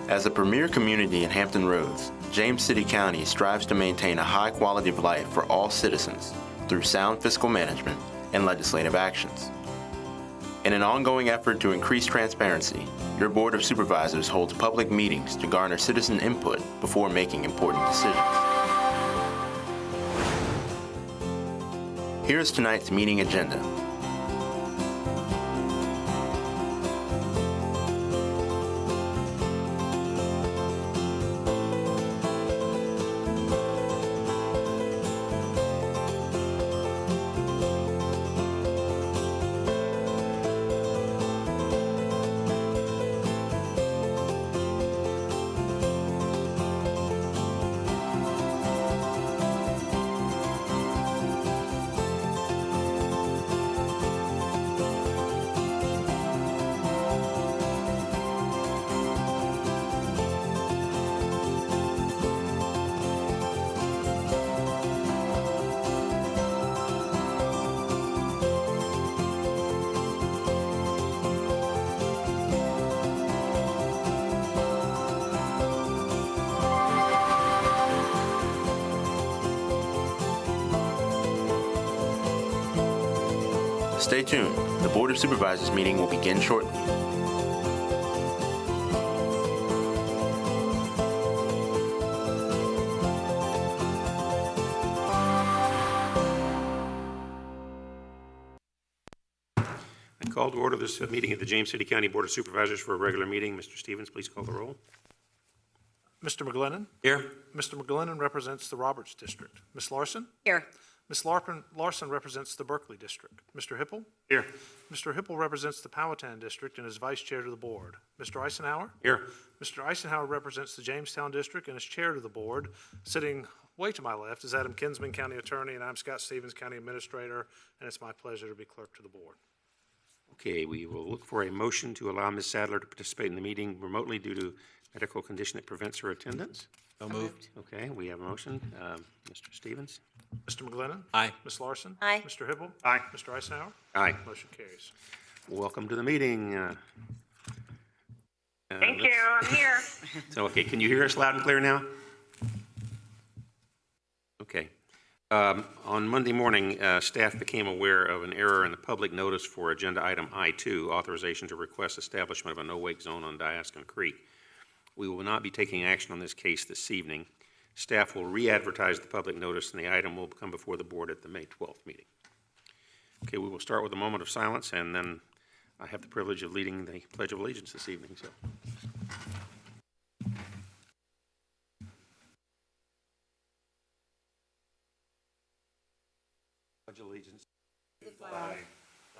As a premier community in Hampton Roads, James City County strives to maintain a high quality of life for all citizens through sound fiscal management and legislative actions. In an ongoing effort to increase transparency, your Board of Supervisors holds public meetings to garner citizen input before making important decisions. Here is tonight's meeting agenda. Stay tuned. The Board of Supervisors meeting will begin shortly. I call to order this meeting of the James City County Board of Supervisors for a regular meeting. Mr. Stevens, please call the roll. Mr. McGlennon? Here. Mr. McGlennon represents the Roberts District. Ms. Larson? Here. Ms. Larson represents the Berkeley District. Mr. Hipple? Here. Mr. Hipple represents the Powhatan District and is Vice Chair to the Board. Mr. Eisenhower? Here. Mr. Eisenhower represents the Jamestown District and is Chair to the Board. Sitting way to my left is Adam Kinsman, County Attorney, and I'm Scott Stevens, County Administrator, and it's my pleasure to be Clerk to the Board. Okay, we will look for a motion to allow Ms. Sadler to participate in the meeting remotely due to medical condition that prevents her attendance. So moved. Okay, we have a motion. Mr. Stevens? Mr. McGlennon? Aye. Ms. Larson? Aye. Mr. Hipple? Aye. Mr. Eisenhower? Aye. Motion carries. Welcome to the meeting. Thank you. I'm here. So, okay, can you hear us loud and clear now? Okay. On Monday morning, staff became aware of an error in the public notice for agenda item I-2, authorization to request establishment of a no-wake zone on Diascon Creek. We will not be taking action on this case this evening. Staff will re-advertise the public notice and the item will come before the board at the May 12th meeting. Okay, we will start with a moment of silence and then I have the privilege of leading the Pledge of Allegiance this evening. So. Pledge allegiance to the flag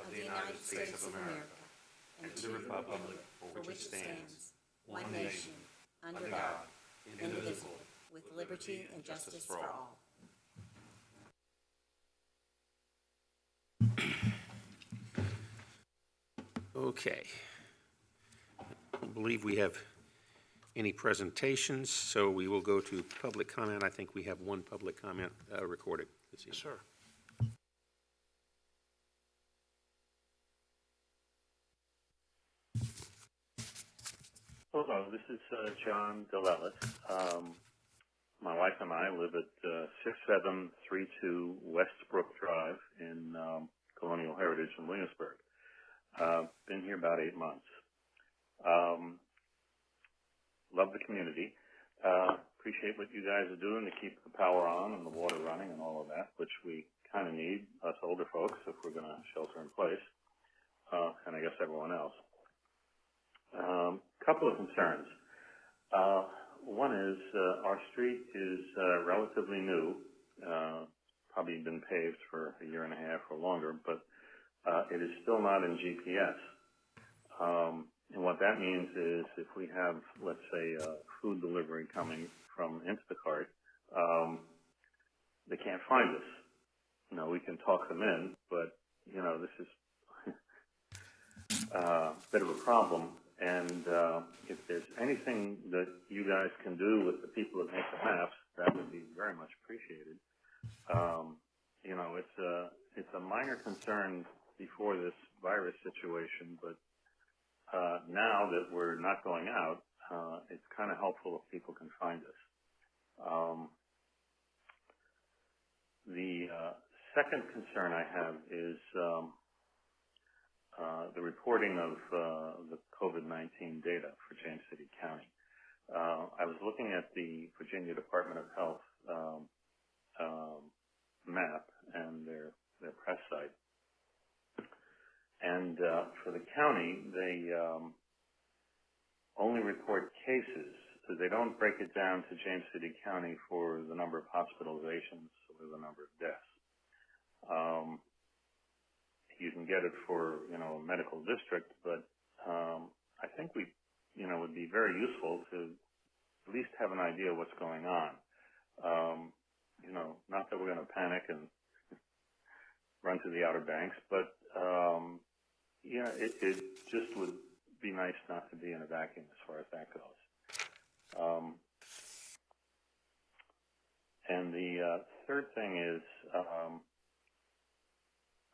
of the United States of America and to the republic for which it stands, one nation, under God, indivisible, with liberty and justice for all. Okay. I don't believe we have any presentations, so we will go to public comment. I think we have one public comment recorded this evening. Yes, sir. Hello, this is John DeLellis. My wife and I live at 6732 Westbrook Drive in Colonial Heritage in Williamsburg. Been here about 8 months. Love the community. Appreciate what you guys are doing to keep the power on and the water running and all of that, which we kind of need, us older folks, if we're going to shelter in place, and I guess everyone else. Couple of concerns. One is our street is relatively new, probably been paved for a year and a half or longer, but it is still not in GPS. And what that means is if we have, let's say, food delivery coming from Instacart, they can't find us. You know, we can talk them in, but, you know, this is a bit of a problem. And if there's anything that you guys can do with the people that make the maps, that would be very much appreciated. You know, it's a minor concern before this virus situation, but now that we're not going out, it's kind of helpful if people can find us. The second concern I have is the reporting of the COVID-19 data for James City County. I was looking at the Virginia Department of Health map and their press site. And for the county, they only report cases. So they don't break it down to James City County for the number of hospitalizations or the number of deaths. You can get it for, a medical district, but I think would be very useful to at least have an idea what's going on. Not that we're going to panic and run to the Outer Banks, but it just would be nice not to be in a vacuum as far as that goes. And the third thing is,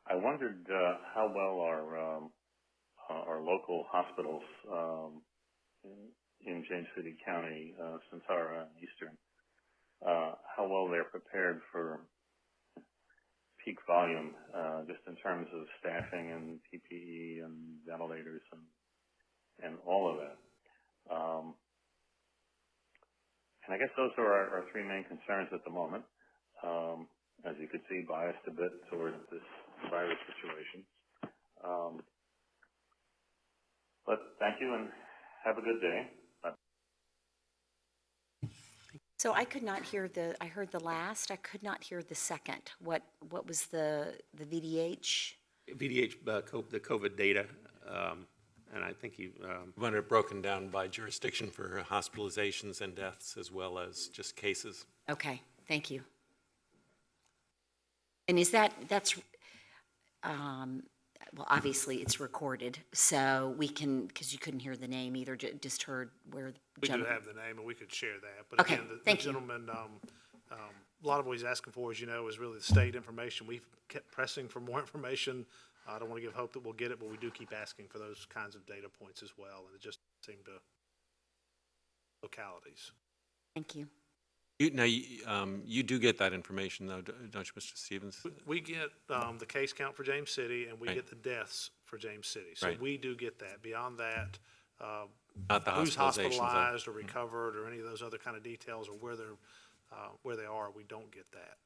I wondered how well our local hospitals in James City County, Centaura and Eastern, how well they're prepared for peak volume, just in terms of staffing and PPE and ventilators and all of that. And I guess those are our three main concerns at the moment. As you could see, biased a bit towards this virus situation. But thank you and have a good day. So I could not hear I heard the last, I could not hear the second. What was the VDH? VDH, the COVID data, and I think you... want it broken down by jurisdiction for hospitalizations and deaths as well as just cases. Okay, thank you. And that's, well, obviously it's recorded, so we can, because you couldn't hear the name either, just heard where the We do gentleman. have the name, and we could share that. But Okay, again, the thank you. gentleman, a lot of what he's asking for, as you know, is really the state information. We've kept pressing for more information. I don't want to give hope that we'll get it, but we do keep asking for those kinds of data points as well, and it just seemed to localities. Thank you. You do get that information, though, don't you, Mr. Stevens? We get the case count for James City, and we Right. get the deaths for James City. So Right. we do get that. Beyond that, Not the who's hospitalizations, though. hospitalized or recovered or any of those other kind of details or where they are, we don't get that.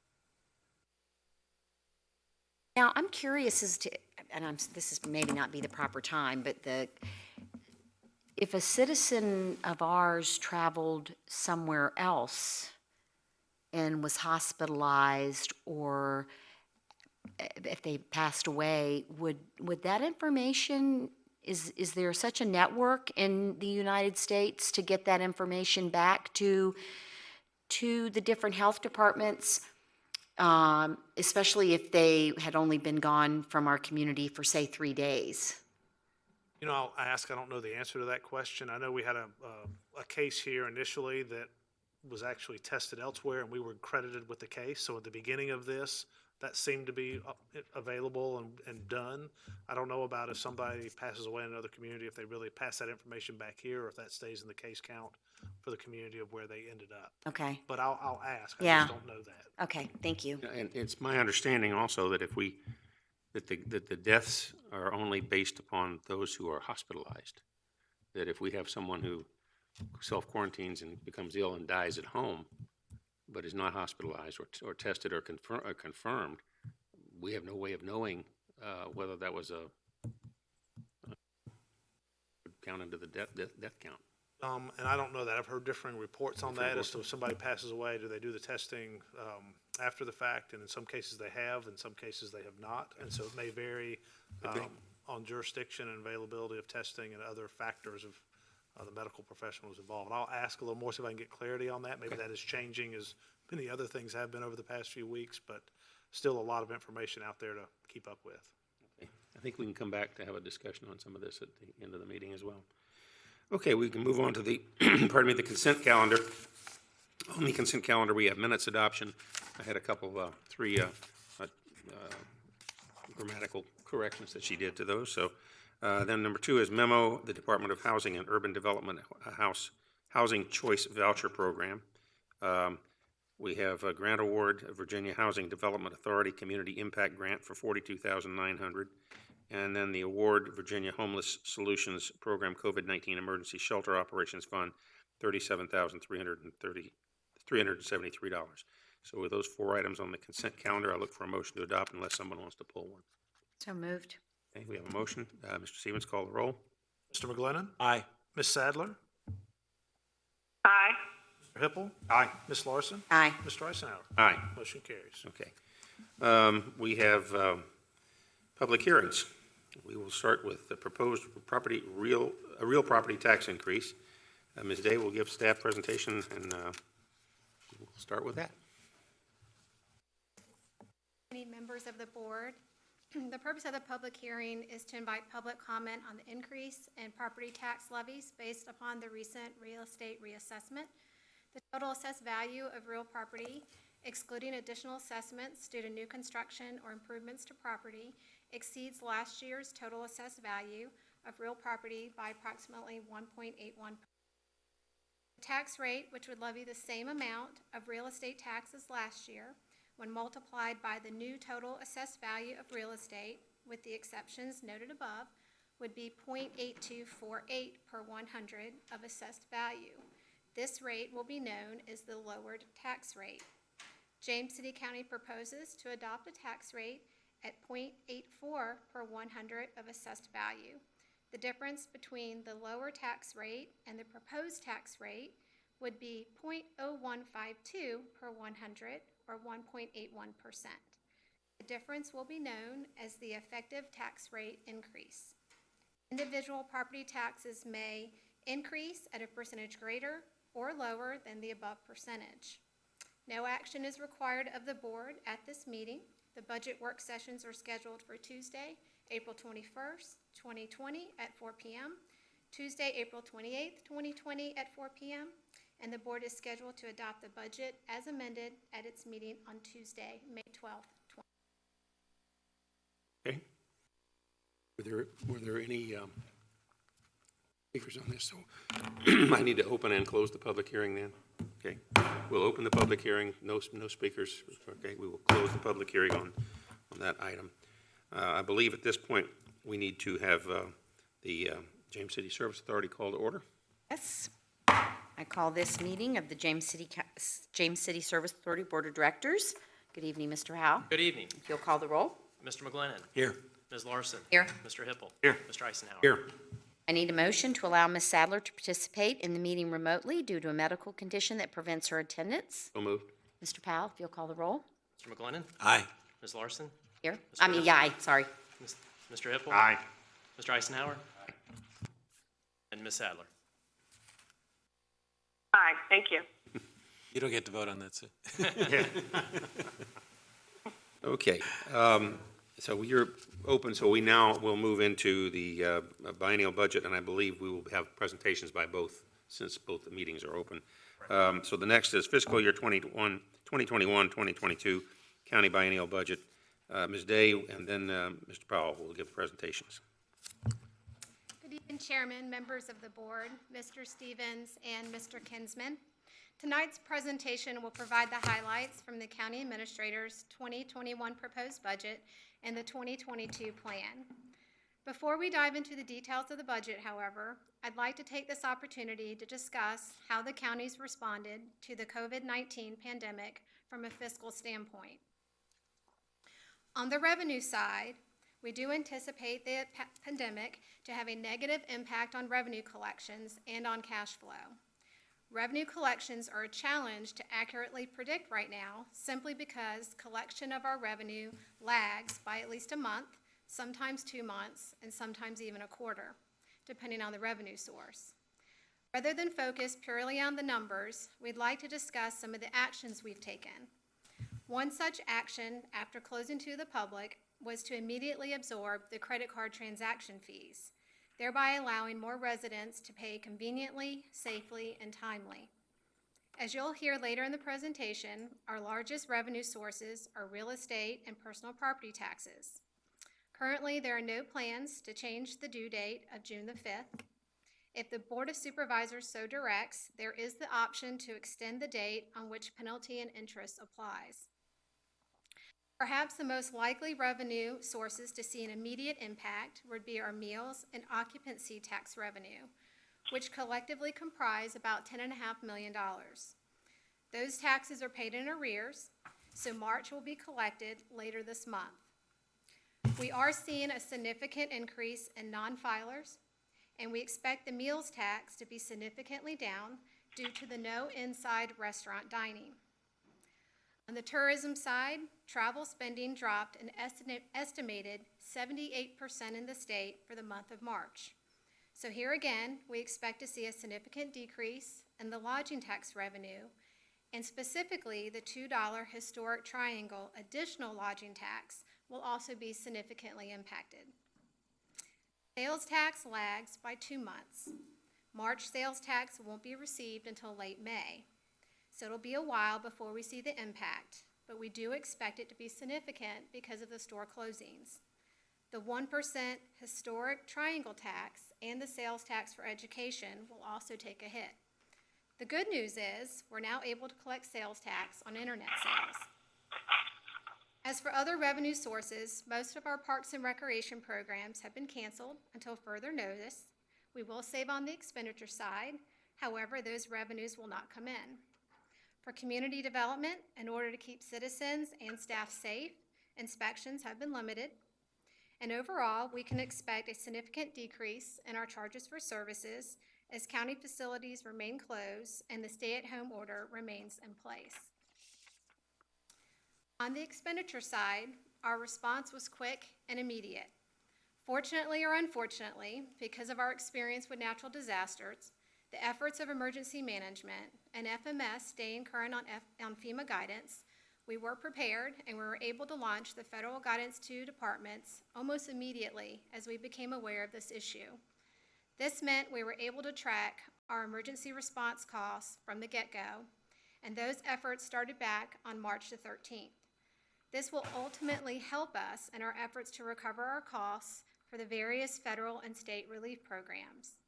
Now, I'm curious as to, and this is maybe not be the proper time, but if a citizen of ours traveled somewhere else and was hospitalized, or if they passed away, would that information, is there such a network in the United States to get that information back to the different health departments? Especially if they had only been gone from our community for, say, 3 days. I'll ask, I don't know the answer to that question. I know we had a case here initially that was actually tested elsewhere, and we were credited with the case. So at the beginning of this, that seemed to be available and done. I don't know about if somebody passes away in another community, if they really pass that information back here, or if that stays in the case count for the community of where they ended up. Okay. But I'll ask. I Yeah. just don't know that. Okay, thank you. And it's my understanding also that that the deaths are only based upon those who are hospitalized. That if we have someone who self-quarantines and becomes ill and dies at home, but is not hospitalized or tested or confirmed, we have no way of knowing whether that was count into the death count. And I don't know that. I've heard differing reports on that as to if somebody passes away, do they do the testing after the fact? And in some cases they have, in some cases they have not. And so it may vary on jurisdiction and availability of testing and other factors of the medical professionals involved. I'll ask a little more, see if I can get clarity on that. Maybe that is changing as many other things have been over the past few weeks, but still a lot of information out there to keep up with. Okay. I think we can come back to have a discussion on some of this at the end of the meeting as well. Okay, we can move on to the, the consent calendar. On the consent calendar, we have minutes adoption. I had a couple of, three grammatical corrections that she did to those. So then number 2 is memo, the Department of Housing and Urban Development House Housing Choice Voucher Program. We have a grant award of Virginia Housing Development Authority Community Impact Grant for $42,900. And then the award Virginia Homeless Solutions Program COVID-19 Emergency Shelter Operations Fund, $37,373. So with those 4 items on the consent calendar, I look for a motion to adopt unless someone wants to pull one. So moved. Okay, we have a motion. Mr. Stevens, call the roll. Mr. McGlinnan. Aye. Ms. Sadler. Aye. Mr. Hippel. Aye. Ms. Larson. Aye. Mr. Eisenhower. Aye. Motion carries. Okay. We have public hearings. We will start with the proposed real property tax increase. Ms. Day will give staff presentation, and we'll start with that. Any members of the board, the purpose of the public hearing is to invite public comment on the increase in property tax levies based upon the recent real estate reassessment. The total assessed value of real property, excluding additional assessments due to new construction or improvements to property, exceeds last year's total assessed value of real property by approximately 1.81%. The tax rate, which would levy the same amount of real estate taxes last year, when multiplied by the new total assessed value of real estate, with the exceptions noted above, would be 0.8248 per 100 of assessed value. This rate will be known as the lowered tax rate. James City County proposes to adopt a tax rate at 0.84 per 100 of assessed value. The difference between the lower tax rate and the proposed tax rate would be 0.0152 per 100, or 1.81%. The difference will be known as the effective tax rate increase. Individual property taxes may increase at a percentage greater or lower than the above percentage. No action is required of the board at this meeting. The budget work sessions are scheduled for Tuesday, April 21st, 2020 at 4 p.m., Tuesday, April 28th, 2020 at 4 p.m., and the board is scheduled to adopt the budget as amended at its meeting on Tuesday, May 12th, 2020. Okay. Were there any speakers on this? So I need to open and close the public hearing then. Okay. We'll open the public hearing. No speakers. Okay. We will close the public hearing on that item. I believe at this point we need to have the James City Service Authority call to order. Yes. I call this meeting of the James City Service Authority Board of Directors. Good evening, Mr. Howe. Good evening. If you'll call the roll. Mr. McGlinnan. Here. Ms. Larson. Here. Mr. Hippel. Here. Mr. Eisenhower. Here. I need a motion to allow Ms. Sadler to participate in the meeting remotely due to a medical condition that prevents her attendance. So moved. Mr. Powell, if you'll call the roll. Mr. McGlinnan. Aye. Ms. Larson. Here. Mr. Aye, sorry. Mr. Hippel. Aye. Mr. Eisenhower. Aye. And Ms. Sadler. Aye, thank you. You don't get to vote on that, sir. Okay. So you're open, so we now will move into the biennial budget, and I believe we will have presentations by both, since both the meetings are open. So the next is fiscal year 2021-2022 county biennial budget. Ms. Day and then Mr. Powell will give presentations. Good evening, Chairman, members of the board, Mr. Stevens, and Mr. Kinsman. Tonight's presentation will provide the highlights from the County Administrator's 2021 proposed budget and the 2022 plan. Before we dive into the details of the budget, however, I'd like to take this opportunity to discuss how the counties responded to the COVID-19 pandemic from a fiscal standpoint. On the revenue side, we do anticipate the pandemic to have a negative impact on revenue collections and on cash flow. Revenue collections are a challenge to accurately predict right now, simply because collection of our revenue lags by at least a month, sometimes 2 months, and sometimes even a quarter, depending on the revenue source. Rather than focus purely on the numbers, we'd like to discuss some of the actions we've taken. One such action, after closing to the public, was to immediately absorb the credit card transaction fees, thereby allowing more residents to pay conveniently, safely, and timely. As you'll hear later in the presentation, our largest revenue sources are real estate and personal property taxes. Currently, there are no plans to change the due date of June the 5th. If the Board of Supervisors so directs, there is the option to extend the date on which penalty and interest applies. Perhaps the most likely revenue sources to see an immediate impact would be our meals and occupancy tax revenue, which collectively comprise about $10.5 million. Those taxes are paid in arrears, so March will be collected later this month. We are seeing a significant increase in non-filers, and we expect the meals tax to be significantly down due to the no inside restaurant dining. On the tourism side, travel spending dropped an estimated 78% in the state for the month of March. So here again, we expect to see a significant decrease in the lodging tax revenue, and specifically the $2 historic triangle additional lodging tax will also be significantly impacted. Sales tax lags by 2 months. March sales tax won't be received until late May. So it'll be a while before we see the impact, but we do expect it to be significant because of the store closings. The 1% historic triangle tax and the sales tax for education will also take a hit. The good news is we're now able to collect sales tax on internet sales. As for other revenue sources, most of our parks and recreation programs have been canceled until further notice. We will save on the expenditure side. However, those revenues will not come in. For community development, in order to keep citizens and staff safe, inspections have been limited. And overall, we can expect a significant decrease in our charges for services as county facilities remain closed and the stay-at-home order remains in place. On the expenditure side, our response was quick and immediate. Fortunately or unfortunately, because of our experience with natural disasters, the efforts of emergency management, and FMS staying current on FEMA guidance, we were prepared and we were able to launch the federal guidance to departments almost immediately as we became aware of this issue. This meant we were able to track our emergency response costs from the get-go, and those efforts started back on March the 13th. This will ultimately help us in our efforts to recover our costs for the various federal and state relief programs.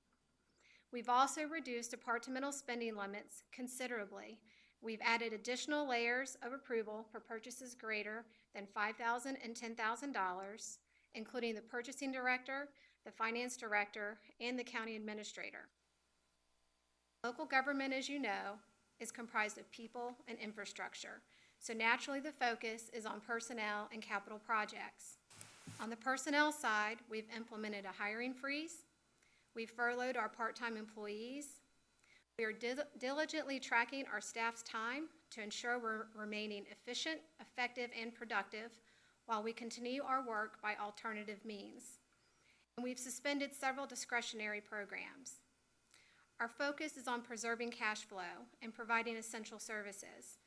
We've also reduced departmental spending limits considerably. We've added additional layers of approval for purchases greater than $5,000 and $10,000, including the purchasing director, the finance director, and the county administrator. Local government, as you know, is comprised of people and infrastructure, so naturally the focus is on personnel and capital projects. On the personnel side, we've implemented a hiring freeze. We've furloughed our part-time employees. We are diligently tracking our staff's time to ensure we're remaining efficient, effective, and productive while we continue our work by alternative means. And we've suspended several discretionary programs. Our focus is on preserving cash flow and providing essential services.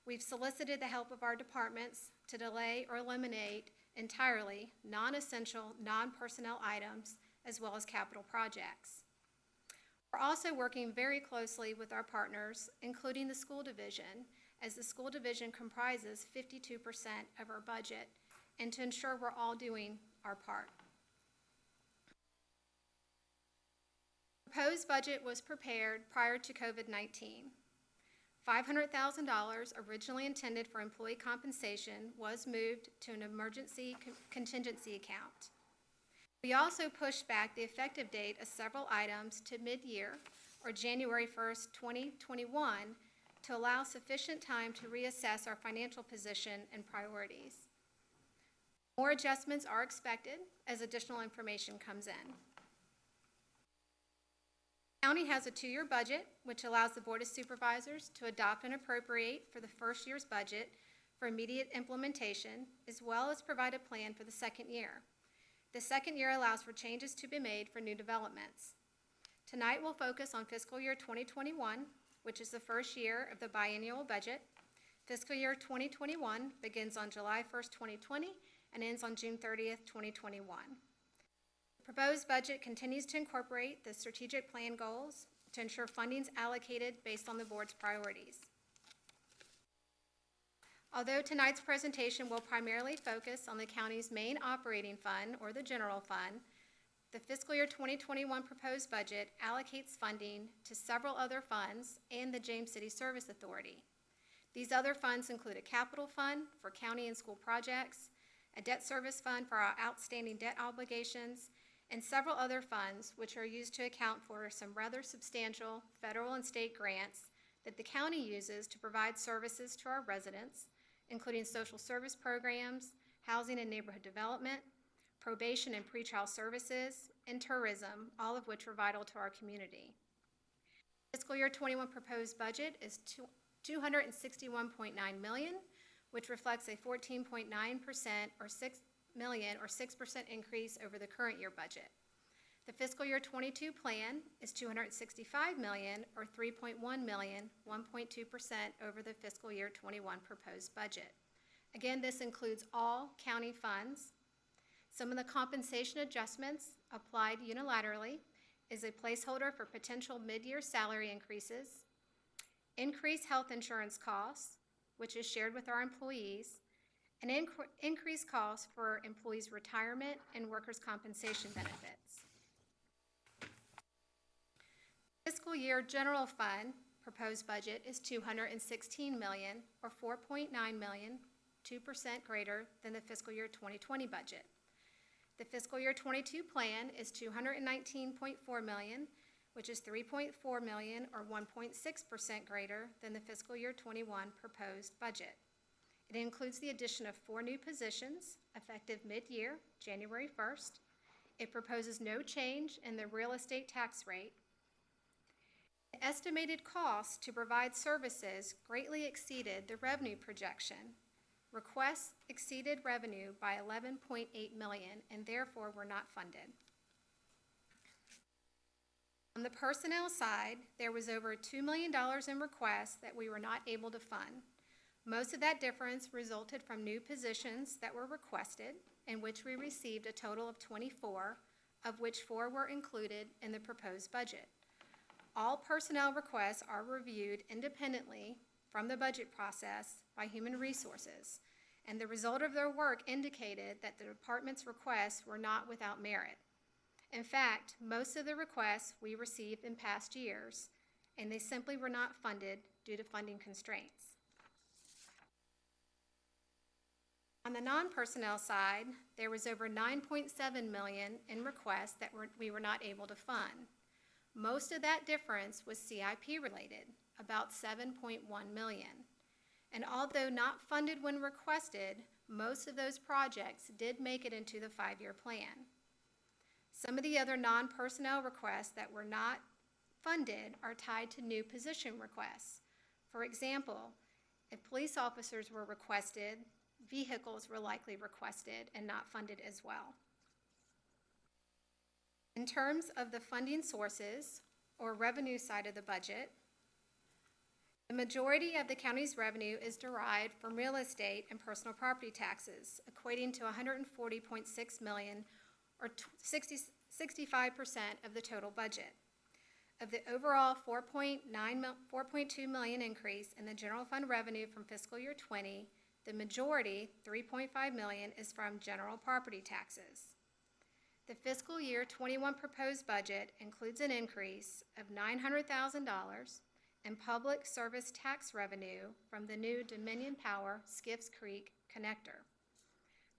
We've solicited the help of our departments to delay or eliminate entirely non-essential, non-personnel items as well as capital projects. We're also working very closely with our partners, including the school division, as the school division comprises 52% of our budget, and to ensure we're all doing our part. The proposed budget was prepared prior to COVID-19. $500,000 originally intended for employee compensation was moved to an emergency contingency account. We also pushed back the effective date of several items to mid-year, or January 1st, 2021, to allow sufficient time to reassess our financial position and priorities. More adjustments are expected as additional information comes in. The county has a 2-year budget, which allows the Board of Supervisors to adopt and appropriate for the first year's budget for immediate implementation, as well as provide a plan for the second year. The second year allows for changes to be made for new developments. Tonight we'll focus on fiscal year 2021, which is the first year of the biennial budget. Fiscal year 2021 begins on July 1st, 2020 and ends on June 30th, 2021. The proposed budget continues to incorporate the strategic plan goals to ensure funding is allocated based on the board's priorities. Although tonight's presentation will primarily focus on the county's main operating fund, or the general fund, The fiscal year 2021 proposed budget allocates funding to several other funds and the James City Service Authority. These other funds include a capital fund for county and school projects, a debt service fund for our outstanding debt obligations, and several other funds which are used to account for some rather substantial federal and state grants that the county uses to provide services to our residents, including social service programs, housing and neighborhood development, probation and pretrial services, and tourism, all of which are vital to our community. Fiscal year 21 proposed budget is $261.9 million, which reflects a 14.9% or $6 million or 6% increase over the current year budget. The fiscal year 22 plan is $265 million or $3.1 million, 1.2% over the fiscal year 21 proposed budget. Again, this includes all county funds. Some of the compensation adjustments applied unilaterally is a placeholder for potential mid-year salary increases, increased health insurance costs, which is shared with our employees, and increased costs for employees' retirement and workers' compensation benefits. Fiscal year general fund proposed budget is $216 million or $4.9 million, 2% greater than the fiscal year 2020 budget. The fiscal year 22 plan is $219.4 million, which is $3.4 million or 1.6% greater than the fiscal year 21 proposed budget. It includes the addition of 4 new positions effective mid-year, January 1st. It proposes no change in the real estate tax rate. The estimated cost to provide services greatly exceeded the revenue projection. Requests exceeded revenue by $11.8 million and therefore were not funded. On the personnel side, there was over $2 million in requests that we were not able to fund. Most of that difference resulted from new positions that were requested, in which we received a total of 24, of which 4 were included in the proposed budget. All personnel requests are reviewed independently from the budget process by Human Resources, and the result of their work indicated that the department's requests were not without merit. In fact, most of the requests we received in past years, and they simply were not funded due to funding constraints. On the non-personnel side, there was over $9.7 million in requests that we were not able to fund. Most of that difference was CIP related, about $7.1 million. And although not funded when requested, most of those projects did make it into the 5-year plan. Some of the other non-personnel requests that were not funded are tied to new position requests. For example, if police officers were requested, vehicles were likely requested and not funded as well. In terms of the funding sources or revenue side of the budget, the majority of the county's revenue is derived from real estate and personal property taxes, equating to $140.6 million or 65% of the total budget. Of the overall $4.2 million increase in the general fund revenue from fiscal year 20, the majority, $3.5 million, is from general property taxes. The fiscal year 21 proposed budget includes an increase of $900,000 in public service tax revenue from the new Dominion Power Skiffs Creek connector.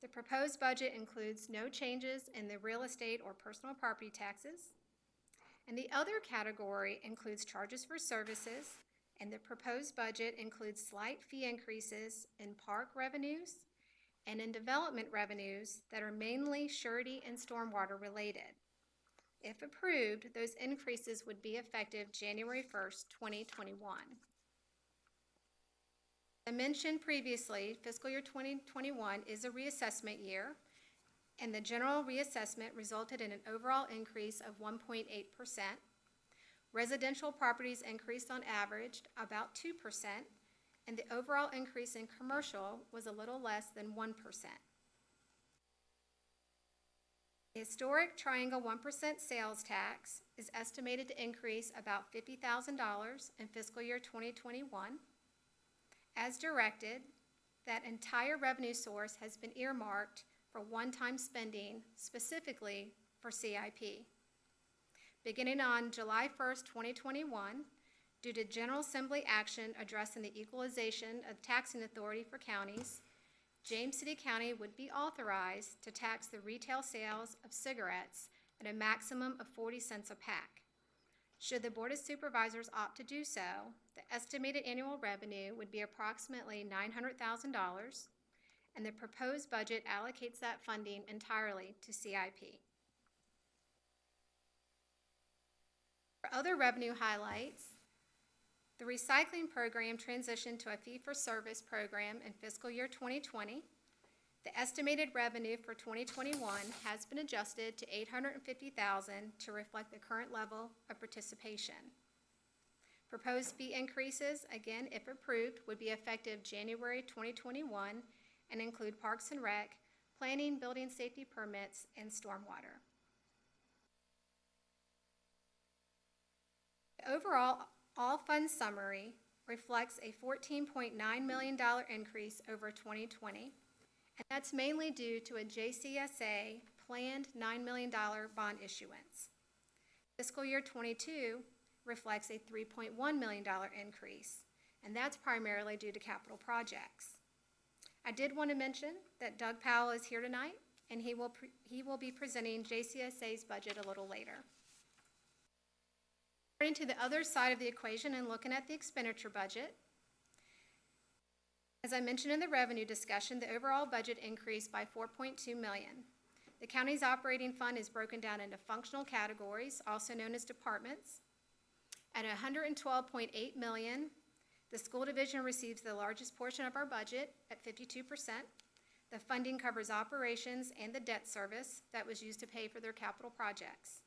The proposed budget includes no changes in the real estate or personal property taxes, and the other category includes charges for services, and the proposed budget includes slight fee increases in park revenues and in development revenues that are mainly surety and stormwater related. If approved, those increases would be effective January 1st, 2021. As I mentioned previously, fiscal year 2021 is a reassessment year, and the general reassessment resulted in an overall increase of 1.8%. Residential properties increased on average about 2%, and the overall increase in commercial was a little less than 1%. The historic Triangle 1% sales tax is estimated to increase about $50,000 in fiscal year 2021. As directed, that entire revenue source has been earmarked for one-time spending, specifically for CIP. Beginning on July 1st, 2021, due to General Assembly action addressing the equalization of taxing authority for counties, James City County would be authorized to tax the retail sales of cigarettes at a maximum of 40 cents a pack. Should the Board of Supervisors opt to do so, the estimated annual revenue would be approximately $900,000, and the proposed budget allocates that funding entirely to CIP. For other revenue highlights, the recycling program transitioned to a fee-for-service program in fiscal year 2020. The estimated revenue for 2021 has been adjusted to $850,000 to reflect the current level of participation. Proposed fee increases, again, if approved, would be effective January 2021 and include Parks and Rec, planning, building safety permits, and stormwater. The overall all-fund summary reflects a $14.9 million increase over 2020, and that's mainly due to a JCSA planned $9 million bond issuance. Fiscal year 22 reflects a $3.1 million increase, and that's primarily due to capital projects. I did want to mention that Doug Powell is here tonight, and he will be presenting JCSA's budget a little later. Turning to the other side of the equation and looking at the expenditure budget, as I mentioned in the revenue discussion, the overall budget increased by $4.2 million. The county's operating fund is broken down into functional categories, also known as departments. At $112.8 million, the school division receives the largest portion of our budget at 52%. The funding covers operations and the debt service that was used to pay for their capital projects.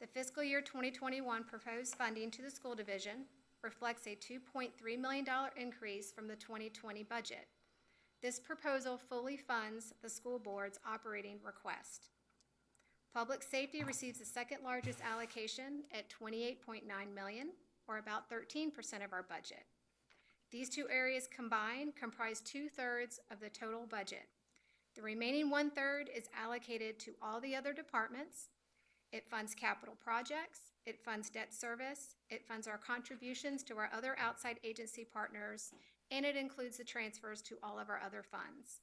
The fiscal year 2021 proposed funding to the school division reflects a $2.3 million increase from the 2020 budget. This proposal fully funds the school board's operating request. Public safety receives the second largest allocation at $28.9 million, or about 13% of our budget. These two areas combined comprise 2/3 of the total budget. The remaining 1/3 is allocated to all the other departments. It funds capital projects, it funds debt service, it funds our contributions to our other outside agency partners, and it includes the transfers to all of our other funds.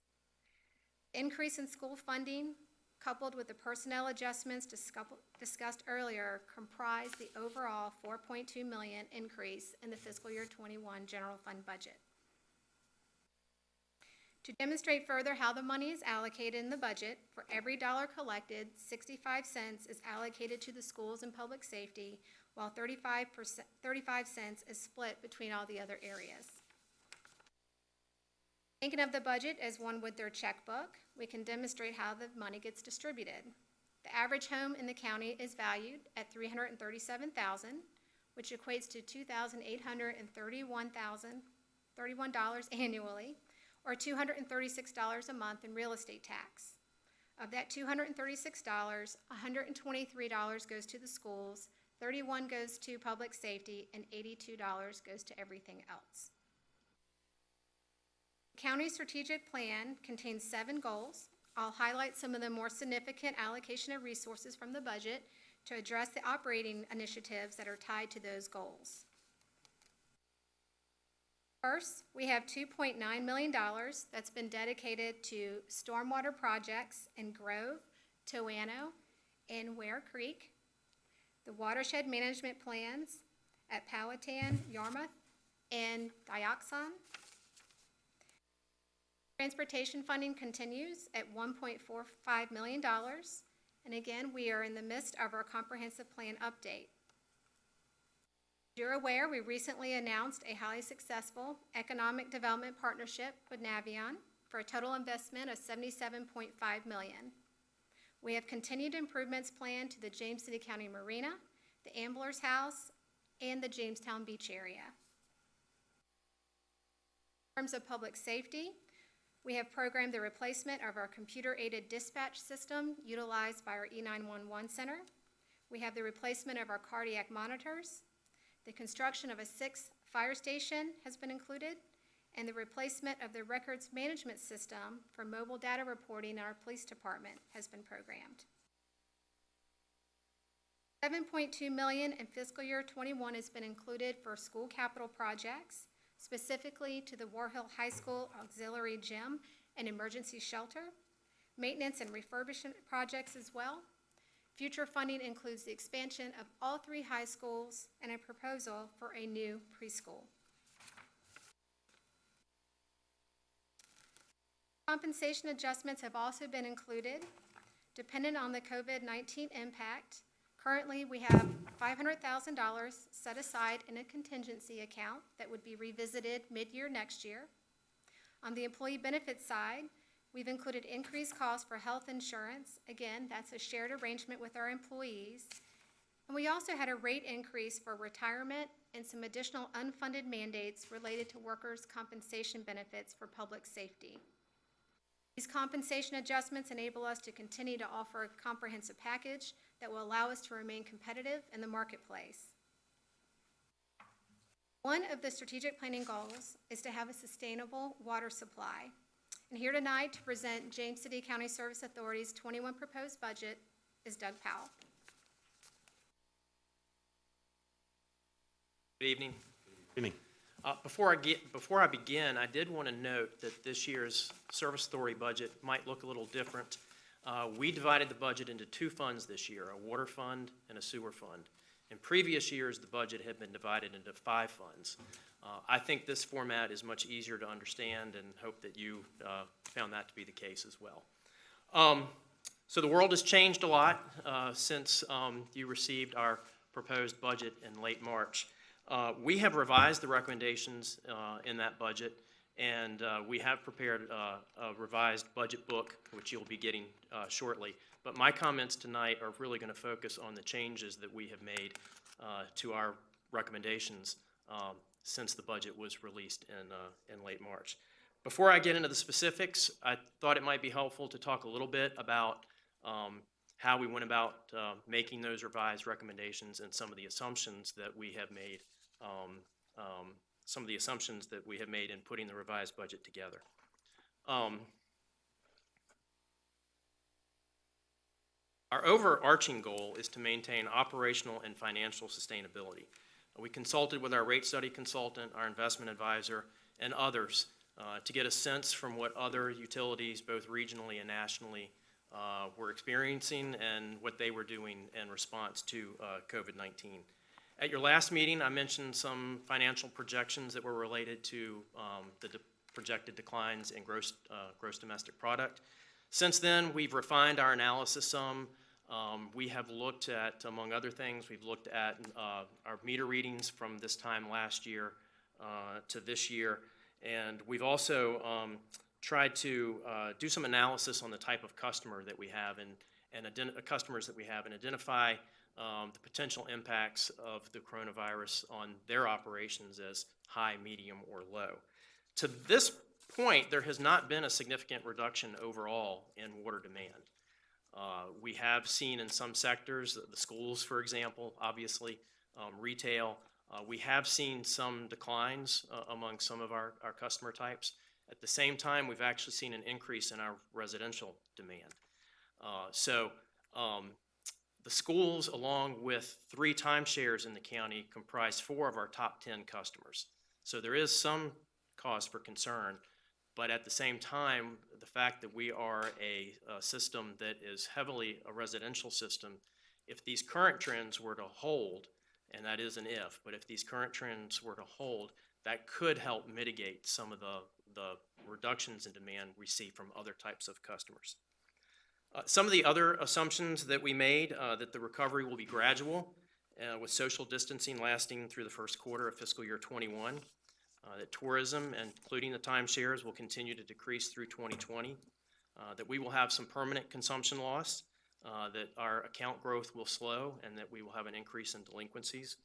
Increase in school funding, coupled with the personnel adjustments discussed earlier, comprise the overall $4.2 million increase in the fiscal year 21 general fund budget. To demonstrate further how the money is allocated in the budget, for every dollar collected, 65 cents is allocated to the schools and public safety, while 35 cents is split between all the other areas. Thinking of the budget as one with their checkbook, we can demonstrate how the money gets distributed. The average home in the county is valued at $337,000, which equates to $2,831 annually, or $236 a month in real estate tax. Of that $236, $123 goes to the schools, $31 goes to public safety, and $82 goes to everything else. The county's strategic plan contains 7 goals. I'll highlight some of the more significant allocation of resources from the budget to address the operating initiatives that are tied to those goals. First, we have $2.9 million that's been dedicated to stormwater projects in Grove, Toano, and Ware Creek, the watershed management plans at Powhatan, Yarmouth, and Dioxon. Transportation funding continues at $1.45 million, and again, we are in the midst of our comprehensive plan update. You're aware we recently announced a highly successful economic development partnership with Navion for a total investment of $77.5 million. We have continued improvements planned to the James City County Marina, the Ambler's House, and the Jamestown Beach area. In terms of public safety, we have programmed the replacement of our computer-aided dispatch system utilized by our E911 center. We have the replacement of our cardiac monitors. The construction of a 6th fire station has been included, and the replacement of the records management system for mobile data reporting in our police department has been programmed. $7.2 million in fiscal year 21 has been included for school capital projects, specifically to the Warhill High School Auxiliary Gym and Emergency Shelter, maintenance and refurbishment projects as well. Future funding includes the expansion of all 3 high schools and a proposal for a new preschool. Compensation adjustments have also been included, dependent on the COVID-19 impact. Currently, we have $500,000 set aside in a contingency account that would be revisited mid-year next year. On the employee benefits side, we've included increased costs for health insurance. Again, that's a shared arrangement with our employees. And we also had a rate increase for retirement and some additional unfunded mandates related to workers' compensation benefits for public safety. These compensation adjustments enable us to continue to offer a comprehensive package that will allow us to remain competitive in the marketplace. One of the strategic planning goals is to have a sustainable water supply. And here tonight to present James City County Service Authority's 21 proposed budget is Doug Powell. Good evening. Good evening. Before I begin, I did want to note that this year's Service Authority budget might look a little different. We divided the budget into 2 funds this year, a water fund and a sewer fund. In previous years, the budget had been divided into 5 funds. I think this format is much easier to understand and hope that you found that to be the case as well. So the world has changed a lot since you received our proposed budget in late March. We have revised the recommendations in that budget, and we have prepared a revised budget book, which you'll be getting shortly. But my comments tonight are really going to focus on the changes that we have made to our recommendations since the budget was released in late March. Before I get into the specifics, I thought it might be helpful to talk a little bit about how we went about making those revised recommendations and some of the assumptions that we have made, in putting the revised budget together. Our overarching goal is to maintain operational and financial sustainability. We consulted with our rate study consultant, our investment advisor, and others to get a sense from what other utilities, both regionally and nationally, were experiencing and what they were doing in response to COVID-19. At your last meeting, I mentioned some financial projections that were related to the projected declines in gross domestic product. Since then, we've refined our analysis some. We have looked at, among other things, we've looked at our meter readings from this time last year to this year, and we've also tried to do some analysis on the type of customer that we have and customers that we have, and identify the potential impacts of the coronavirus on their operations as high, medium, or low. To this point, there has not been a significant reduction overall in water demand. We have seen in some sectors, the schools, for example, obviously, retail, we have seen some declines among some of our customer types. At the same time, we've actually seen an increase in our residential demand. The schools, along with 3 timeshares in the county, comprise 4 of our top 10 customers. So there is some cause for concern, but at the same time, the fact that we are a system that is heavily a residential system, if these current trends were to hold, and that is an if, but if these current trends were to hold, that could help mitigate some of the reductions in demand we see from other types of customers. Some of the other assumptions that we made, that the recovery will be gradual, with social distancing lasting through the first quarter of fiscal year 21, that tourism, including the timeshares, will continue to decrease through 2020, that we will have some permanent consumption loss, that our account growth will slow, and that we will have an increase in delinquencies,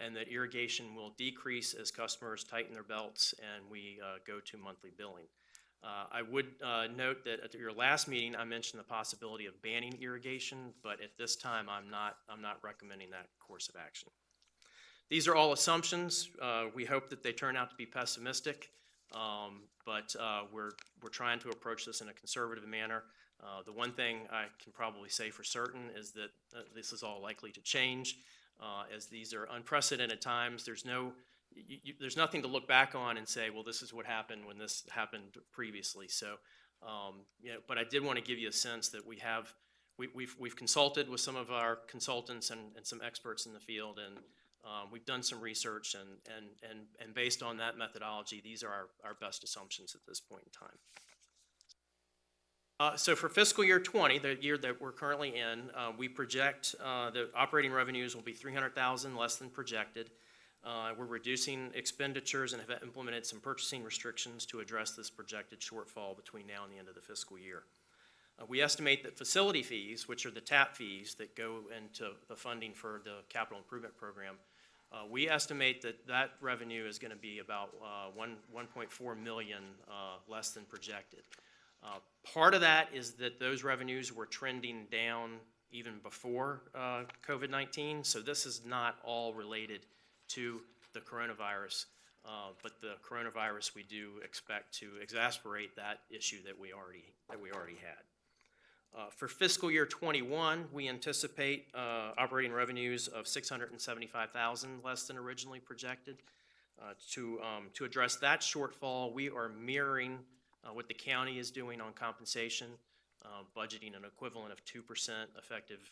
and that irrigation will decrease as customers tighten their belts and we go to monthly billing. I would note that at your last meeting, I mentioned the possibility of banning irrigation, but at this time, I'm not recommending that course of action. These are all assumptions. We hope that they turn out to be pessimistic, but we're trying to approach this in a conservative manner. The one thing I can probably say for certain is that this is all likely to change, as these are unprecedented times. There's nothing to look back on and say, well, this is what happened when this happened previously. So, but I did want to give you a sense that we've consulted with some of our consultants and some experts in the field, and we've done some research, and based on that methodology, these are our best assumptions at this point in time. So for fiscal year 20, the year that we're currently in, we project the operating revenues will be $300,000 less than projected. We're reducing expenditures and have implemented some purchasing restrictions to address this projected shortfall between now and the end of the fiscal year. We estimate that facility fees, which are the TAP fees that go into the funding for the capital improvement program, we estimate that that revenue is going to be about $1.4 million less than projected. Part of that is that those revenues were trending down even before COVID-19, so this is not all related to the coronavirus, but the coronavirus we do expect to exacerbate that issue that we already had. For fiscal year 21, we anticipate operating revenues of $675,000 less than originally projected. To address that shortfall, we are mirroring what the county is doing on compensation, budgeting an equivalent of 2% effective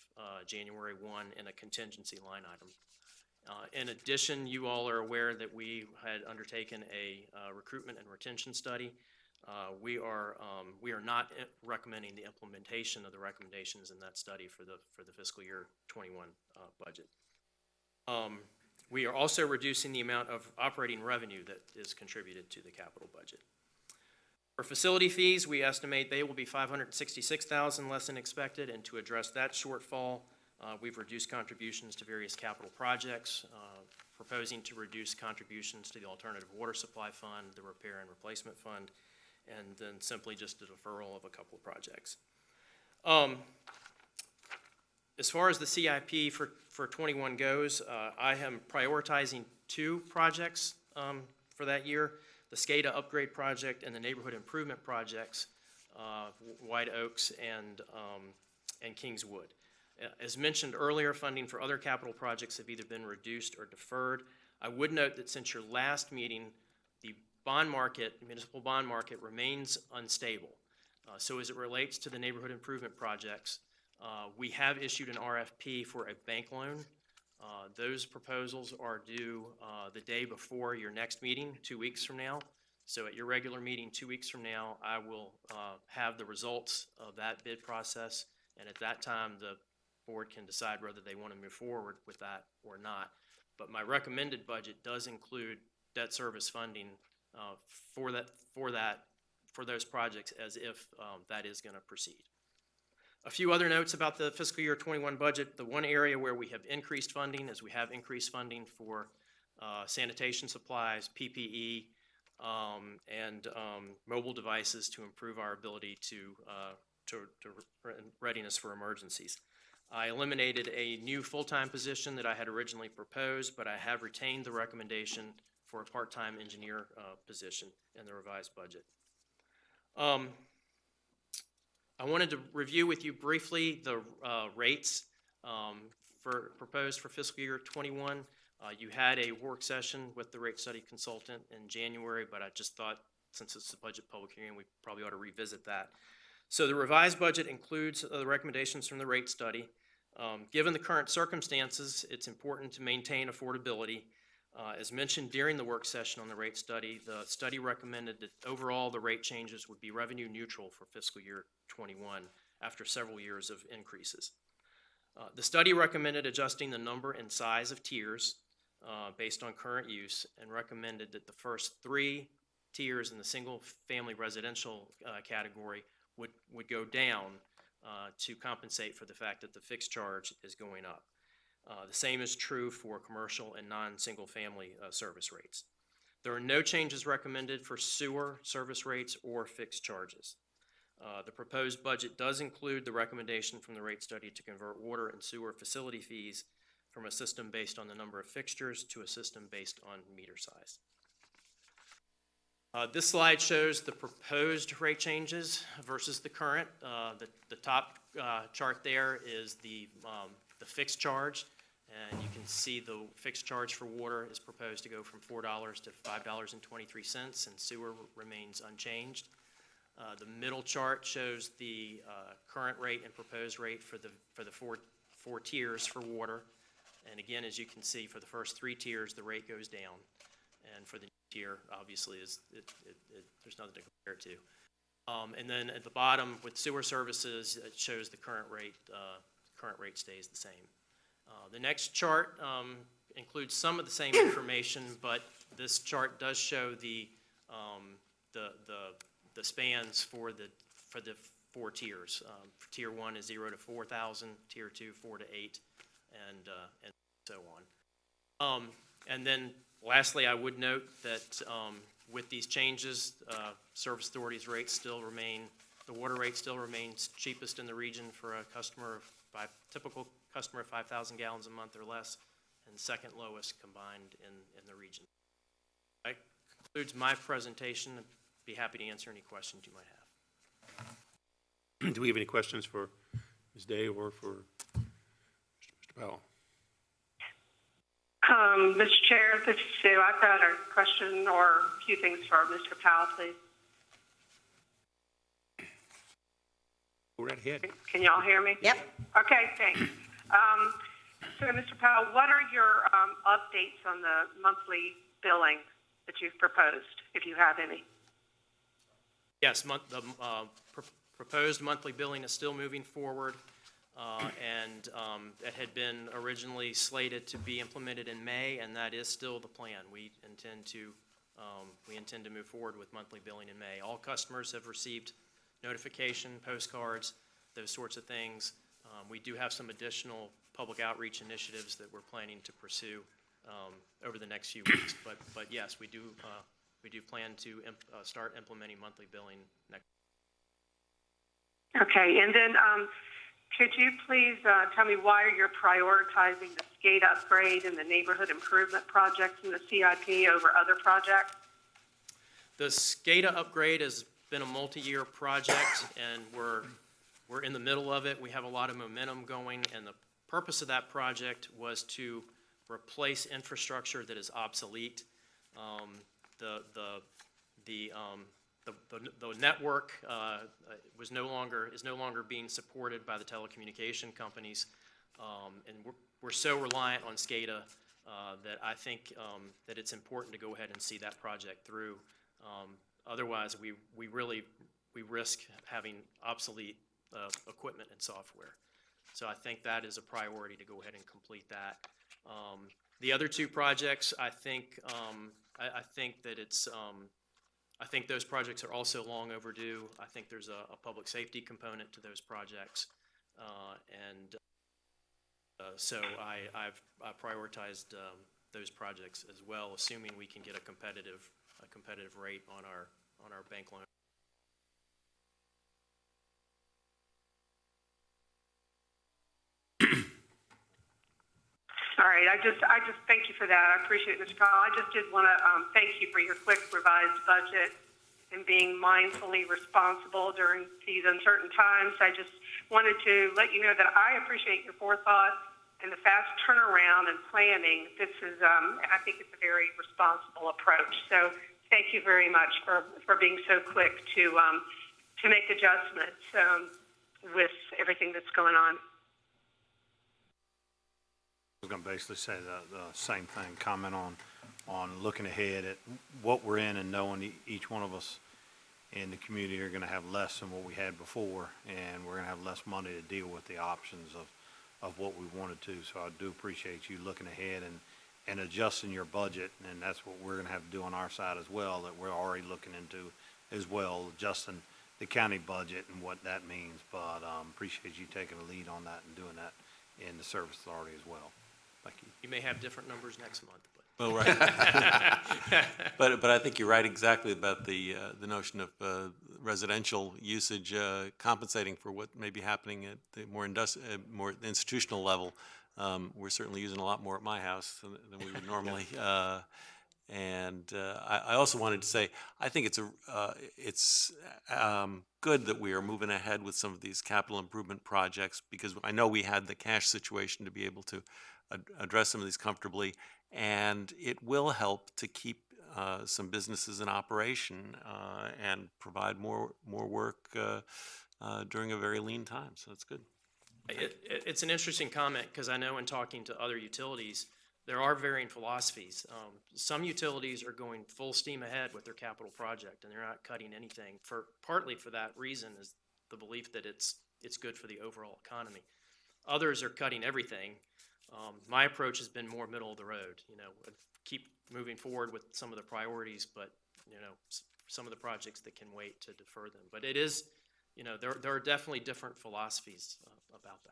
January 1 in a contingency line item. In addition, you all are aware that we had undertaken a recruitment and retention study. We are not recommending the implementation of the recommendations in that study for the fiscal year 21 budget. We are also reducing the amount of operating revenue that is contributed to the capital budget. For facility fees, we estimate they will be $566,000 less than expected, and to address that shortfall, we've reduced contributions to various capital projects, proposing to reduce contributions to the Alternative Water Supply Fund, the Repair and Replacement Fund, and then simply just a deferral of a couple of projects. As far as the CIP for 21 goes, I am prioritizing 2 projects for that year. The SCADA upgrade project and the neighborhood improvement projects, White Oaks and Kingswood. As mentioned earlier, funding for other capital projects have either been reduced or deferred. I would note that since your last meeting, the bond market, municipal bond market, remains unstable. So as it relates to the neighborhood improvement projects, we have issued an RFP for a bank loan. Those proposals are due the day before your next meeting, 2 weeks from now. So at your regular meeting 2 weeks from now, I will have the results of that bid process, and at that time, the board can decide whether they want to move forward with that or not. But my recommended budget does include debt service funding for those projects as if that is going to proceed. A few other notes about the fiscal year 21 budget. The one area where we have increased funding is we have increased funding for sanitation supplies, PPE, and mobile devices to improve our ability to readiness for emergencies. I eliminated a new full-time position that I had originally proposed, but I have retained the recommendation for a part-time engineer position in the revised budget. I wanted to review with you briefly the rates proposed for fiscal year 21. You had a work session with the rate study consultant in January, but I just thought since it's a budget public hearing, we probably ought to revisit that. So the revised budget includes the recommendations from the rate study. Given the current circumstances, it's important to maintain affordability. As mentioned during the work session on the rate study, the study recommended that overall the rate changes would be revenue neutral for fiscal year 21 after several years of increases. The study recommended adjusting the number and size of tiers based on current use, and recommended that the first 3 tiers in the single-family residential category would go down to compensate for the fact that the fixed charge is going up. The same is true for commercial and non-single-family service rates. There are no changes recommended for sewer service rates or fixed charges. The proposed budget does include the recommendation from the rate study to convert water and sewer facility fees from a system based on the number of fixtures to a system based on meter size. This slide shows the proposed rate changes versus the current. The top chart there is the fixed charge, and you can see the fixed charge for water is proposed to go from $4 to $5.23, and sewer remains unchanged. The middle chart shows the current rate and proposed rate for the four tiers for water. And again, as you can see, for the first 3 tiers, the rate goes down. And for the tier, obviously, there's nothing to compare it to. And then at the bottom, with sewer services, it shows the current rate. Current rate stays the same. The next chart includes some of the same information, but this chart does show the spans for the 4 tiers. Tier 1 is 0 to 4,000, Tier 2 4 to 8, and so on. And then lastly, I would note that with these changes, Service Authority's rates still remain, the water rate still remains cheapest in the region for a customer of typical customer of 5,000 gallons a month or less, and second lowest combined in the region. That concludes my presentation. I'd be happy to answer any questions you might have. Do we have any questions for Ms. Day or for Mr. Powell? Mr. Chair, this is Sue. I've got a question or a few things for Mr. Powell, please. Go right ahead. Can y'all hear me? Yep. Okay, thanks. So, Mr. Powell, what are your updates on the monthly billing that you've proposed, if you have any? Yes, the proposed monthly billing is still moving forward, and it had been originally slated to be implemented in May, and that is still the plan. We intend to move forward with monthly billing in May. All customers have received notification, postcards, those sorts of things. We do have some additional public outreach initiatives that we're planning to pursue over the next few weeks. But yes, we do plan to start implementing monthly billing next. Okay, and then could you please tell me why you're prioritizing the SCADA upgrade and the neighborhood improvement projects in the CIP over other projects? The SCADA upgrade has been a multi-year project, and we're in the middle of it. We have a lot of momentum going, and the purpose of that project was to replace infrastructure that is obsolete. The network is no longer being supported by the telecommunication companies, and we're so reliant on SCADA that I think that it's important to go ahead and see that project through. Otherwise, we risk having obsolete equipment and software. So I think that is a priority to go ahead and complete that. The other 2 projects, I think that it's. I think those projects are also long overdue. I think there's a public safety component to those projects, so I've prioritized those projects as well, assuming we can get a competitive rate on our bank loan. All right, I just thank you for that. I appreciate it, Mr. Powell. I just did want to thank you for your quick revised budget and being mindfully responsible during these uncertain times. I just wanted to let you know that I appreciate your forethought and the fast turnaround and planning. This is, I think it's a very responsible approach. So thank you very much for being so quick to make adjustments with everything that's going on. I was going to basically say the same thing, comment on looking ahead at what we're in and knowing each one of us in the community are going to have less than what we had before, and we're going to have less money to deal with the options of what we wanted to. So I do appreciate you looking ahead and adjusting your budget, and that's what we're going to have to do on our side as well, that we're already looking into as well, adjusting the county budget and what that means. But appreciate you taking the lead on that and doing that in the Service Authority as well. Thank you. You may have different numbers next month. Well, right. but I think you're right exactly about the notion of residential usage compensating for what may be happening at the more institutional level. We're certainly using a lot more at my house than we would normally. And I also wanted to say, I think it's good that we are moving ahead with some of these capital improvement projects, because I know we had the cash situation to be able to address some of these comfortably, and it will help to keep some businesses in operation and provide more work during a very lean time. So it's good. It's an interesting comment, because I know in talking to other utilities, there are varying philosophies. Some utilities are going full steam ahead with their capital project, and they're not cutting anything. Partly for that reason is the belief that it's good for the overall economy. Others are cutting everything. My approach has been more middle of the road. Keep moving forward with some of the priorities, but some of the projects that can wait, to defer them. But it is, there are definitely different philosophies about that.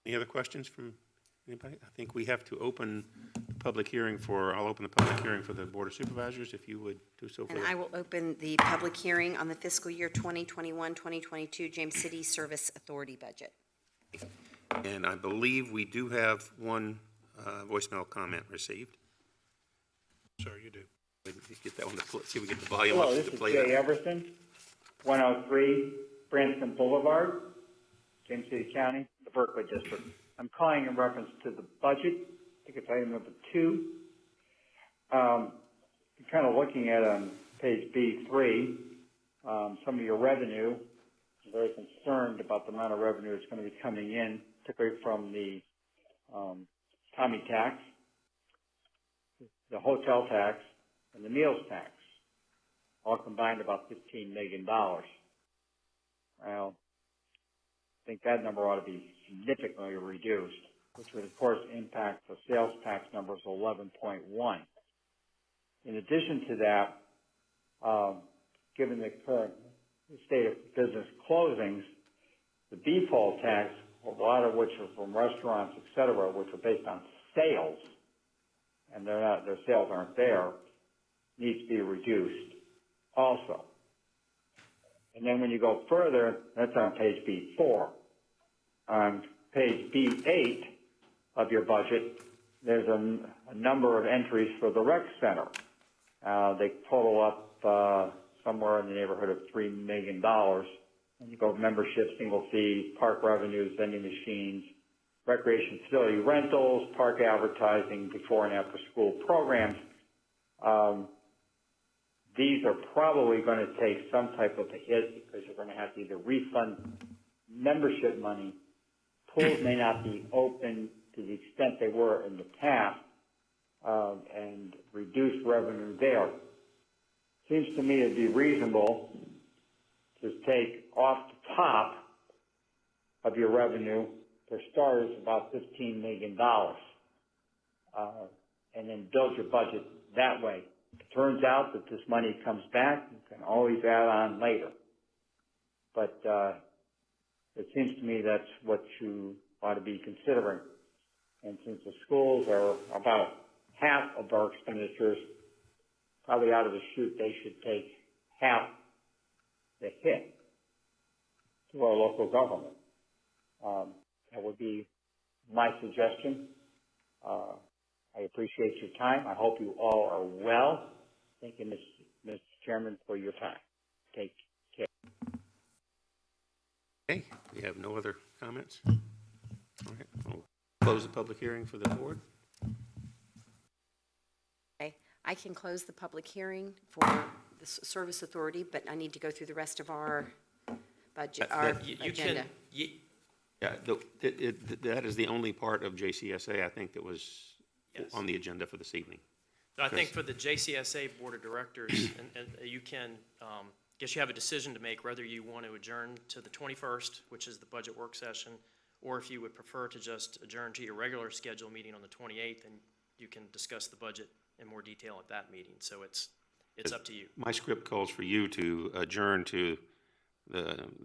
Any other questions from anybody? I think we have to open the public hearing I'll open the public hearing for the Board of Supervisors, if you would do so. And I will open the public hearing on the fiscal year 2021-2022 James City Service Authority budget. And I believe we do have one voicemail comment received. Sir, you do. Get that one to see if we get the volume Hello, up this to is play Jay that. Everson, 103 Branson Boulevard, James City County, the Berkeley District. I'm calling in reference to the budget. I think it's item number 2. I'm kind of looking at on page B3, some of your revenue. I'm very concerned about the amount of revenue that's going to be coming in, particularly from the Tommy tax, the hotel tax, and the meals tax, all combined about $15 million. Well, I think that number ought to be significantly reduced, which would, of course, impact the sales tax numbers of 11.1. In addition to that, given the current state of business closings, the default tax, a lot of which are from restaurants, et cetera, which are based on sales, and their sales aren't there, needs to be reduced also. And then when you go further, that's on page B4. On page B8 of your budget, there's a number of entries for the rec center. They total up somewhere in the neighborhood of $3 million. And you go membership, single fees, park revenues, vending machines, recreation facility rentals, park advertising, before and after school programs. These are probably going to take some type of a hit, because you're going to have to either refund membership money. Pools may not be open to the extent they were in the past, and reduce revenue there. Seems to me it'd be reasonable to take off the top of your revenue, for starters, about $15 million, and then build your budget that way. If it turns out that this money comes back, you can always add on later. But it seems to me that's what you ought to be considering. And since the schools are about half of our expenditures, probably out of the chute, they should take half the hit to our local government. That would be my suggestion. I appreciate your time. I hope you all are well. Thank you, Mr. Chairman, for your time. Take care. Okay, we have no other comments? All right, I'll close the public hearing for the board. Okay, I can close the public hearing for the Service Authority, but I need to go through the rest of our budget, our agenda. Yeah, that is the only part of JCSA, I think, that was on the agenda for this evening. So I think for the JCSA Board of Directors, and you can, guess you have a decision to make whether you want to adjourn to the 21st, which is the budget work session, or if you would prefer to just adjourn to your regular scheduled meeting on the 28th, and you can discuss the budget in more detail at that meeting. So it's up to you. My script calls for you to adjourn to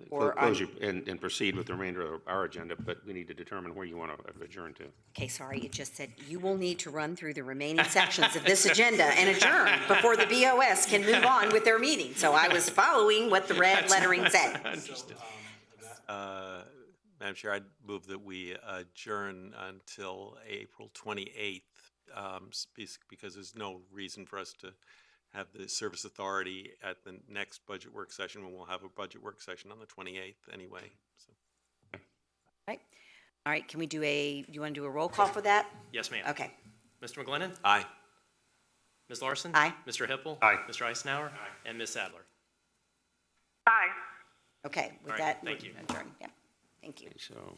Or and proceed with the remainder of our agenda, but we need to determine where you want to adjourn to. Okay, sorry, it just said you will need to run through the remaining sections of this agenda and adjourn before the BOS can move on with their meeting. So I was following what the red lettering said. Madam Chair, I'd move that we adjourn until April 28th because there's no reason for us to have the service authority at the next budget work session, when we'll have a budget work session on the 28th anyway. So. Right. All right, can we do you want to do a roll call for that? Yes, ma'am. Okay. Mr. McGlinnan? Aye. Ms. Larson? Aye. Mr. Hippel? Aye. Mr. Eisenhower? And Ms. Sadler? Aye. Okay, with All right, that, thank you. adjourn. Yeah, thank you. So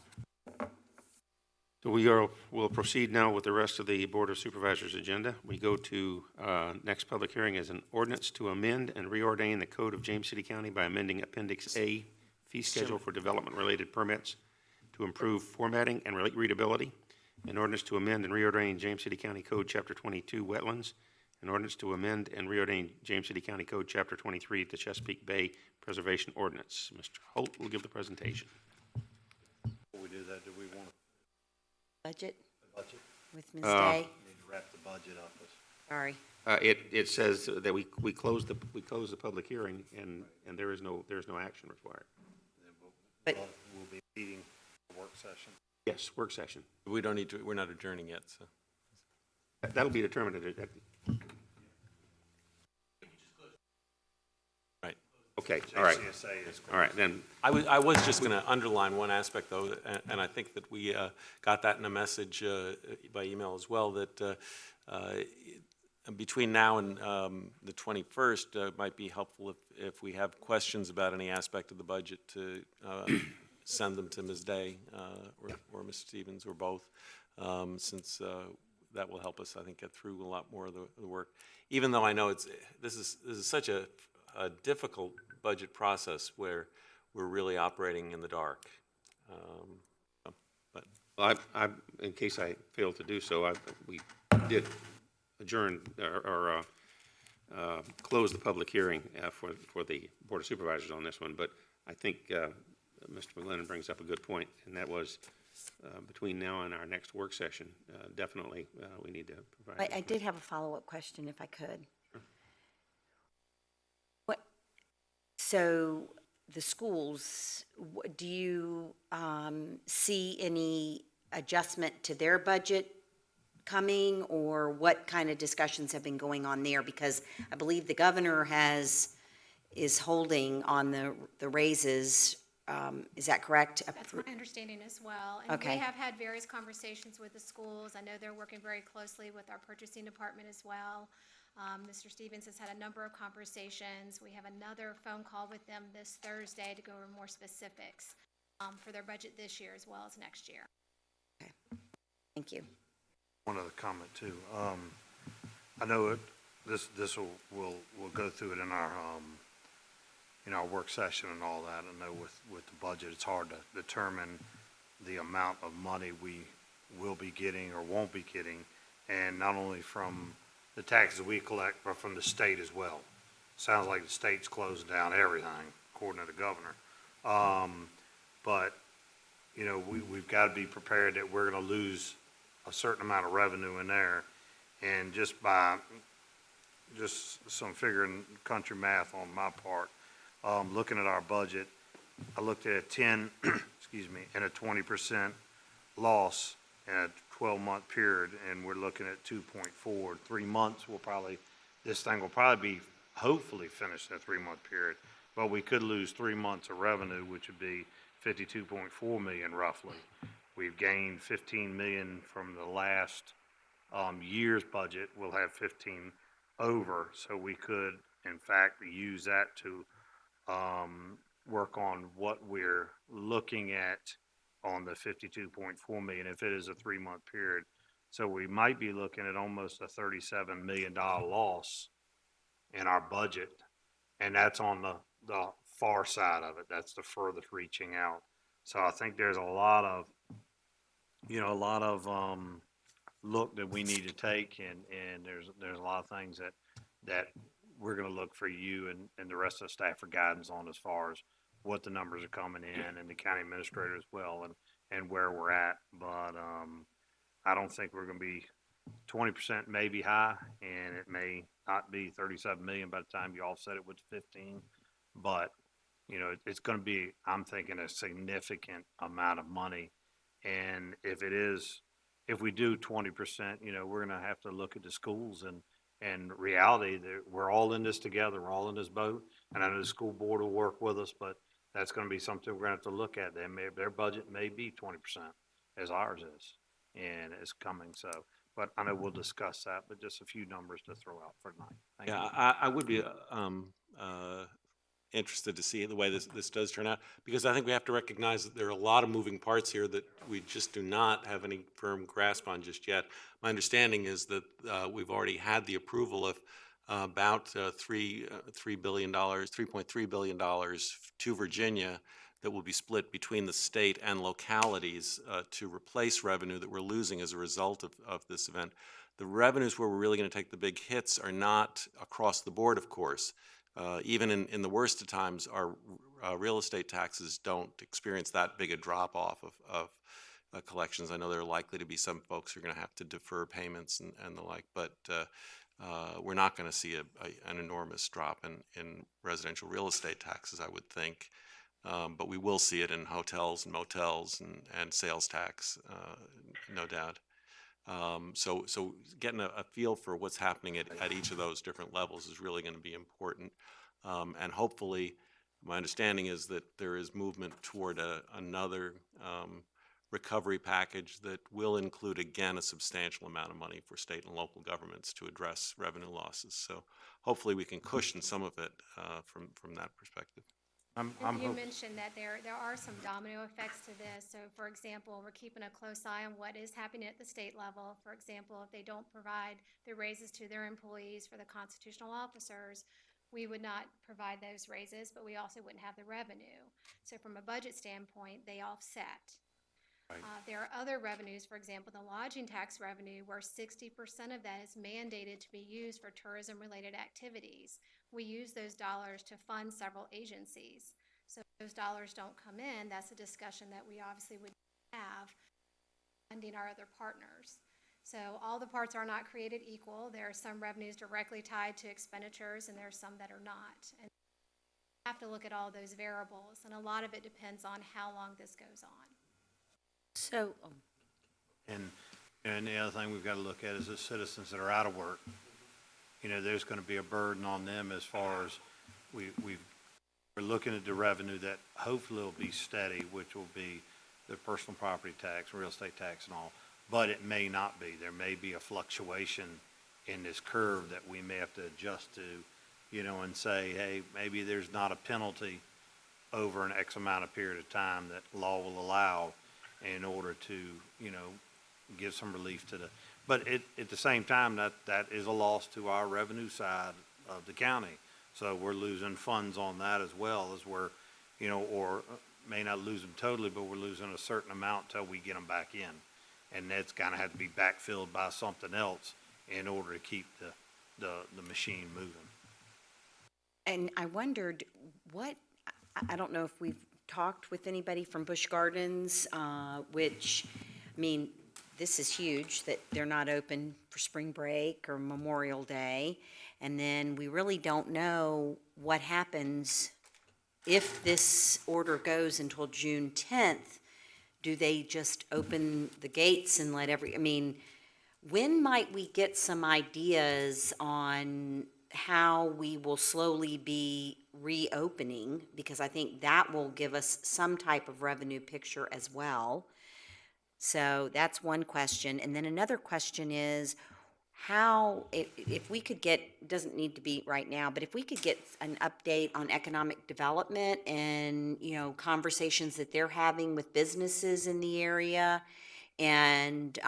we'll proceed now with the rest of the Board of Supervisors agenda. We go to next public hearing is an ordinance to amend and reordain the code of James City County by amending Appendix A, fee schedule for development-related permits to improve formatting and readability. An ordinance to amend and reordain James City County Code Chapter 22, Wetlands. An ordinance to amend and reordain James City County Code Chapter 23, the Chesapeake Bay Preservation Ordinance. Mr. Holt will give the presentation. Before we do that, do we want Budget a budget? with Ms. Day? Need to wrap the budget up. Sorry. It says that we close the public hearing and there is no action required. But We'll be meeting a work session. Yes, work session. We don't need to, we're not adjourning yet, so. That'll be determined at. Right. Okay, all right. CSA is. All right, then, I was just going to underline one aspect, though, and I think that we got that in a message by email as well, that between now and the 21st, it might be helpful if we have questions about any aspect of the budget to send them to Ms. Day or Ms. Stevens or both, since that will help us, I think, get through a lot more of the work. Even though I know this is such a difficult budget process where we're really operating in the dark. But I in case I failed to do so, we did adjourn or close the public hearing for the Board of Supervisors on this one, but I think Mr. McGlinnan brings up a good point, and that was between now and our next work session, definitely we need to provide. I did have a follow-up question, if I could. Sure. So the schools, do you see any adjustment to their budget coming, or what kind of discussions have been going on there? Because I believe the governor is holding on the raises. Is that correct? That's my understanding as well. And Okay. we have had various conversations with the schools. I know they're working very closely with our purchasing department as well. Mr. Stevens has had a number of conversations. We have another phone call with them this Thursday to go over more specifics for their budget this year as well as next year. Okay. Thank you. One other comment too. I know this we'll go through it in our work session and all that. I know with the budget, it's hard to determine the amount of money we will be getting or won't be getting, and not only from the taxes we collect, but from the state as well. Sounds like the state's closing down everything, according to the governor. But we've got to be prepared that we're going to lose a certain amount of revenue in there, and just by some figuring country math on my part, looking at our budget, I looked at a 10, excuse me, and a 20% loss in a 12-month period, and we're looking at 2.4. 3 months this thing will probably be hopefully finished in a 3-month period, but we could lose 3 months of revenue, which would be $52.4 million roughly. We've gained $15 million from the last year's budget. We'll have 15 over, so we could, in fact, use that to work on what we're looking at on the $52.4 million if it is a 3-month period. So we might be looking at almost a $37 million loss in our budget, and that's on the far side of it. That's the furthest reaching out. So I think there's a lot of look that we need to take, and there's a lot of things that we're going to look for you and the rest of the staff for guidance on as far as what the numbers are coming in, and the county administrator as well, and where we're at. But I don't think we're going to be 20% maybe high, and it may not be 37 million by the time you offset it with 15. But it's going to be, I'm thinking, a significant amount of money. And if it is if we do 20%, you know, we're gonna have to look at the schools and reality, we're all in this together, we're all in this boat. And I know the school board will work with us, but that's gonna be something we're gonna have to look at. Their budget may be 20% as ours is, and it's coming, so. But I know we'll discuss that, but just a few numbers to throw out for tonight. Thank you. Yeah, I would be interested to see the way this does turn out, because I think we have to recognize that there are a lot of moving parts here that we just do not have any firm grasp on just yet. My understanding is that we've already had the approval of about $3 billion, $3.3 billion to Virginia that will be split between the state and localities to replace revenue that we're losing as a result of this event. The revenues where we're really going to take the big hits are not across the board, of course. Even in the worst of times, our real estate taxes don't experience that big a drop-off of collections. I know there are likely to be some folks who are going to have to defer payments and the like, but we're not going to see an enormous drop in residential real estate taxes, I would think. But we will see it in hotels and motels and sales tax, no doubt. So getting a feel for what's happening at each of those different levels is really going to be important. And hopefully, my understanding is that there is movement toward another recovery package that will include, again, a substantial amount of money for state and local governments to address revenue losses. So hopefully we can cushion some of it from that perspective. You mentioned that there are some domino effects to this. So, for example, we're keeping a close eye on what is happening at the state level. For example, if they don't provide the raises to their employees for the constitutional officers, we would not provide those raises, but we also wouldn't have the revenue. So from a budget standpoint, they offset. Right. There are other revenues, for example, the lodging tax revenue, where 60% of that is mandated to be used for tourism-related activities. We use those dollars to fund several agencies. So if those dollars don't come in, that's a discussion that we obviously would have funding our other partners. So all the parts are not created equal. There are some revenues directly tied to expenditures, and there are some that are not. And we have to look at all those variables, and a lot of it depends on how long this goes on. So, And the other thing we've got to look at is the citizens that are out of work. You know, there's going to be a burden on them as far as we're looking at the revenue that hopefully will be steady, which will be the personal property tax, real estate tax and all, but it may not be. There may be a fluctuation in this curve that we may have to adjust to, you know, and say, hey, maybe there's not a penalty over an X amount of period of time that law will allow in order to, you know, give some relief to the, but at the same time, that is a loss to our revenue side of the county. So we're losing funds on that as well, as we're, you know, or may not lose them totally, but we're losing a certain amount till we get them back in. And that's gonna have to be backfilled by something else in order to keep the machine moving. and I wondered I don't know if we've talked with anybody from Busch Gardens, which, I mean, this is huge that they're not open for spring break or Memorial Day. And then we really don't know what happens if this order goes until June 10th. Do they just open the gates and let I mean, when might we get some ideas on how we will slowly be reopening? Because I think that will give us some type of revenue picture as well. So that's one question. And then another question is how, if we could get, doesn't need to be right now, but if we could get an update on economic development and, you know, conversations that they're having with businesses in the area, and,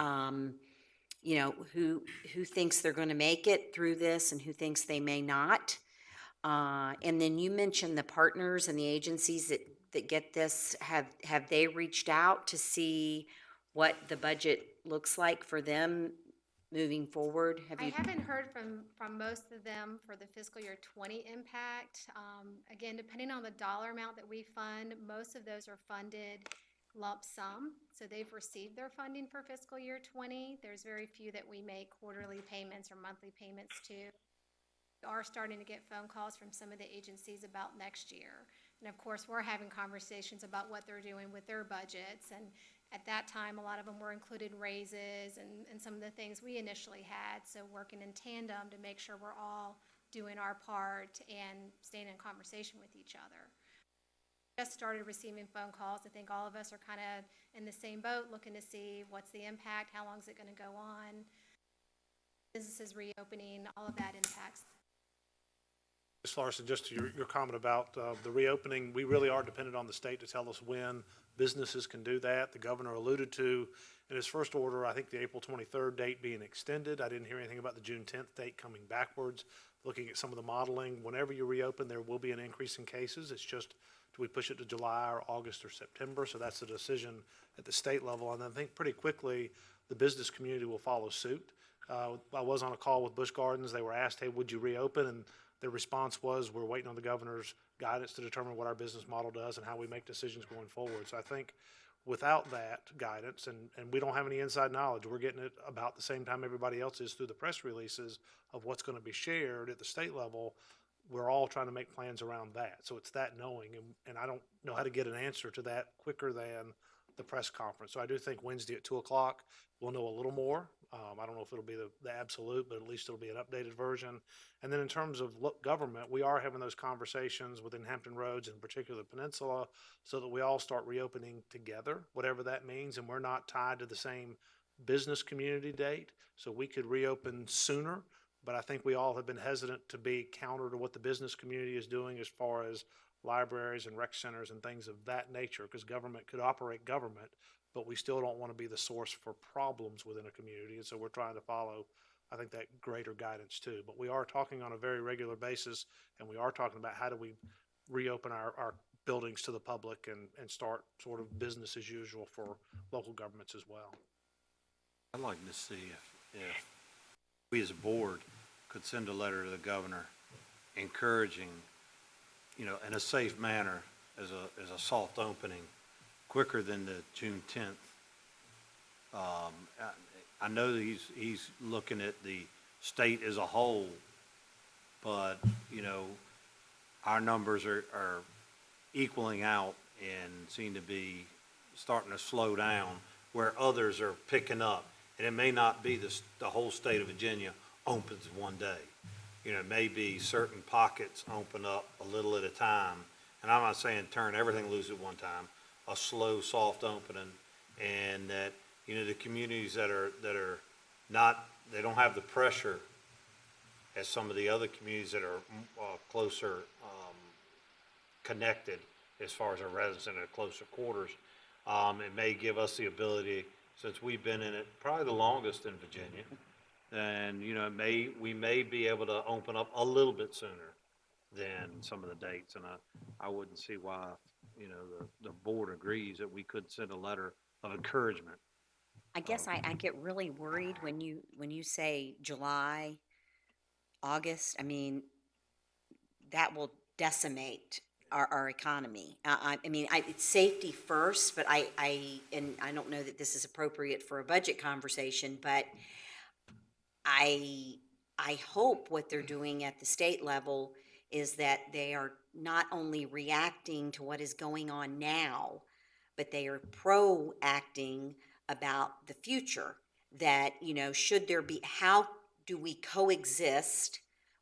you know, who thinks they're going to make it through this and who thinks they may not. And then you mentioned the partners and the agencies that get this. Have they reached out to see what the budget looks like for them moving forward? I haven't heard from most of them for the fiscal year 20 impact. Again, depending on the dollar amount that we fund, most of those are funded lump sum. So they've received their funding for fiscal year 20. There's very few that we make quarterly payments or monthly payments to. We are starting to get phone calls from some of the agencies about next year. And of course, we're having conversations about what they're doing with their budgets. And at that time, a lot of them were included raises and some of the things we initially had. So working in tandem to make sure we're all doing our part and staying in conversation with each other. Just started receiving phone calls. I think all of us are kind of in the same boat, looking to see what's the impact, how long is it going to go on, businesses reopening, all of that impacts. Ms. Larson, just to your comment about the reopening, we really are dependent on the state to tell us when businesses can do that. The governor alluded to in his first order, I think the April 23rd date being extended. I didn't hear anything about the June 10th date coming backwards. Looking at some of the modeling, whenever you reopen, there will be an increase in cases. It's just, do we push it to July or August or September? So that's a decision at the state level. And I think pretty quickly, the business community will follow suit. I was on a call with Busch Gardens. They were asked, hey, would you reopen? And their response was, we're waiting on the governor's guidance to determine what our business model does and how we make decisions going forward. So I think without that guidance, and we don't have any inside knowledge, we're getting it about the same time everybody else is through the press releases of what's going to be shared at the state level. We're all trying to make plans around that. So it's that knowing, and I don't know how to get an answer to that quicker than the press conference. So I do think Wednesday at 2:00, we'll know a little more. I don't know if it'll be the absolute, but at least it'll be an updated version. And then in terms of government, we are having those conversations within Hampton Roads, in particular the peninsula, so that we all start reopening together, whatever that means, and we're not tied to the same business community date. So we could reopen sooner, but I think we all have been hesitant to be counter to what the business community is doing as far as libraries and rec centers and things of that nature, because government could operate government, but we still don't want to be the source for problems within a community. And so we're trying to follow, I think, that greater guidance too. But we are talking on a very regular basis, and we are talking about how do we reopen our buildings to the public and start sort of business as usual for local governments as well. I'd like to see if we as a board could send a letter to the governor encouraging, in a safe manner, as a soft opening, quicker than the June 10th. I know that he's looking at the state as a whole, but, our numbers are equaling out and seem to be starting to slow down where others are picking up. And it may not be the whole state of Virginia opens one day. Maybe certain pockets open up a little at a time. And I'm not saying turn everything loose at one time, a slow, soft opening, and that, the communities that are not, they don't have the pressure as some of the other communities that are closer connected as far as our residents in closer quarters. It may give us the ability, since we've been in it probably the longest in Virginia, and we may be able to open up a little bit sooner than some of the dates. And I wouldn't see why the board agrees that we could send a letter of encouragement. I guess I get really worried when you say July, August. I mean, that will decimate our economy. It's safety first, but I don't know that this is appropriate for a budget conversation, but I hope what they're doing at the state level is that they are not only reacting to what is going on now, but they are proacting about the future. That, should there be, how do we coexist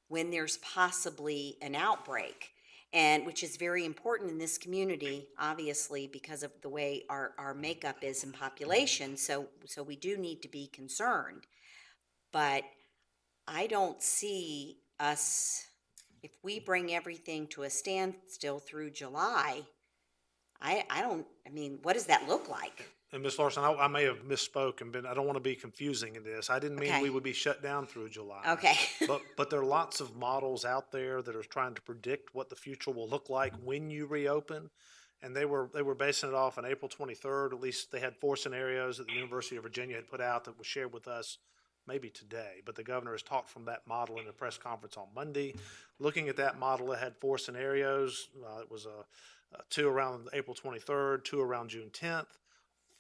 when there's possibly an outbreak? And which is very important in this community, obviously, because of the way our makeup is in population. So we do need to be concerned. But I don't see us, if we bring everything to a standstill through July, what does that look like? And Ms. Larson, I may have misspoke I don't want to be confusing in this. I didn't mean we would be shut down through July. Okay. But there are lots of models out there that are trying to predict what the future will look like when you reopen. And they were basing it off on April 23rd. At least they had 4 scenarios that the University of Virginia had put out that was shared with us maybe today. But the governor has talked from that model in a press conference on Monday. Looking at that model, it had 4 scenarios. It was 2 around April 23rd, 2 around June 10th.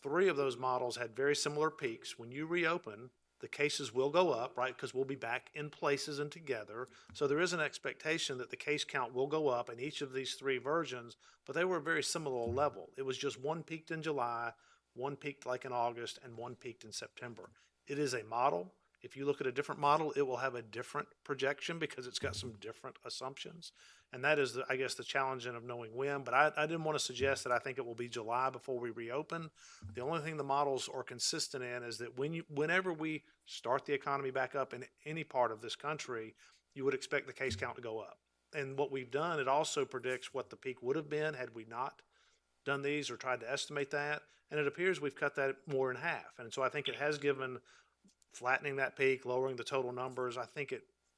3 of those models had very similar peaks. When you reopen, The cases will go up, right, because we'll be back in places and together. So there is an expectation that the case count will go up in each of these three versions, but they were a very similar level. It was just one peaked in July, one peaked like in August, and one peaked in September. It is a model. If you look at a different model, it will have a different projection because it's got some different assumptions. And that is, I guess, the challenge of knowing when. But I didn't want to suggest that I think it will be July before we reopen. The only thing the models are consistent in is that whenever we start the economy back up in any part of this country, you would expect the case count to go up. And what we've done, it also predicts what the peak would have been had we not done these or tried to estimate that. And it appears we've cut that more in half. And so I think it has given flattening that peak, lowering the total numbers. I think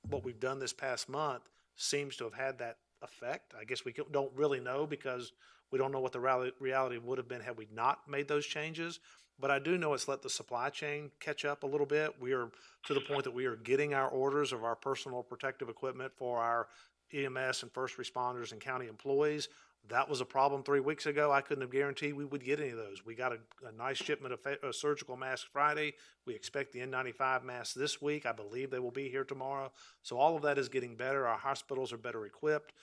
what we've done this past month seems to have had that effect. I guess we don't really know because we don't know what the reality would have been had we not made those changes. But I do know it's let the supply chain catch up a little bit. We are to the point that we are getting our orders of our personal protective equipment for our EMS and first responders and county employees. That was a problem 3 weeks ago. I couldn't have guaranteed we would get any of those. We got a nice shipment of surgical masks Friday. We expect the N95 masks this week. I believe they will be here tomorrow. So all of that is getting better. Our hospitals are better equipped.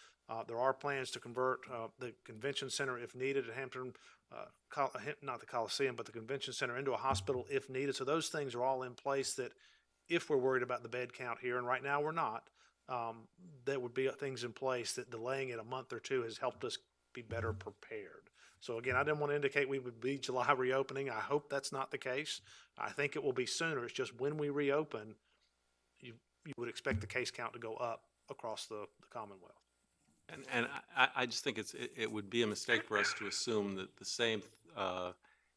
There are plans to convert the convention center if needed at Hampton, not the Coliseum, but the convention center into a hospital if needed. So those things are all in place that if we're worried about the bed count here, and right now we're not, there would be things in place that delaying it a month or two has helped us be better prepared. So again, I didn't want to indicate we would be July reopening. I hope that's not the case. I think it will be sooner. It's just when we reopen, you would expect the case count to go up across the Commonwealth. And I just think it would be a mistake for us to assume that the same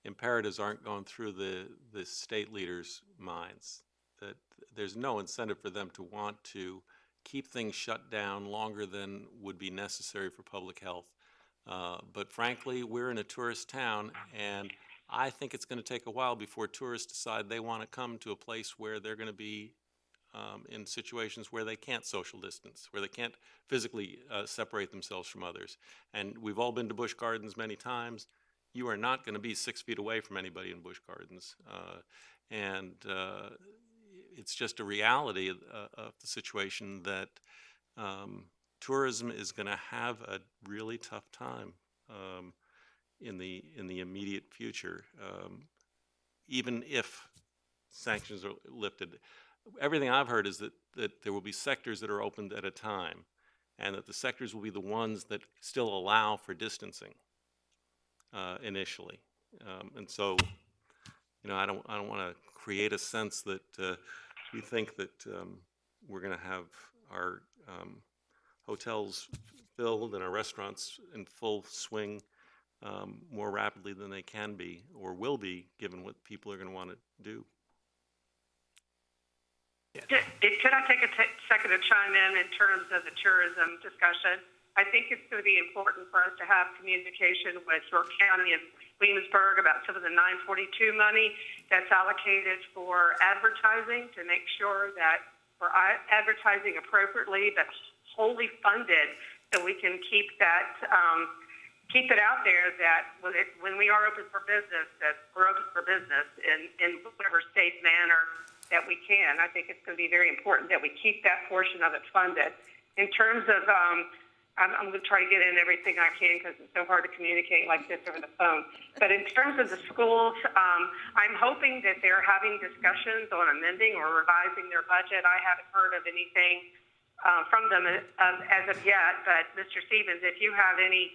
imperatives aren't going through the state leaders' minds, that there's no incentive for them to want to keep things shut down longer than would be necessary for public health. But frankly, we're in a tourist town, and I think it's going to take a while before tourists decide they want to come to a place where they're going to be in situations where they can't social distance, where they can't physically separate themselves from others. And we've all been to Busch Gardens many times. You are not going to be 6 feet away from anybody in Busch Gardens. It's just a reality of the situation that tourism is going to have a really tough time in the immediate future, even if sanctions are lifted. Everything I've heard is that there will be sectors that are opened at a time, and that the sectors will be the ones that still allow for distancing initially. And so, I don't want to create a sense that we think that we're going to have our hotels filled and our restaurants in full swing more rapidly than they can be or will be, given what people are going to want to do. Could I take a second to chime in terms of the tourism discussion? I think it's going to be important for us to have communication with York County and Williamsburg about some of the 942 money that's allocated for advertising, to make sure that we're advertising appropriately but wholly funded, so we can keep that keep it out there that when we are open for business, that we're open for business in whatever safe manner that we can. I think it's going to be very important that we keep that portion of it funded. In terms of, I'm going to try to get in everything I can because it's so hard to communicate like this over the phone. But in terms of the schools, I'm hoping that they're having discussions on amending or revising their budget. I haven't heard of anything from them as of yet. But Mr. Stevens, if you have any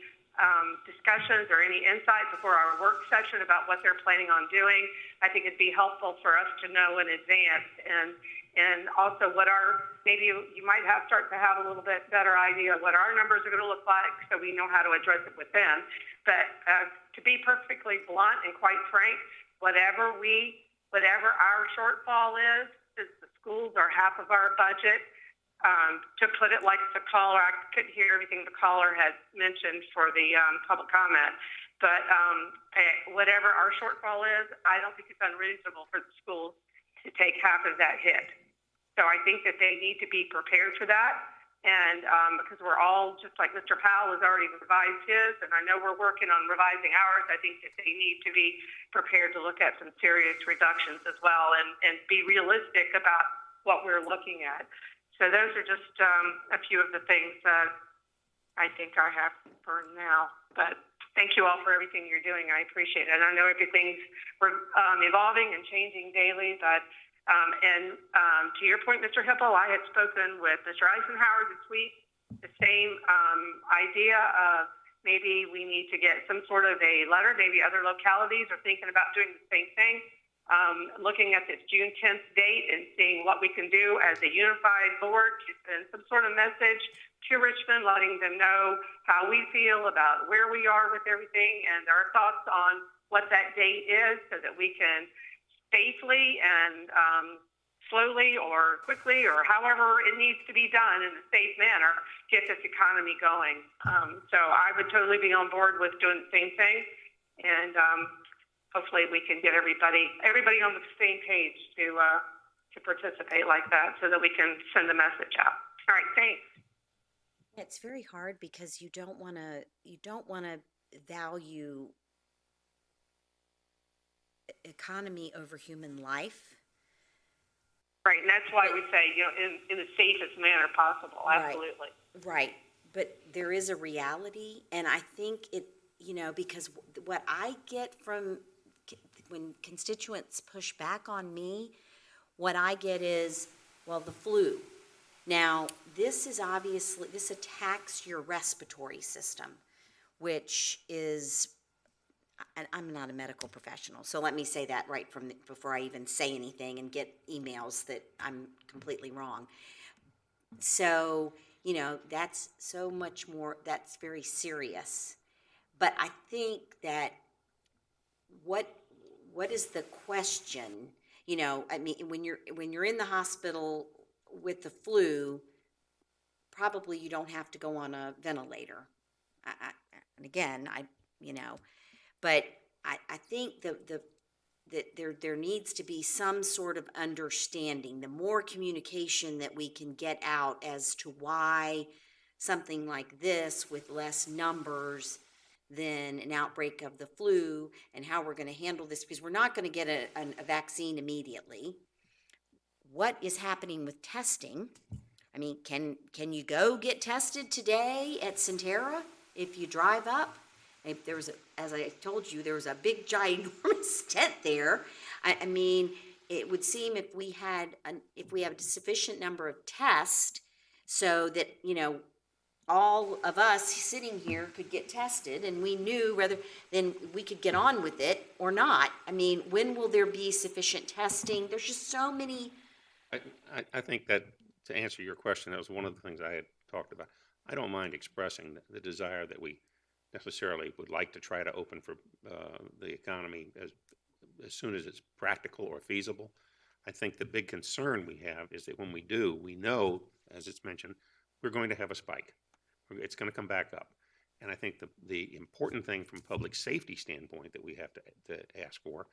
discussions or any insight before our work session about what they're planning on doing, I think it'd be helpful for us to know in advance, and also what maybe you might start to have a little bit better idea of what our numbers are going to look like, so we know how to address it with them. But to be perfectly blunt and quite frank, whatever our shortfall is, since the schools are half of our budget, to put it like the caller, I couldn't hear everything the caller had mentioned for the public comment, but whatever our shortfall is, I don't think it's unreasonable for the schools to take half of that hit. So I think that they need to be prepared for that, And because we're all, just like Mr. Powell has already revised his, and I know we're working on revising ours, I think that they need to be prepared to look at some serious reductions as well and be realistic about what we're looking at. So those are just a few of the things that I think I have for now. But thank you all for everything you're doing. I appreciate it. And I know everything's evolving and changing daily, but to your point, Mr. Hippel, I had spoken with Mr. Eisenhower this week, the same idea of maybe we need to get some sort of a letter, maybe other localities are thinking about doing the same thing, looking at this June 10th date and seeing what we can do as a unified board to send some sort of message to Richmond, letting them know how we feel about where we are with everything and our thoughts on what that date is so that we can safely and slowly or quickly or however it needs to be done in a safe manner, get this economy going. So I would totally be on board with doing the same thing, and hopefully we can get everybody on the same page to participate like that so that we can send a message out. All right, thanks. It's very hard because you don't want to value economy over human life. Right, and that's why we say, in the safest manner possible, absolutely. Right, but there is a reality, and I think it, because what I get from when constituents push back on me, what I get is, well, the flu. Now, this attacks your respiratory system, which is, and I'm not a medical professional, so let me say that right before I even say anything and get emails that I'm completely wrong. So, that's so much more, that's very serious. But I think that what is the question? When you're in the hospital with the flu, probably you don't have to go on a ventilator. And again, but I think that there needs to be some sort of understanding, the more communication that we can get out as to why something like this with less numbers than an outbreak of the flu and how we're going to handle this, because we're not going to get a vaccine immediately. What is happening with testing? I mean, can you go get tested today at Centera if you drive up? If there was, as I told you, there was a big ginormous tent there. I mean, it would seem if we have a sufficient number of tests, so that all of us sitting here could get tested, and we knew rather than we could get on with it or not. I mean, when will there be sufficient testing? There's just so many. I think that to answer your question, that was one of the things I had talked about. I don't mind expressing the desire that we necessarily would like to try to open for the economy as soon as it's practical or feasible. I think the big concern we have is that when we do, we know, as it's mentioned, we're going to have a spike. It's going to come back up. And I think the important thing from public safety standpoint that we have to ask for,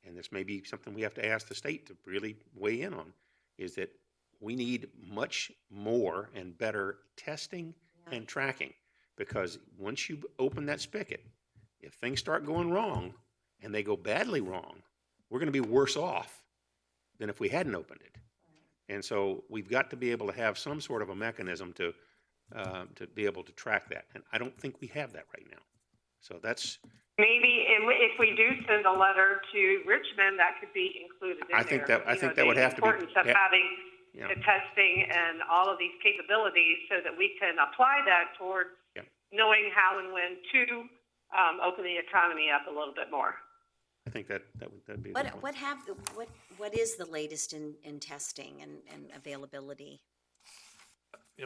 and this may be something we have to ask the state to really weigh in on, is that we need much more and better testing and tracking. Because once you open that spigot, if things start going wrong and they go badly wrong, we're going to be worse off than if we hadn't opened it. And so we've got to be able to have some sort of a mechanism to be able to track that. And I don't think we have that right now. So that's... Maybe if we do send a letter to Richmond, that could be included in I think that would have to be... The importance of having the testing and all of these capabilities so that we can apply that towards knowing how and when to open the economy up a little bit more. I think that'd be. What is the latest in testing and availability?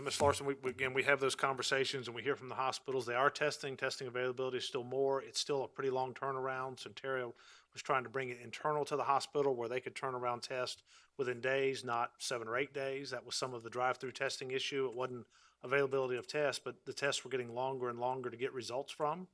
Ms. Larson, we have those conversations and we hear from the hospitals. They are testing availability is still more. It's still a pretty long turnaround. Centera was trying to bring it internal to the hospital where they could turn around test within days, not 7 or 8 days. That was some of the drive-through testing issue. It wasn't availability of tests, but the tests were getting longer and longer to get results from.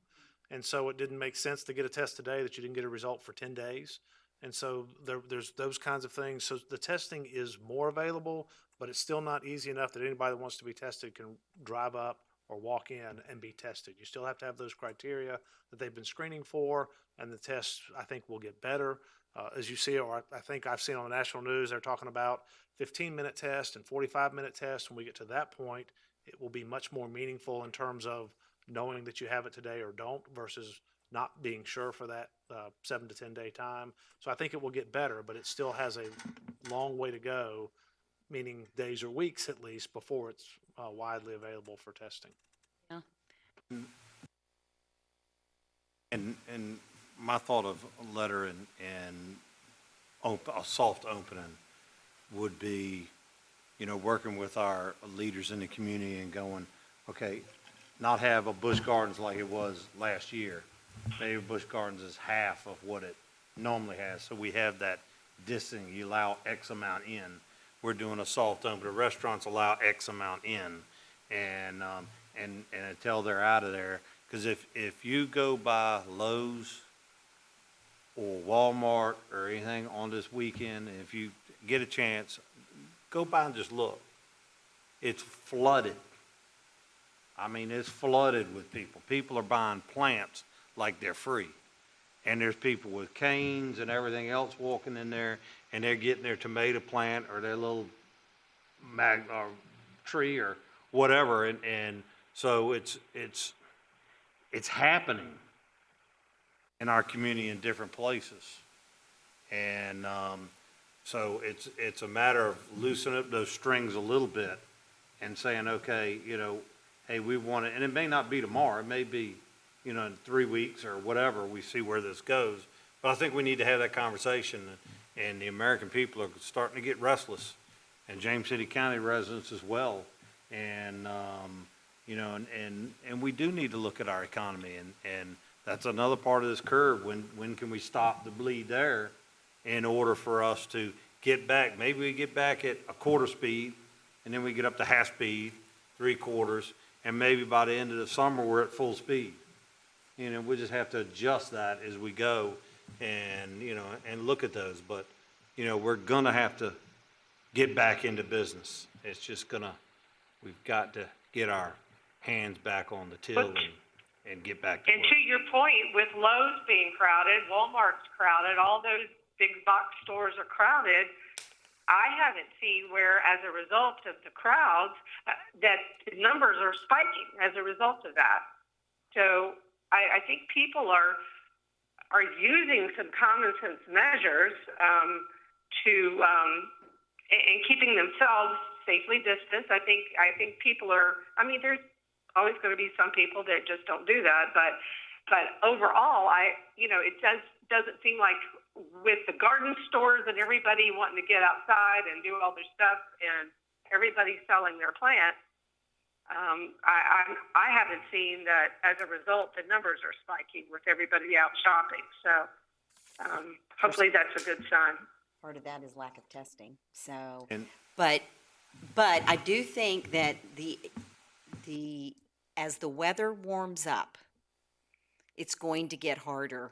And so it didn't make sense to get a test today that you didn't get a result for 10 days. And so there's those kinds of things. So the testing is more available. but it's still not easy enough that anybody that wants to be tested can drive up or walk in and be tested. You still have to have those criteria that they've been screening for, and the tests, I think, will get better. As you see, or I think I've seen on the national news, they're talking about 15-minute test and 45-minute test. When we get to that point, it will be much more meaningful in terms of knowing that you have it today or don't versus not being sure for that 7 to 10 day time. So I think it will get better, but it still has a long way to go, meaning days or weeks at least, before it's widely available for testing. Yeah. And my thought of a letter and a soft opening would be, you know, working with our leaders in the community and going, okay, not have a Busch Gardens like it was last year. Maybe Busch Gardens is half of what it normally has. So we have that distance. You allow X amount in. We're doing a soft open. The restaurants allow X amount in, and until they're out of there. Because if you go by Lowe's or Walmart or anything on this weekend, and if you get a chance, go by and just look. It's flooded. I mean, it's flooded with people. People are buying plants like they're free. And there's people with canes and everything else walking in there, and they're getting their tomato plant or their little or tree or whatever. And so it's happening in our community in different places. And so it's a matter of loosening up those strings a little bit and saying, okay, you know, hey, we want it, and it may not be tomorrow, it may be, you know, in 3 weeks or whatever, we see where this goes. But I think we need to have that conversation, and the American people are starting to get restless, and James City County residents as well. And, you know, and we do need to look at our economy, and that's another part of this curve. When can we stop the bleed there in order for us to get back? Maybe we get back at a quarter speed, and then we get up to half speed, 3/4, and maybe by the end of the summer, we're at full speed. You know, we just have to adjust that as we go and, you know, and look at those. But, you know, we're going to have to get back into business. It's just we've got to get our hands back on the till and get back to work. And to your point, with Lowe's being crowded, Walmart's crowded, all those big box stores are crowded, I haven't seen where, as a result of the crowds, that the numbers are spiking as a result of that. So I think people are using some common sense measures and keeping themselves safely distanced. I think people are. I mean, there's always going to be some people that just don't do that, but overall, it doesn't seem like, with the garden stores and everybody wanting to get outside and do all their stuff and everybody selling their plants, I haven't seen that as a result the numbers are spiking with everybody out shopping. So hopefully that's a good sign. Part of that is lack of testing. So, but I do think that as the weather warms up, it's going to get harder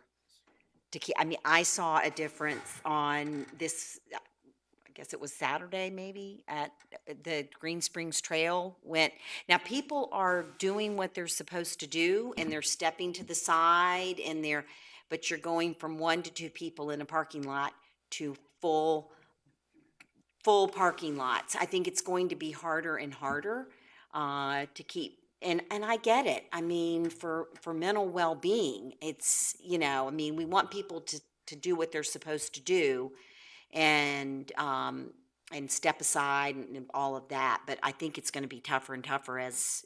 to keep. I mean, I saw a difference on this, I guess it was Saturday maybe, at the Green Springs Trail. Now people are doing what they're supposed to do, and they're stepping to the side, but you're going from 1 to 2 people in a parking lot to full parking lots. I think it's going to be harder and harder to keep. And I get it. I mean, for mental well-being, it's, I mean, we want people to do what they're supposed to do and step aside and all of that. But I think it's going to be tougher and tougher as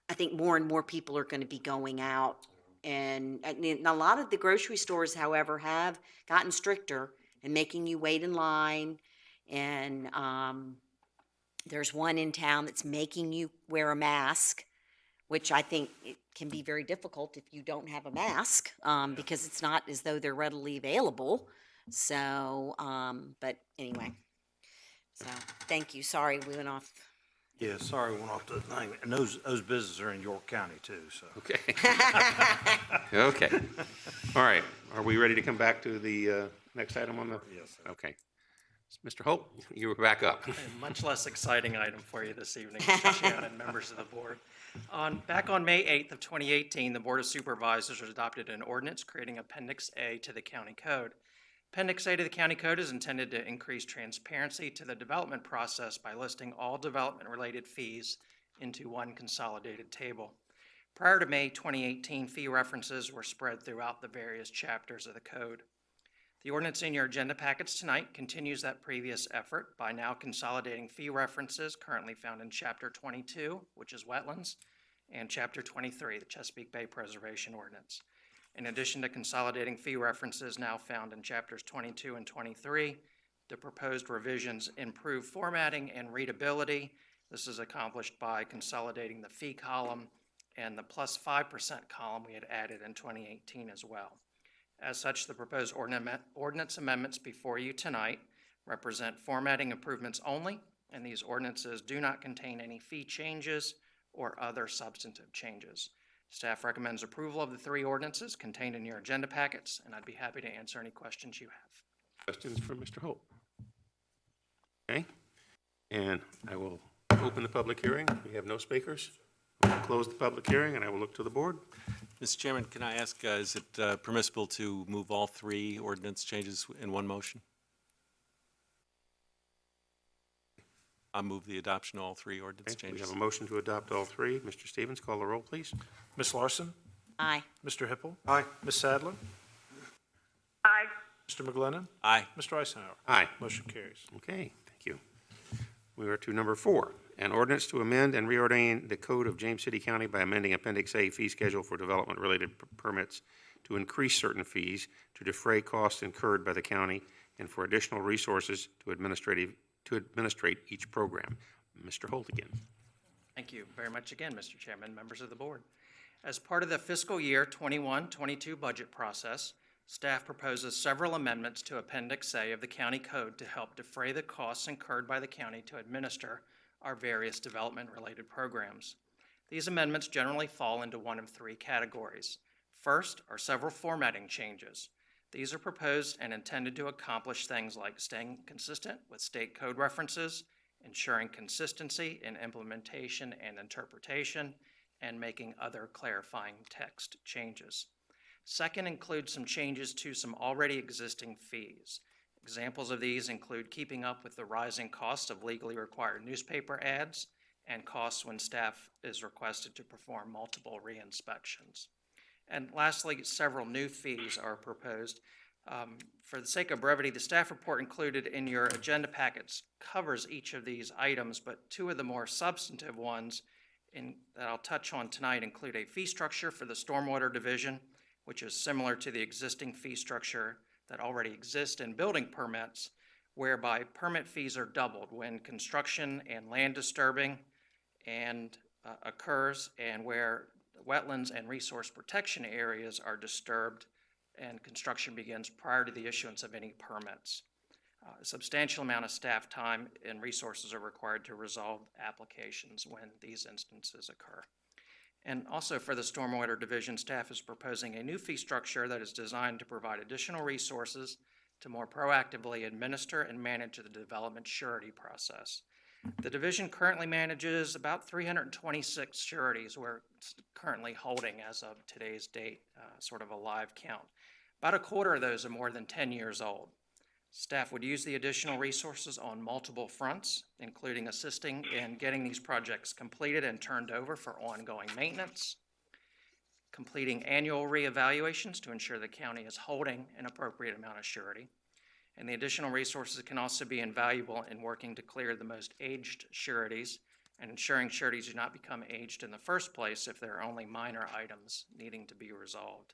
I think more and more people are going to be going out. And a lot of the grocery stores, however, have gotten stricter and making you wait in line. And there's one in town that's making you wear a mask, which I think it can be very difficult if you don't have a mask, because it's not as though they're readily available. So, but anyway, so thank you. Sorry, we went off. Yeah, sorry, we went off the thing. And those businesses are in York County too, so. Okay. Okay. All right. Are we ready to come back to the next item on the? Yes, sir. Okay. Mr. Holt, you were back up. A much less exciting item for you this evening, Mr. Chairman and members of the board. Back on May 8th of 2018, the Board of Supervisors adopted an ordinance creating Appendix A to the County Code. Appendix A to the County Code is intended to increase transparency to the development process by listing all development-related fees into one consolidated table. Prior to May 2018, fee references were spread throughout the various chapters of the code. The ordinance in your agenda packets tonight continues that previous effort by now consolidating fee references currently found in Chapter 22, which is Wetlands, and Chapter 23, the Chesapeake Bay Preservation Ordinance. In addition to consolidating fee references now found in Chapters 22 and 23, the proposed revisions improve formatting and readability. This is accomplished by consolidating the fee column and the plus 5% column we had added in 2018 as well. As such, the proposed ordinance amendments before you tonight represent formatting improvements only, and these ordinances do not contain any fee changes or other substantive changes. Staff recommends approval of the three ordinances contained in your agenda packets, and I'd be happy to answer any questions you have. Questions for Mr. Holt? Okay, and I will open the public hearing. We have no speakers. I will close the public hearing, and I will look to the board. Mr. Chairman, can I ask, is it permissible to move all three ordinance changes in one motion? I'll move the adoption of all three ordinance Okay, changes. we have a motion to adopt all three. Mr. Stevens, call the roll, please. Ms. Larson? Aye. Mr. Hippel? Aye. Ms. Sadler? Aye. Mr. McGlinnan? Aye. Mr. Eisenhower? Aye. Motion carries. Okay, thank you. We are to number 4, an ordinance to amend and reordain the code of James City County by amending Appendix A fee schedule for development-related permits to increase certain fees, to defray costs incurred by the county, and for additional resources to administrate each program. Mr. Holt again. Thank you very much again, Mr. Chairman, members of the board. As part of the fiscal year 21-22 budget process, staff proposes several amendments to Appendix A of the County Code to help defray the costs incurred by the county to administer our various development-related programs. These amendments generally fall into one of three categories. First are several formatting changes. These are proposed and intended to accomplish things like staying consistent with state code references, ensuring consistency in implementation and interpretation, and making other clarifying text changes. Second includes some changes to some already existing fees. Examples of these include keeping up with the rising cost of legally required newspaper ads and costs when staff is requested to perform multiple re-inspections. And lastly, several new fees are proposed. For the sake of brevity, the staff report included in your agenda packets covers each of these items, but two of the more substantive ones that I'll touch on tonight include a fee structure for the Stormwater Division, which is similar to the existing fee structure that already exists in building permits, whereby permit fees are doubled when construction and land disturbing occurs, and where wetlands and resource protection areas are disturbed and construction begins prior to the issuance of any permits. A substantial amount of staff time and resources are required to resolve applications when these instances occur. And also for the Stormwater Division, staff is proposing a new fee structure that is designed to provide additional resources to more proactively administer and manage the development surety process. The division currently manages about 326 sureties we're currently holding as of today's date, sort of a live count. About a quarter of those are more than 10 years old. Staff would use the additional resources on multiple fronts, including assisting in getting these projects completed and turned over for ongoing maintenance, completing annual reevaluations to ensure the county is holding an appropriate amount of surety, and the additional resources can also be invaluable in working to clear the most aged sureties and ensuring sureties do not become aged in the first place if there are only minor items needing to be resolved.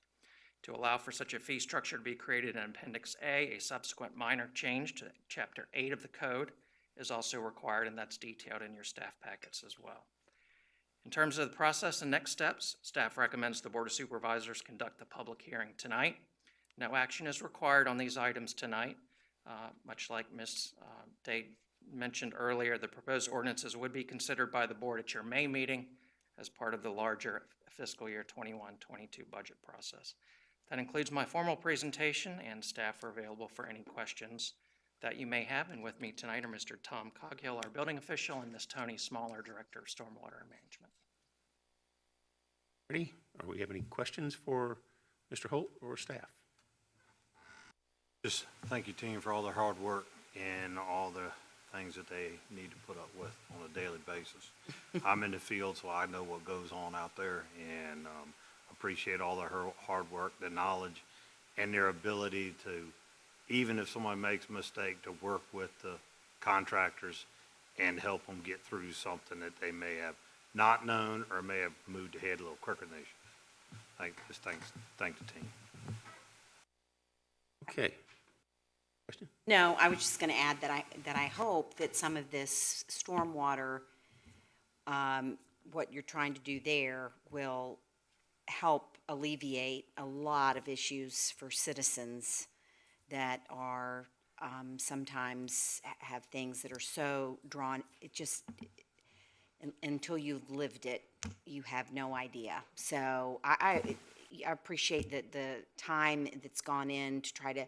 To allow for such a fee structure to be created in Appendix A, a subsequent minor change to Chapter 8 of the Code is also required, and that's detailed in your staff packets as well. In terms of the process and next steps, staff recommends the Board of Supervisors conduct the public hearing tonight. No action is required on these items tonight. Much like Ms. Day mentioned earlier, the proposed ordinances would be considered by the board at your May meeting as part of the larger fiscal year 21-22 budget process. That includes my formal presentation, and staff are available for any questions that you may have. And with me tonight are Mr. Tom Coghill, our building official, and Ms. Tony Smaller, Director of Stormwater Management. Ready? Or we have any questions for Mr. Holt or staff? Just thank you, team, for all their hard work and all the things that they need to put up with on a daily basis. I'm in the field, so I know what goes on out there, and appreciate all their hard work, the knowledge, and their ability to, even if somebody makes a mistake, to work with the contractors and help them get through something that they may have not known or may have moved ahead a little quicker than they should. Thank the team. Okay. Question? No, I was just going to add that I hope that some of this stormwater, what you're trying to do there, will help alleviate a lot of issues for citizens that are sometimes have things that are so drawn. It just until you've lived it, you have no idea. So I appreciate the time that's gone in to try to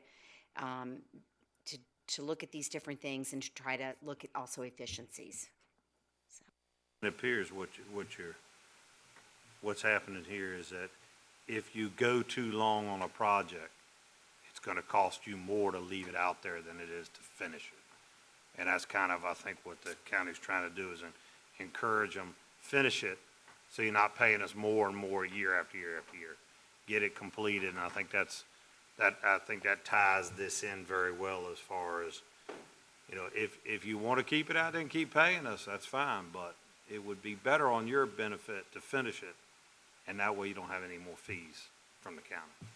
look at these different things and to try to look at also efficiencies. So. It appears what's happening here is that if you go too long on a project, it's going to cost you more to leave it out there than it is to finish it. And that's kind of, I think, what the county's trying to do is encourage them, finish it, so you're not paying us more and more year after year after year. Get it completed, and I think that ties this in very well as far as, you know, if you want to keep it out there and keep paying us, that's fine, but it would be better on your benefit to finish it, and that way you don't have any more fees from the county.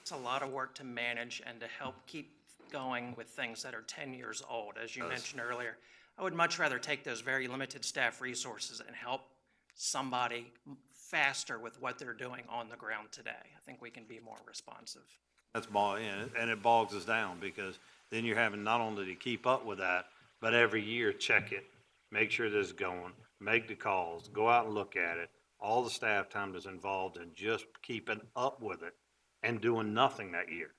It's a lot of work to manage and to help keep going with things that are 10 years old. As you mentioned earlier, I would much rather take those very limited staff resources and help somebody faster with what they're doing on the ground today. I think we can be more responsive. That's and it bogs us down, because then you're having not only to keep up with that, but every year check it, make sure this is going, make the calls, go out and look at it. All the staff time that's involved in just keeping up with it and doing nothing that year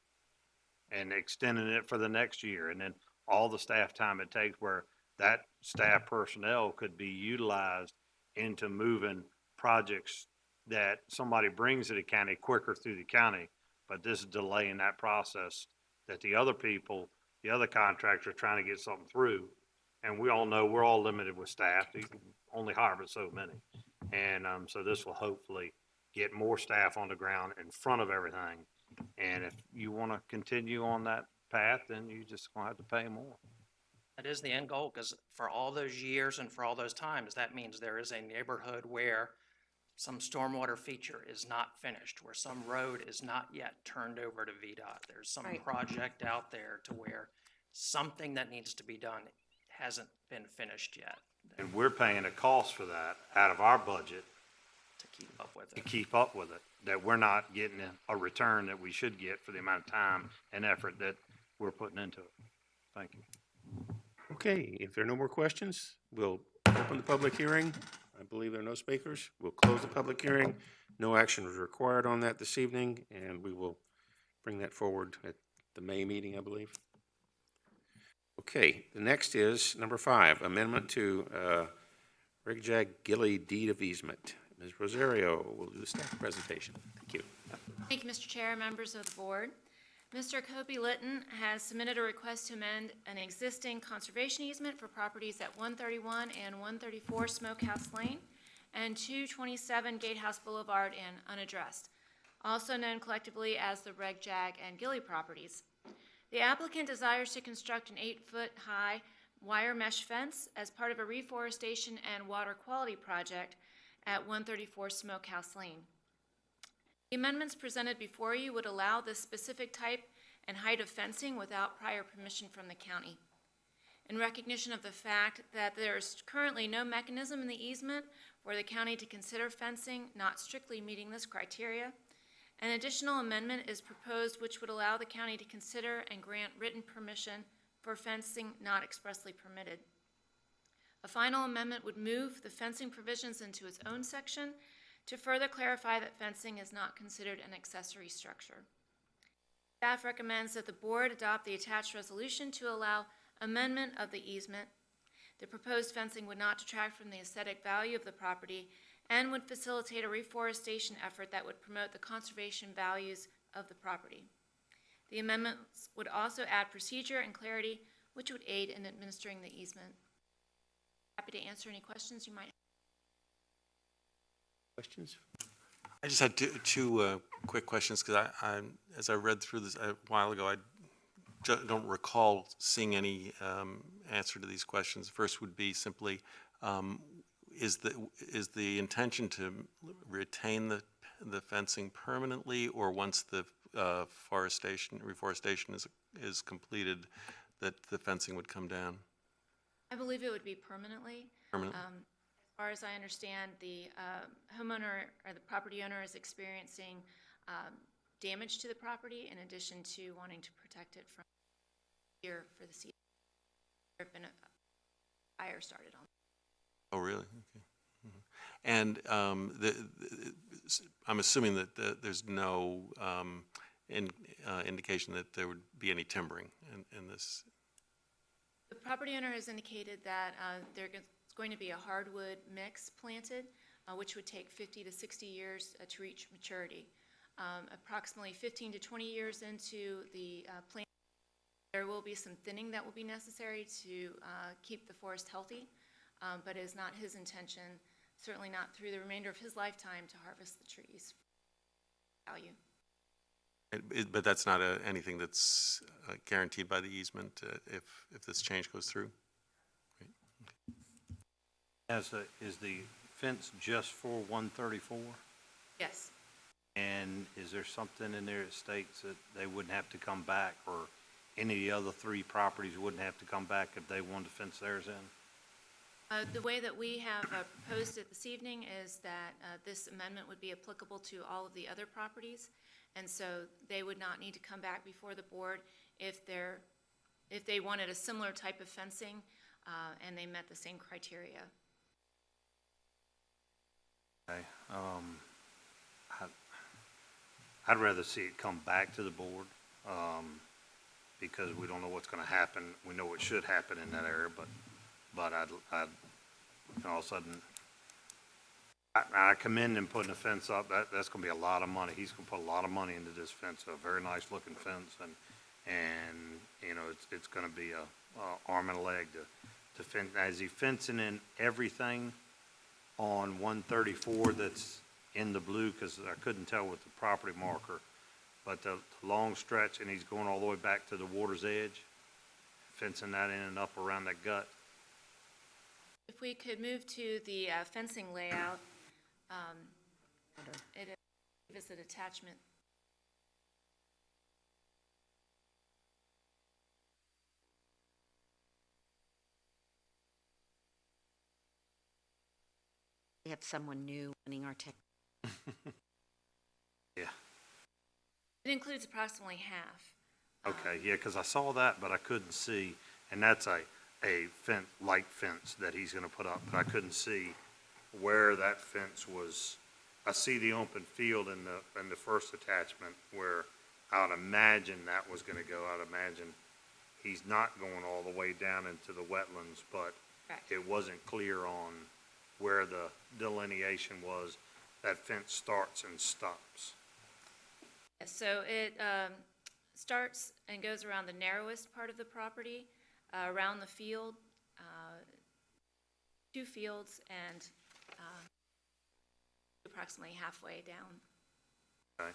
and extending it for the next year. And then all the staff time it takes where that staff personnel could be utilized into moving projects that somebody brings to the county quicker through the county, but this is delaying that process that the other people, the other contractors are trying to get something through. And we all know we're all limited with staff. You can only hire but so many. And so this will hopefully get more staff on the ground in front of everything. And if you want to continue on that path, then you just going to have to pay more. That is the end goal, because for all those years and for all those times, that means there is a neighborhood where some stormwater feature is not finished, where some road is not yet turned over to VDOT. There's some project out there to where something that needs to be done hasn't been finished yet. And we're paying a cost for that out of our budget to keep up with it. To keep up with it, that we're not getting a return that we should get for the amount of time and effort that we're putting into it. Thank you. Okay, if there are no more questions, we'll open the public hearing. I believe there are no speakers. We'll close the public hearing. No action is required on that this evening, and we will bring that forward at the May meeting, I believe. Okay, the next is number 5, amendment to Regjag Gilley deed of easement. Ms. Rosario will do the staff presentation. Thank you. Thank you, Mr. Chair, members of the board. Mr. Kobe Litton has submitted a request to amend an existing conservation easement for properties at 131 and 134 Smokehouse Lane and 227 Gatehouse Boulevard and unaddressed, also known collectively as the Regjag and Gilley properties. The applicant desires to construct an 8-foot-high wire mesh fence as part of a reforestation and water quality project at 134 Smokehouse Lane. The amendments presented before you would allow this specific type and height of fencing without prior permission from the county. In recognition of the fact that there is currently no mechanism in the easement for the county to consider fencing not strictly meeting this criteria, an additional amendment is proposed which would allow the county to consider and grant written permission for fencing not expressly permitted. A final amendment would move the fencing provisions into its own section to further clarify that fencing is not considered an accessory structure. Staff recommends that the board adopt the attached resolution to allow amendment of the easement. The proposed fencing would not detract from the aesthetic value of the property and would facilitate a reforestation effort that would promote the conservation values of the property. The amendments would also add procedure and clarity, which would aid in administering the easement. Happy to answer any questions you might have. Questions? I just had two quick questions, because as I read through this a while ago, I don't recall seeing any answer to these questions. First would be simply, is the intention to retain the fencing permanently, or once the reforestation is completed, that the fencing would come down? I believe it would be permanently. Permanently. As far as I understand, the homeowner or the property owner is experiencing damage to the property in addition to wanting to protect it from fear for the season. There have been a fire started on. Oh, really? Okay. And I'm assuming that there's no indication that there would be any timbering in this. The property owner has indicated that there's going to be a hardwood mix planted, which would take 50 to 60 years to reach maturity. Approximately 15 to 20 years into the plant, there will be some thinning that will be necessary to keep the forest healthy, but it is not his intention, certainly not through the remainder of his lifetime, to harvest the trees for value. But that's not anything that's guaranteed by the easement if this change goes through? Is the fence just for 134? Yes. And is there something in there that states that they wouldn't have to come back, or any of the other three properties wouldn't have to come back if they wanted to fence theirs in? The way that we have proposed it this evening is that this amendment would be applicable to all of the other properties, and so they would not need to come back before the board if they wanted a similar type of fencing and they met the same criteria. Okay. I'd rather see it come back to the board, because we don't know what's going to happen. We know what should happen in that area, but I'd all of a sudden, I commend him putting a fence up. That's going to be a lot of money. He's going to put a lot of money into this fence, a very nice looking fence, and you know, it's going to be a arm and a leg to fence. Is he fencing in everything on 134 that's in the blue? Because I couldn't tell with the property marker, but the long stretch, and he's going all the way back to the water's edge, fencing that in and up around that gut. If we could move to the fencing layout, it is an attachment. We have someone new running our tech. Yeah. It includes approximately half. Okay, yeah, because I saw that, but I couldn't see, and that's a fence, light fence that he's gonna put up, but I couldn't see where that fence was. I see the open field in the first attachment where I would imagine that was gonna go. I'd imagine he's not going all the way down into the wetlands, but Correct. it wasn't clear on where the delineation was. That fence starts and stops. So it starts and goes around the narrowest part of the property, around the field, 2 fields, and approximately halfway down. Okay.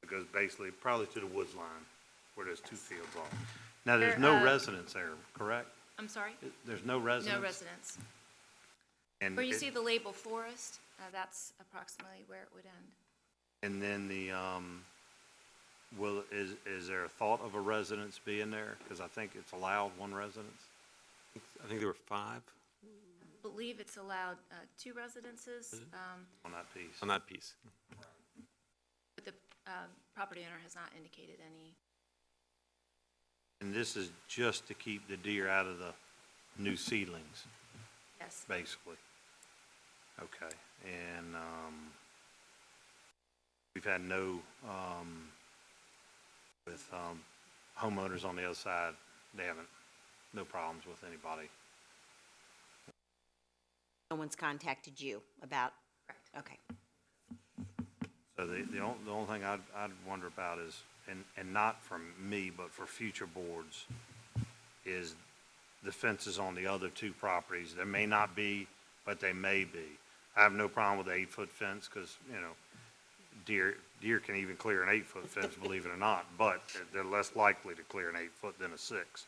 It goes basically probably to the woods line where there's 2 fields off. Now, there's no residence there, correct? I'm sorry? There's no residence? No residence. And Where you see the label forest, that's approximately where it would end. And then the, is there a thought of a residence being there? Because I think it's allowed 1 residence. I think there were 5 I believe it's allowed 2 residences, On that piece. on that piece. but the property owner has not indicated any. And this is just to keep the deer out of the new seedlings, Yes. basically. Okay, and we've had no with, homeowners on the other side, they haven't, no problems with anybody. No one's contacted you about? Okay. So the only thing I'd wonder about is, and not from me, but for future boards, is the fences on the other two properties. There may not be, but they may be. I have no problem with the 8-foot fence, because, you know, deer can even clear an 8-foot fence, believe it or not, but they're less likely to clear an 8-foot than a 6.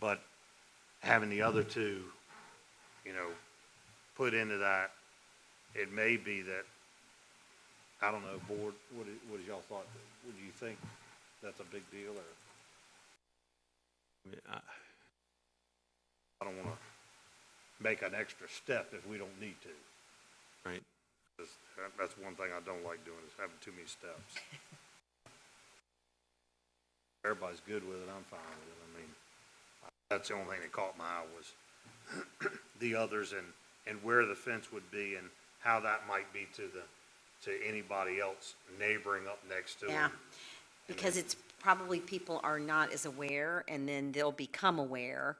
But having the other two, you know, put into that, it may be that, I don't know, board, what is y'all thought? Would you think that's a big deal, or? I don't want to make an extra step if we don't need to. Right. That's one thing I don't like doing, is having too many steps. Everybody's good with it, I'm fine with it. I mean, that's the only thing that caught my eye was the others, and where the fence would be, and how that might be to anybody else neighboring up next to Yeah, them. because it's probably people are not as aware, and then they'll become aware,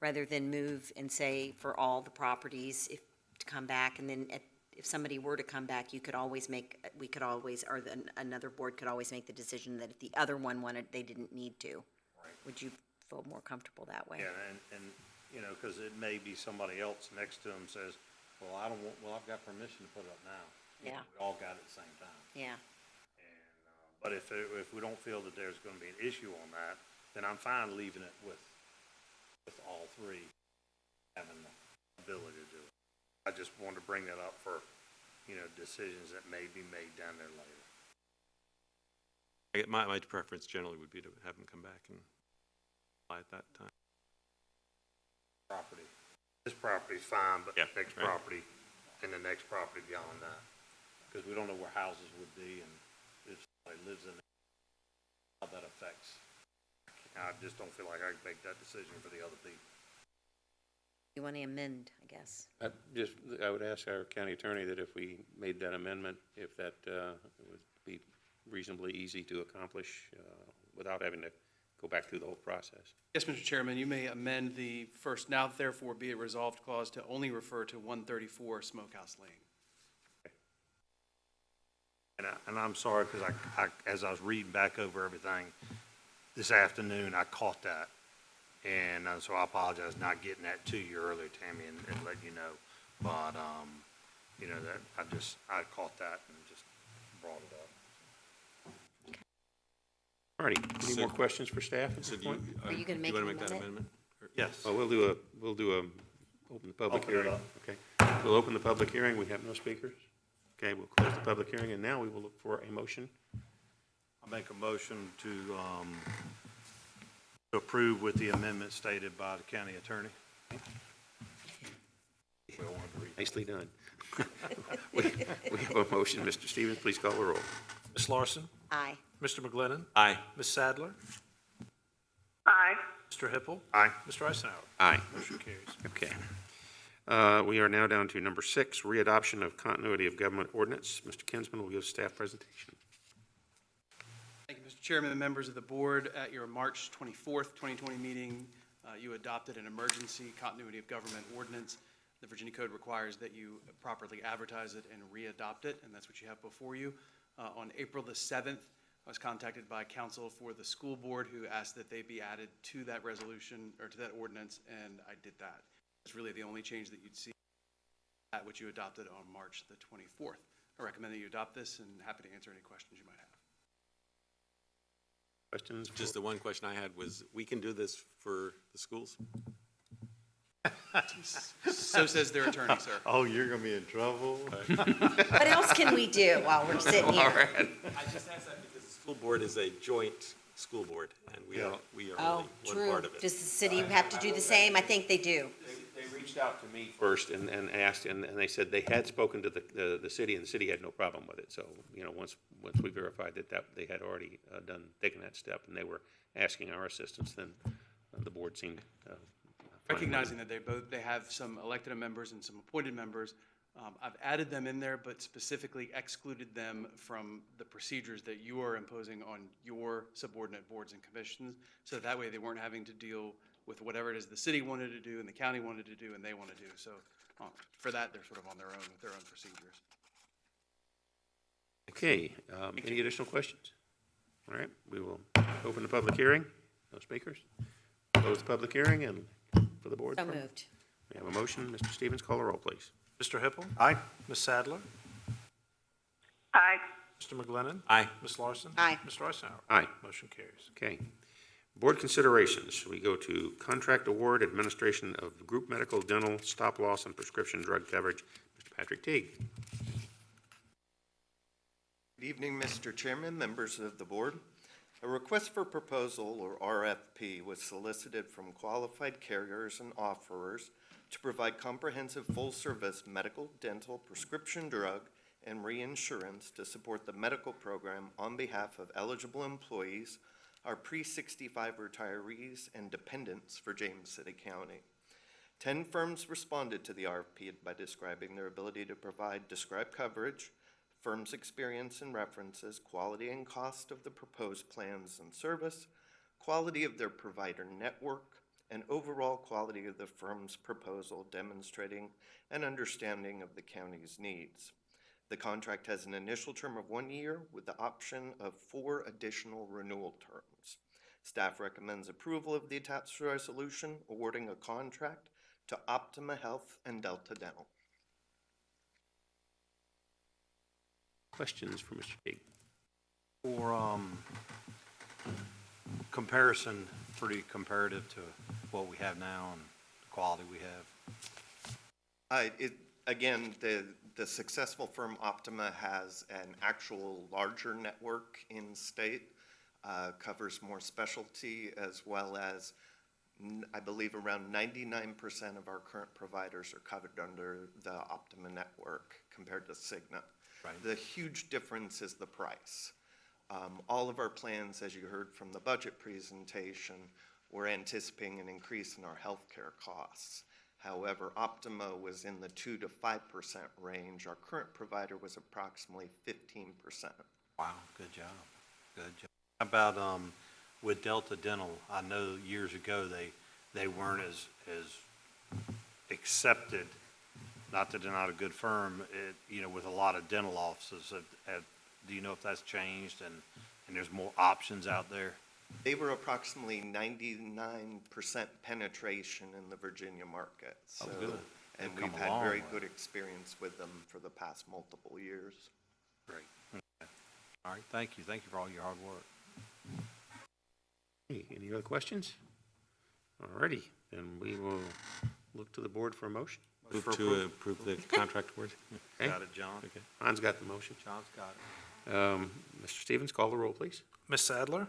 rather than move and say for all the properties, if, to come back, and then if somebody were to come back, we could always, or another board could always make the decision that if the other one wanted, they didn't need to. Right. Would you feel more comfortable that way? Yeah, and, you know, because it may be somebody else next to them says, well, I've got permission to put it up now. Yeah. We all got it at the same time. Yeah. And, but if we don't feel that there's going to be an issue on that, then I'm fine leaving it with all three having the ability to do it. I just wanted to bring that up for, you know, decisions that may be made down there later. My preference generally would be to have them come back and apply at that time. This property's fine, but Yeah, next right. property and the next property beyond that. Because we don't know where houses would be, and if somebody lives in it, how that affects. I just don't feel like I can make that decision for the other people. You want to amend, I guess. I would ask our county attorney that if we made that amendment, if that would be reasonably easy to accomplish without having to go back through the whole process. Yes, Mr. Chairman, you may amend the first now therefore be it resolved clause to only refer to 134 Smokehouse Lane. And I'm sorry, because I as I was reading back over everything this afternoon, I caught that. And so I apologize not getting that to you earlier, Tammy, and letting you know. But, you know, that I caught that and just brought it up. All righty, any more questions for staff at this So point? Are you gonna make wanna an that amendment? amendment? Yes. Well, we'll do a, open the public Open it hearing. up. Okay, we'll open the public hearing, we have no speakers. Okay, we'll close the public hearing, and now we will look for a motion. I make a motion to approve with the amendment stated by the county attorney. Nicely done. We have a motion, Mr. Stevens, please call the roll. Ms. Larson? Aye. Mr. McGlinnan? Aye. Ms. Sadler? Aye. Mr. Hippel? Aye. Mr. Eisenhower? Aye. Motion carries. Okay. We are now down to number 6, readoption of continuity of government ordinance. Mr. Kinsman will give staff presentation. Thank you, Mr. Chairman and members of the board. At your March 24th, 2020 meeting, you adopted an emergency continuity of government ordinance. The Virginia Code requires that you properly advertise it and readopt it, and that's what you have before you. On April the 7th, I was contacted by counsel for the school board who asked that they be added to that resolution or to that ordinance, and I did that. It's really the only change that you'd see at which you adopted on March the 24th. I recommend that you adopt this, and happy to answer any questions you might have. Questions? Just the one question I had was, we can do this for the schools? So says their attorney, sir. Oh, you're going to be in trouble. What else can we do while we're sitting here? I just asked that because the school board is a joint school board, and we are Oh, only one true. part of it. Does the city have to do the same? I think they do. They reached out to me first and asked, and they said they had spoken to the city, and the city had no problem with it. So, you know, once we verified that they had already taken that step, and they were asking our assistance, then the board seemed fine with it. Recognizing that they have some elected members and some appointed members, I've added them in there, but specifically excluded them from the procedures that you are imposing on your subordinate boards and commissions, so that way they weren't having to deal with whatever it is the city wanted to do and the county wanted to do and they want to do. So for that, they're sort of on their own with their own procedures. Okay, any additional questions? All right, we will open the public hearing. No speakers. Close the public hearing and for the board. So moved. We have a motion. Mr. Stevens, call the roll, please. Mr. Hippel? Aye. Ms. Sadler? Aye. Mr. McGlinnan? Aye. Ms. Larson? Aye. Mr. Eisenhower? Aye. Motion carries. Okay. Board considerations. We go to contract award, administration of group medical, dental, stop loss, and prescription drug coverage. Mr. Patrick Teague. Good evening, Mr. Chairman, members of the board. A request for proposal, or RFP, was solicited from qualified carriers and offerers to provide comprehensive full-service medical, dental, prescription drug, and reinsurance to support the medical program on behalf of eligible employees, our pre-65 retirees, and dependents for James City County. 10 firms responded to the RFP by describing their ability to provide described coverage, firm's experience and references, quality and cost of the proposed plans and service, quality of their provider network, and overall quality of the firm's proposal, demonstrating an understanding of the county's needs. The contract has an initial term of 1 year with the option of 4 additional renewal terms. Staff recommends approval of the attached resolution awarding a contract to Optima Health and Delta Dental. Questions for Mr. Teague? For comparison, pretty comparative to what we have now and the quality we have. Again, the successful firm Optima has an actual larger network in state, covers more specialty, as well as I believe around 99% of our current providers are covered under the Optima network compared to Cigna. Right. The huge difference is the price. All of our plans, as you heard from the budget presentation, we're anticipating an increase in our healthcare costs. However, Optima was in the 2 to 5% range. Our current provider was approximately 15%. Wow, good job. Good job. How about with Delta Dental? I know years ago they weren't as accepted. Not that they're not a good firm, with a lot of dental offices. Do you know if that's changed and there's more options out there? They were approximately 99% penetration in the Virginia market. So, good. And we've had very good experience with them for the past multiple years. Great. Okay. All right, thank you. Thank you for all your hard work. Any other questions? All righty, then we will look to the board for a motion. Move to approve the contract award. Okay. Got it, John. Okay. Hans got the motion. John's got it. Mr. Stevens, call the roll, please. Ms. Sadler?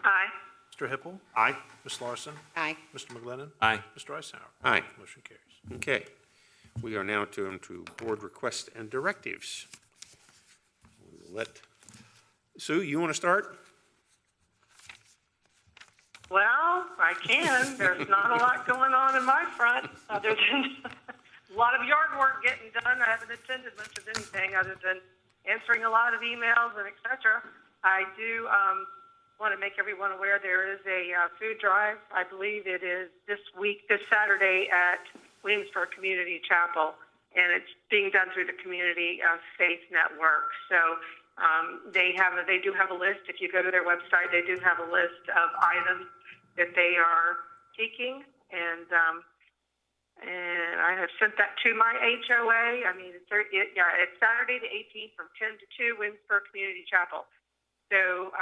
Aye. Mr. Hippel? Aye. Ms. Larson? Aye. Mr. McGlinnan? Aye. Mr. Eisenhower? Aye. Motion carries. Okay. We are now to board requests and directives. We'll let Sue, you want to start? Well, I can. There's not a lot going on in my front other than a lot of yard work getting done. I haven't attended much of anything other than answering a lot of emails and et cetera. I do want to make everyone aware there is a food drive. I believe it is this Saturday at Williamsburg Community Chapel, and it's being done through the Community Faith Network. So they do have a list. If you go to their website, they do have a list of items that they are seeking, and I have sent that to my HOA. I mean, it's Saturday the 18th from 10 to 2, Williamsburg Community Chapel. So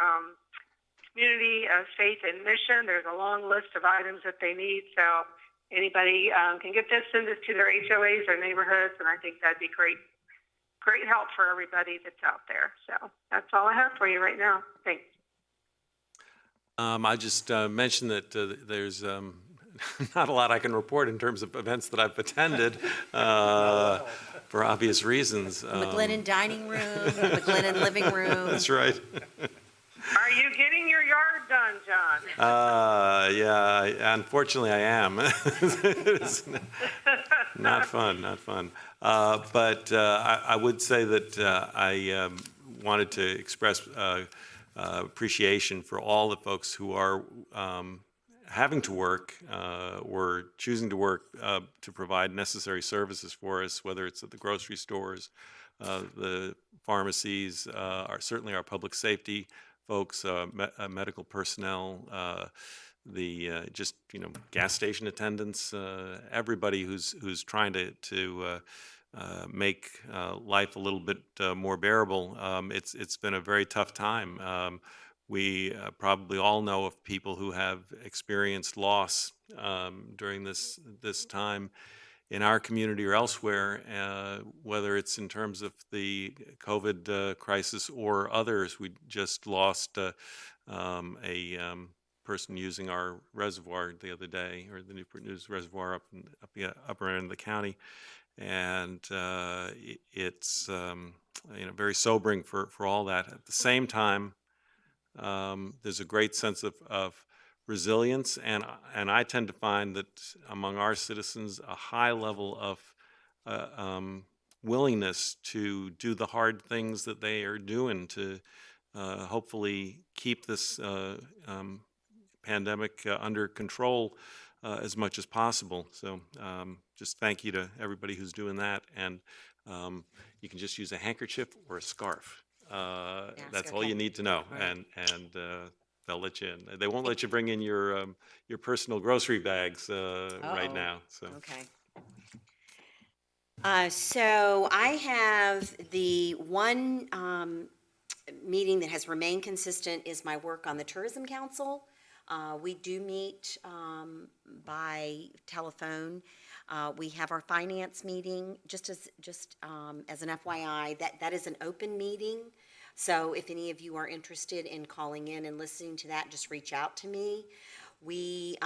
Community Faith and Mission, there's a long list of items that they need. So anybody can get this, send this to their HOAs or neighborhoods, and I think that'd be great help for everybody that's out there. So that's all I have for you right now. Thanks. I just mentioned that there's not a lot I can report in terms of events that I've attended for obvious reasons. McGlinnan dining room, McGlinnan living room. That's right. Are you getting your yard done, John? Yeah, unfortunately I am. Not fun, not fun. But I would say that I wanted to express appreciation for all the folks who are having to work or choosing to work to provide necessary services for us, whether it's at the grocery stores, the pharmacies, certainly our public safety folks, medical personnel, the gas station attendants, everybody who's trying to make life a little bit more bearable. It's been a very tough time. We probably all know of people who have experienced loss during this time in our community or elsewhere, whether it's in terms of the COVID crisis or others. We just lost a person using our reservoir the other day, or the Newport News Reservoir up the upper end of the county, and it's very sobering for all that. At the same time, there's a great sense of resilience, and I tend to find that among our citizens a high level of willingness to do the hard things that they are doing to hopefully keep this pandemic under control as much as possible. So just thank you to everybody who's doing that, and you can just use a handkerchief or a scarf. That's all you need to know, and they'll let you in. They won't let you bring in your personal grocery bags right now. So okay. So I have the one meeting that has remained consistent is my work on the Tourism Council. We do meet by telephone. We have our finance meeting, just as an FYI, that is an open meeting. So if any of you are interested in calling in and listening to that, just reach out to me. We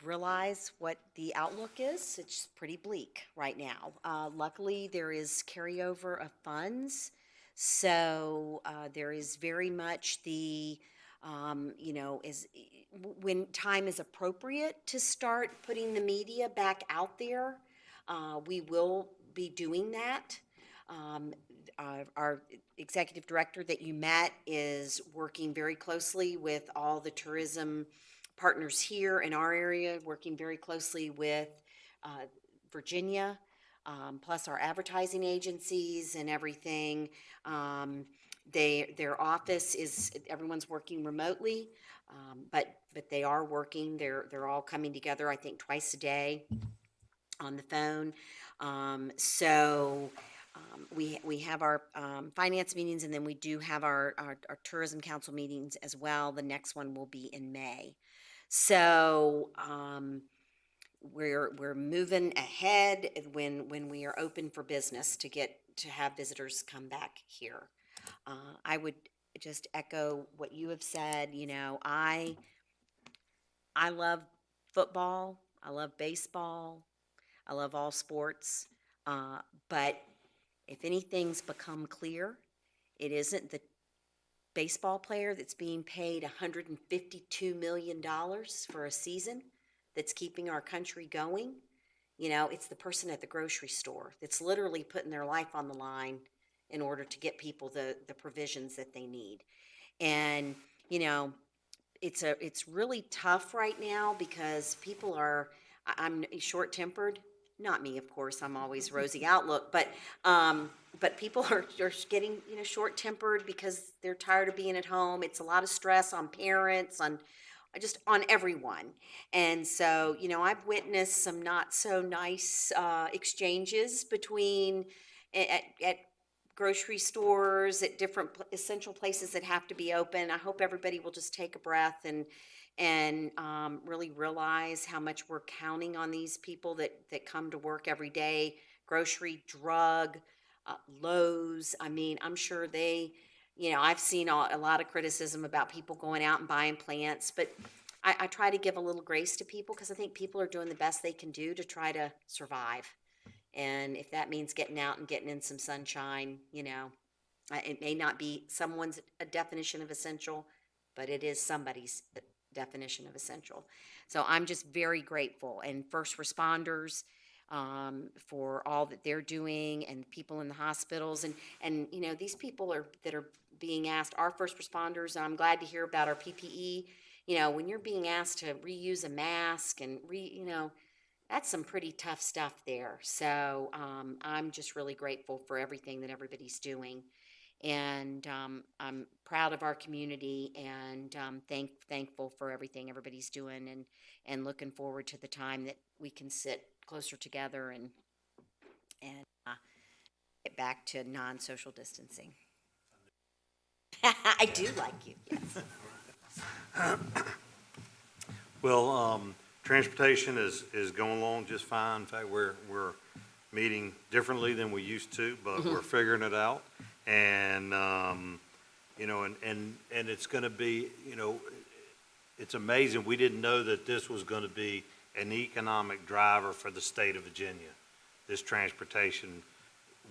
realize what the outlook is. It's pretty bleak right now. Luckily, there is carryover of funds. So there is very much the, when time is appropriate to start putting the media back out there, we will be doing that. Our executive director that you met is working very closely with all the tourism partners here in our area, working very closely with Virginia, plus our advertising agencies and everything. Their office is, everyone's working remotely, but they are working. They're all coming together, I think, twice a day on the phone. We have our finance meetings, and then we do have our tourism council meetings as well. The next one will be in May. So we're moving ahead when we are open for business to have visitors come back here. I would just echo what you have said. I love football. I love baseball. I love all sports. But if anything's become clear, it isn't the baseball player that's being paid $152 million for a season that's keeping our country going. It's the person at the grocery store that's literally putting their life on the line in order to get people the provisions that they need. And, it's really tough right now because people are, I'm short-tempered. Not me, of course. I'm always rosy outlook, but people are getting short-tempered because they're tired of being at home. It's a lot of stress on parents, on everyone. And so I've witnessed some not so nice exchanges between at grocery stores, at different essential places that have to be open. I hope everybody will just take a breath and really realize how much we're counting on these people that come to work every day. Grocery, drug, Lowe's. I mean, I'm sure I've seen a lot of criticism about people going out and buying plants, but I try to give a little grace to people because I think people are doing the best they can do to try to survive. And if that means getting out and getting in some sunshine, it may not be someone's a definition of essential, but it is somebody's definition of essential. So I'm just very grateful, and first responders, for all that they're doing, and people in the hospitals, and you know, these people that are being asked, our first responders, and I'm glad to hear about our PPE. You know, when you're being asked to reuse a mask and you know, that's some pretty tough stuff there. So I'm just really grateful for everything that everybody's doing, and I'm proud of our community, and thankful for everything everybody's doing, and looking forward to the time that we can sit closer together and get back to non-social distancing. I do like you, yes. Well, transportation is going along just fine. In fact, we're meeting differently than we used to, but we're figuring it out. And, you know, and it's gonna be, you know, it's amazing. We didn't know that this was gonna be an economic driver for the state of Virginia, this transportation,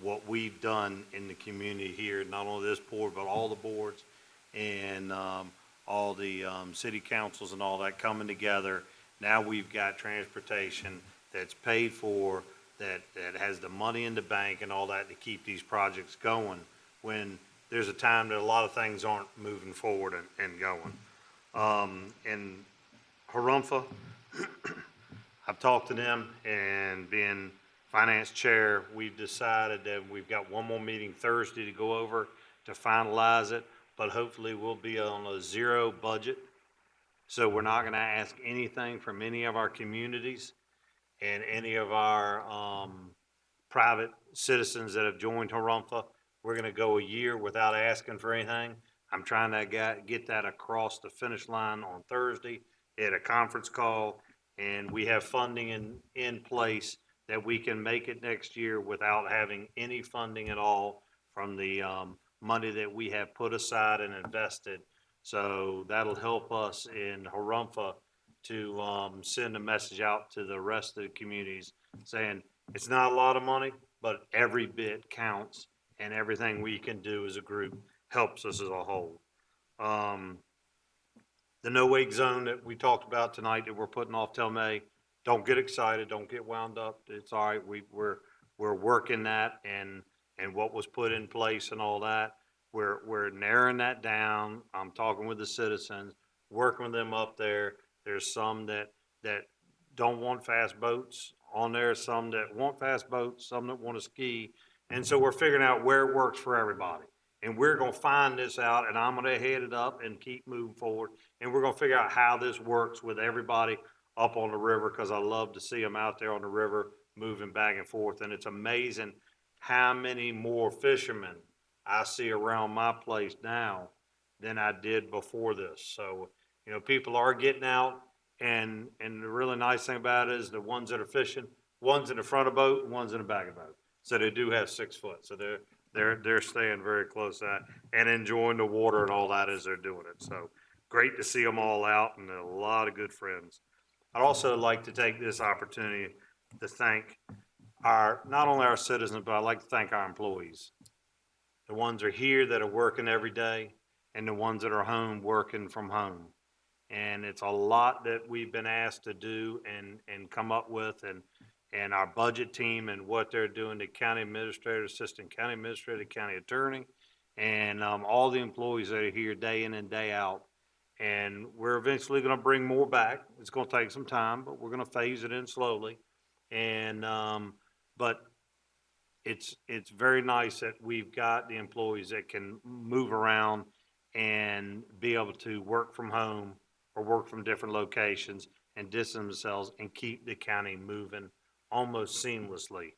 what we've done in the community here, not only this board, but all the boards and all the city councils and all that coming together. Now we've got transportation that's paid for, that has the money in the bank and all that to keep these projects going when there's a time that a lot of things aren't moving forward and going. In Harumpha, I've talked to them, and being finance chair, we've decided that we've got one more meeting Thursday to go over to finalize it, but hopefully we'll be on a zero budget. So we're not gonna ask anything from any of our communities and any of our private citizens that have joined Harumpha. We're gonna go a year without asking for anything. I'm trying to get that across the finish line on Thursday at a conference call, and we have funding in place that we can make it next year without having any funding at all from the money that we have put aside and invested. So that'll help us in Harumpha to send a message out to the rest of the communities saying it's not a lot of money, but every bit counts, and everything we can do as a group helps us as a whole. The no-wake zone that we talked about tonight that we're putting off till May, don't get excited, don't get wound up. It's all right. We're working that, and what was put in place and all that. We're narrowing that down. I'm talking with the citizens, working with them up there. There's some that don't want fast boats on there, some that want fast boats, some that want to ski. And so we're figuring out where it works for everybody. And we're gonna find this out, and I'm gonna head it up and keep moving forward. And we're gonna figure out how this works with everybody up on the river, because I love to see them out there on the river moving back and forth. And it's amazing how many more fishermen I see around my place now than I did before this. So, you know, people are getting out, and the really nice thing about it is the ones that are fishing, one's in the front of the boat, and one's in the back of the boat. So they do have 6 foot. So they're staying very close to that and enjoying the water and all that as they're doing it. So great to see them all out, and a lot of good friends. I'd also like to take this opportunity to thank not only our citizens, but I'd like to thank our employees. The ones that are here that are working every day, and the ones that are home working from home. And it's a lot that we've been asked to do and come up with, and our budget team and what they're doing, the county administrator, assistant county administrator, county attorney, and all the employees that are here day in and day out. And we're eventually gonna bring more back. It's gonna take some time, but we're gonna phase it in slowly. And, but it's very nice that we've got the employees that can move around and be able to work from home or work from different locations and distance themselves and keep the county moving almost seamlessly.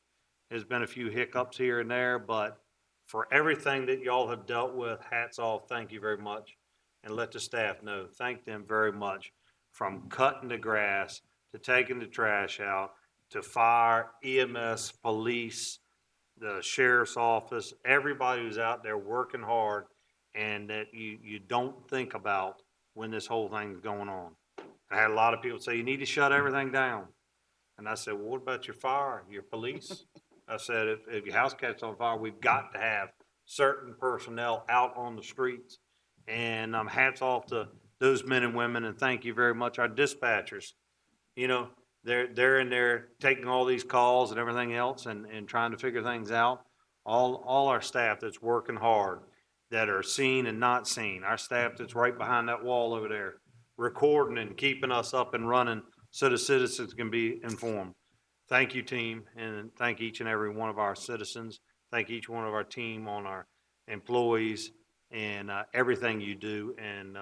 There's been a few hiccups here and there, but for everything that y'all have dealt with, hats off, thank you very much. And let the staff know, thank them very much, from cutting the grass to taking the trash out to fire, EMS, police, the sheriff's office, everybody who's out there working hard and that you don't think about when this whole thing's going on. I had a lot of people say, you need to shut everything down. And I said, well, what about your fire, your police? I said, if your house catches on fire, we've got to have certain personnel out on the streets. And hats off to those men and women, and thank you very much, our dispatchers. You know, they're in there taking all these calls and everything else and trying to figure things out. All our staff that's working hard, that are seen and not seen, our staff that's right behind that wall over there, recording and keeping us up and running so the citizens can be informed. Thank you, team, and thank each and every one of our citizens. Thank each one of our team on our employees and everything you do. And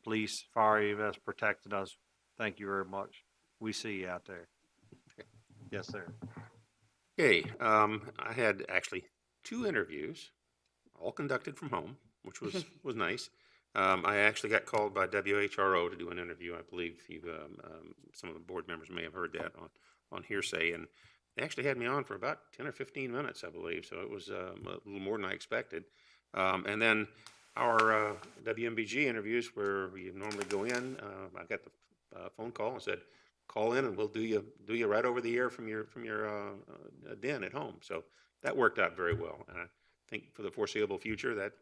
police, fire, EMS protected us. Thank you very much. We see you out there. Yes, sir. Okay, I had actually 2 interviews, all conducted from home, which was nice. I actually got called by WHRO to do an interview. I believe some of the board members may have heard that on hearsay, and they actually had me on for about 10 or 15 minutes, I believe, so it was a little more than I expected. And then our WMBG interviews, where we normally go in, I got the phone call and said, call in and we'll do you right over the air from your den at home. So that worked out very well, and I think for the foreseeable future that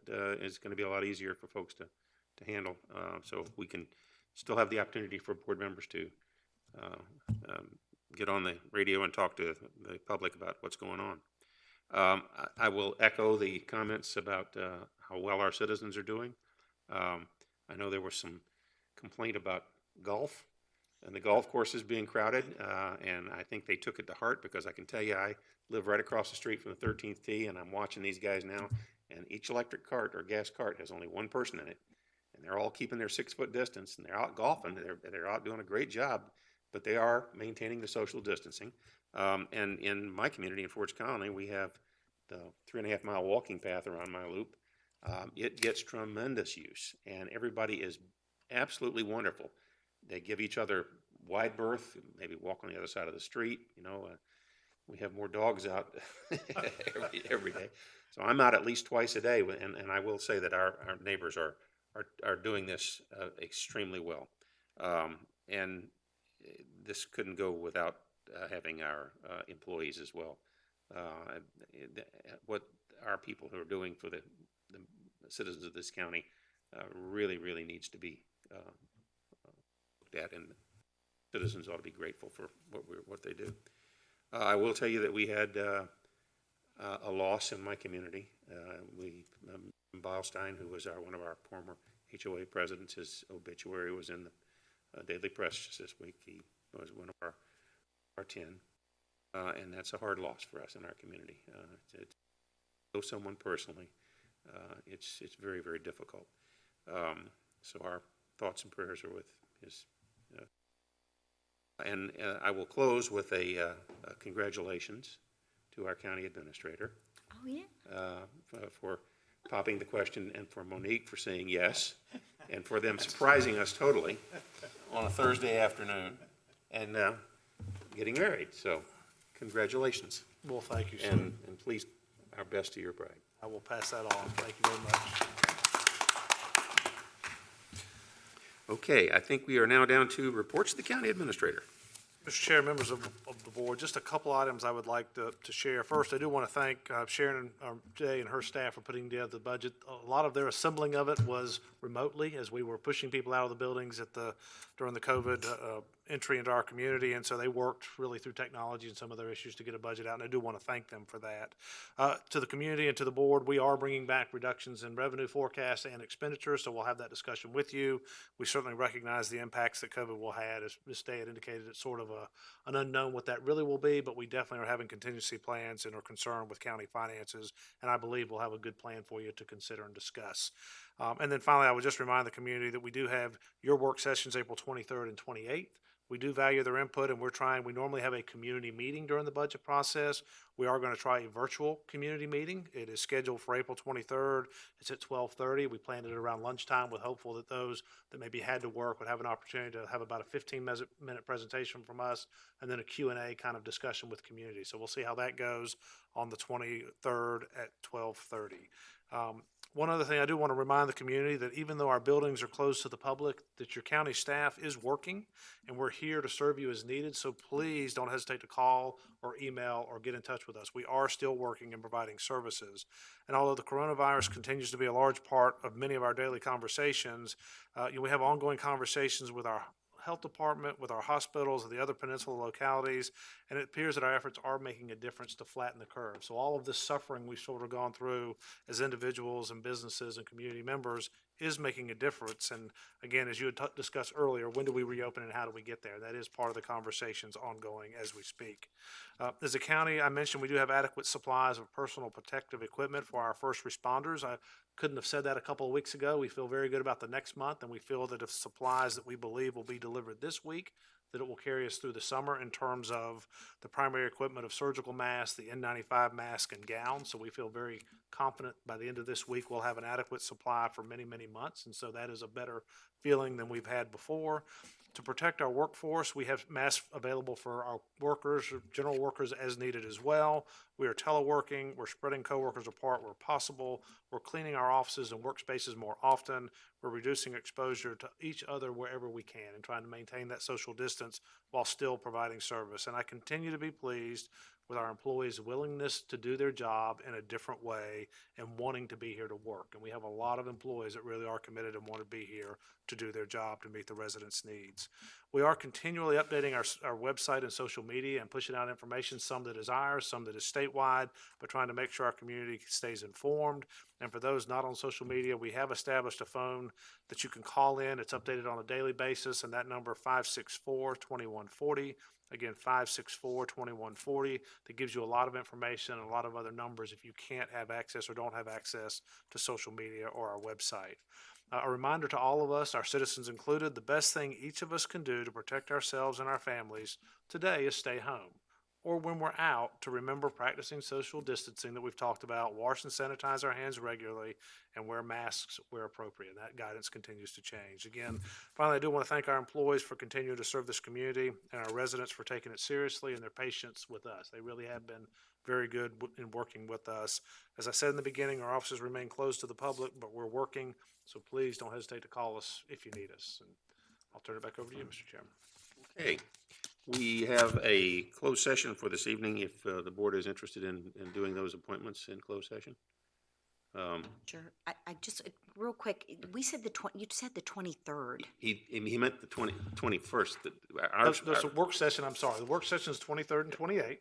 is going to be a lot easier for folks to handle. So we can still have the opportunity for board members to get on the radio and talk to the public about what's going on. I will echo the comments about how well our citizens are doing. I know there was some complaint about golf and the golf courses being crowded, and I think they took it to heart, because I can tell you I live right across the street from the 13th tee, and I'm watching these guys now, and each electric cart or gas cart has only one person in it, and they're all keeping their 6-foot distance, and they're out golfing. They're out doing a great job, but they are maintaining the social distancing. And in my community in Forge Colony, we have the 3.5-mile walking path around my loop. It gets tremendous use, and everybody is absolutely wonderful. They give each other wide berth, maybe walk on the other side of the street. You know, we have more dogs out every day. So I'm out at least twice a day, and I will say that our neighbors are doing this extremely well. And this couldn't go without having our employees as well. What our people who are doing for the citizens of this county really needs to be looked at, and citizens ought to be grateful for what they do. I will tell you that we had a loss in my community. Beilstein, who was one of our former HOA presidents, his obituary was in the Daily Press just this week. He was one of our 10, and that's a hard loss for us in our community. To know someone personally, it's very, very difficult. So our thoughts and prayers are with his. And I will close with a congratulations to our county administrator. Oh, yeah. For popping the question, and for Monique for saying yes, and for them surprising us totally on a Thursday afternoon and getting married. So congratulations. Well, thank you, sir. And please, our best to your bride. I will pass that on. Thank you very much. Okay, I think we are now down to reports of the county administrator. Mr. Chair, members of the board, just a couple items I would like to share. First, I do want to thank Sharon Jay and her staff for putting together the budget. A lot of their assembling of it was remotely, as we were pushing people out of the buildings during the COVID entry into our community, and so they worked really through technology and some of their issues to get a budget out, and I do want to thank them for that. To the community and to the board, we are bringing back reductions in revenue forecasts and expenditures, so we'll have that discussion with you. We certainly recognize the impacts that COVID will have. As Ms. Day had indicated, it's sort of an unknown what that really will be, but we definitely are having contingency plans and are concerned with county finances, and I believe we'll have a good plan for you to consider and discuss. And then finally, I would just remind the community that we do have your work sessions April 23rd and 28th. We do value their input, and we normally have a community meeting during the budget process. We are going to try a virtual community meeting. It is scheduled for April 23rd. It's at 12:30. We planned it around lunchtime, with hopeful that those that maybe had to work would have an opportunity to have about a 15-minute presentation from us, and then a Q&A kind of discussion with community. So we'll see how that goes on the 23rd at 12:30. One other thing, I do want to remind the community that even though our buildings are closed to the public, that your county staff is working, and we're here to serve you as needed. So please don't hesitate to call or email or get in touch with us. We are still working and providing services. And although the coronavirus continues to be a large part of many of our daily conversations, we have ongoing conversations with our health department, with our hospitals and the other peninsula localities, and it appears that our efforts are making a difference to flatten the curve. So all of this suffering we've sort of gone through as individuals and businesses and community members is making a difference. And again, as you had discussed earlier, when do we reopen and how do we get there? That is part of the conversations ongoing as we speak. As a county, I mentioned we do have adequate supplies of personal protective equipment for our first responders. I couldn't have said that a couple of weeks ago. We feel very good about the next month, and we feel that if supplies that we believe will be delivered this week, that it will carry us through the summer in terms of the primary equipment of surgical masks, the N95 mask, and gowns. So we feel very confident by the end of this week we'll have an adequate supply for many, many months. And so that is a better feeling than we've had before. To protect our workforce, we have masks available for our workers, general workers as needed as well. We are teleworking, we're spreading coworkers apart where possible, we're cleaning our offices and workspaces more often, we're reducing exposure to each other wherever we can and trying to maintain that social distance while still providing service. And I continue to be pleased with our employees' willingness to do their job in a different way and wanting to be here to work. And we have a lot of employees that really are committed and want to be here to do their job to meet the residents' needs. We are continually updating our website and social media and pushing out information, some that is ours, some that is statewide, but trying to make sure our community stays informed. And for those not on social media, we have established a phone that you can call in. It's updated on a daily basis, and that number 564-2140. Again, 564-2140. That gives you a lot of information and a lot of other numbers if you can't have access or don't have access to social media or our website. A reminder to all of us, our citizens included, the best thing each of us can do to protect ourselves and our families today is stay home. Or when we're out, to remember practicing social distancing that we've talked about, wash and sanitize our hands regularly, and wear masks where appropriate. That guidance continues to change. Again, finally, I do want to thank our employees for continuing to serve this community and our residents for taking it seriously and their patience with us. They really have been very good in working with us. As I said in the beginning, our offices remain closed to the public, but we're working, so please don't hesitate to call us if you need us. And I'll turn it back over to you, Mr. Chairman. Okay. We have a closed session for this evening if the board is interested in doing those appointments in closed session. Sure. I just, real quick, you said the 23rd. He meant the 21st. There's a work session, I'm sorry. The work session is 23rd and 28th.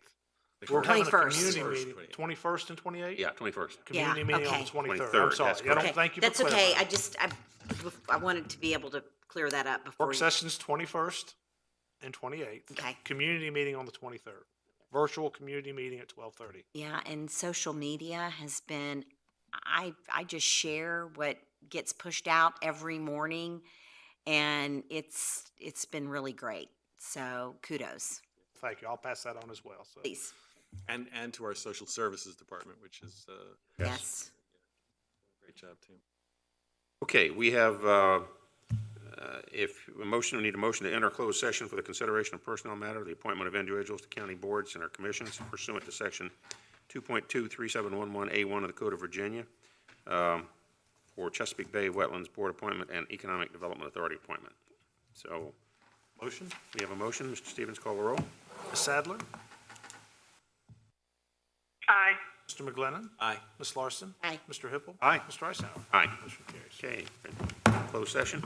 We're having a 21st. Community meeting, 21st and 28th? Yeah, 21st. Community meeting on the 23rd. 23rd, I'm sorry. that's I don't correct. thank you for That's okay. clarifying. I wanted to be able to clear that up before. Work sessions 21st and 28th. Okay. Community meeting on the 23rd. Virtual community meeting at 12:30. Yeah, and social media has been, I just share what gets pushed out every morning, and it's been really great. So kudos. Thank you. I'll pass that on as well. So. Please. And to our social services department, which is Yes. great job too. Okay, we have, we need a motion to enter closed session for the consideration of personnel matter, the appointment of individuals to county boards and our commissions pursuant to section 2.23711A1 of the Code of Virginia for Chesapeake Bay Wetlands Board appointment and Economic Development Authority appointment. So, Motion? we have a motion. Mr. Stevens, call the roll. Ms. Sadler? Aye. Mr. McGlinnan? Aye. Ms. Larson? Aye. Mr. Hippel? Aye. Mr. Eisenhower? Aye. Motion carries. Okay, closed session.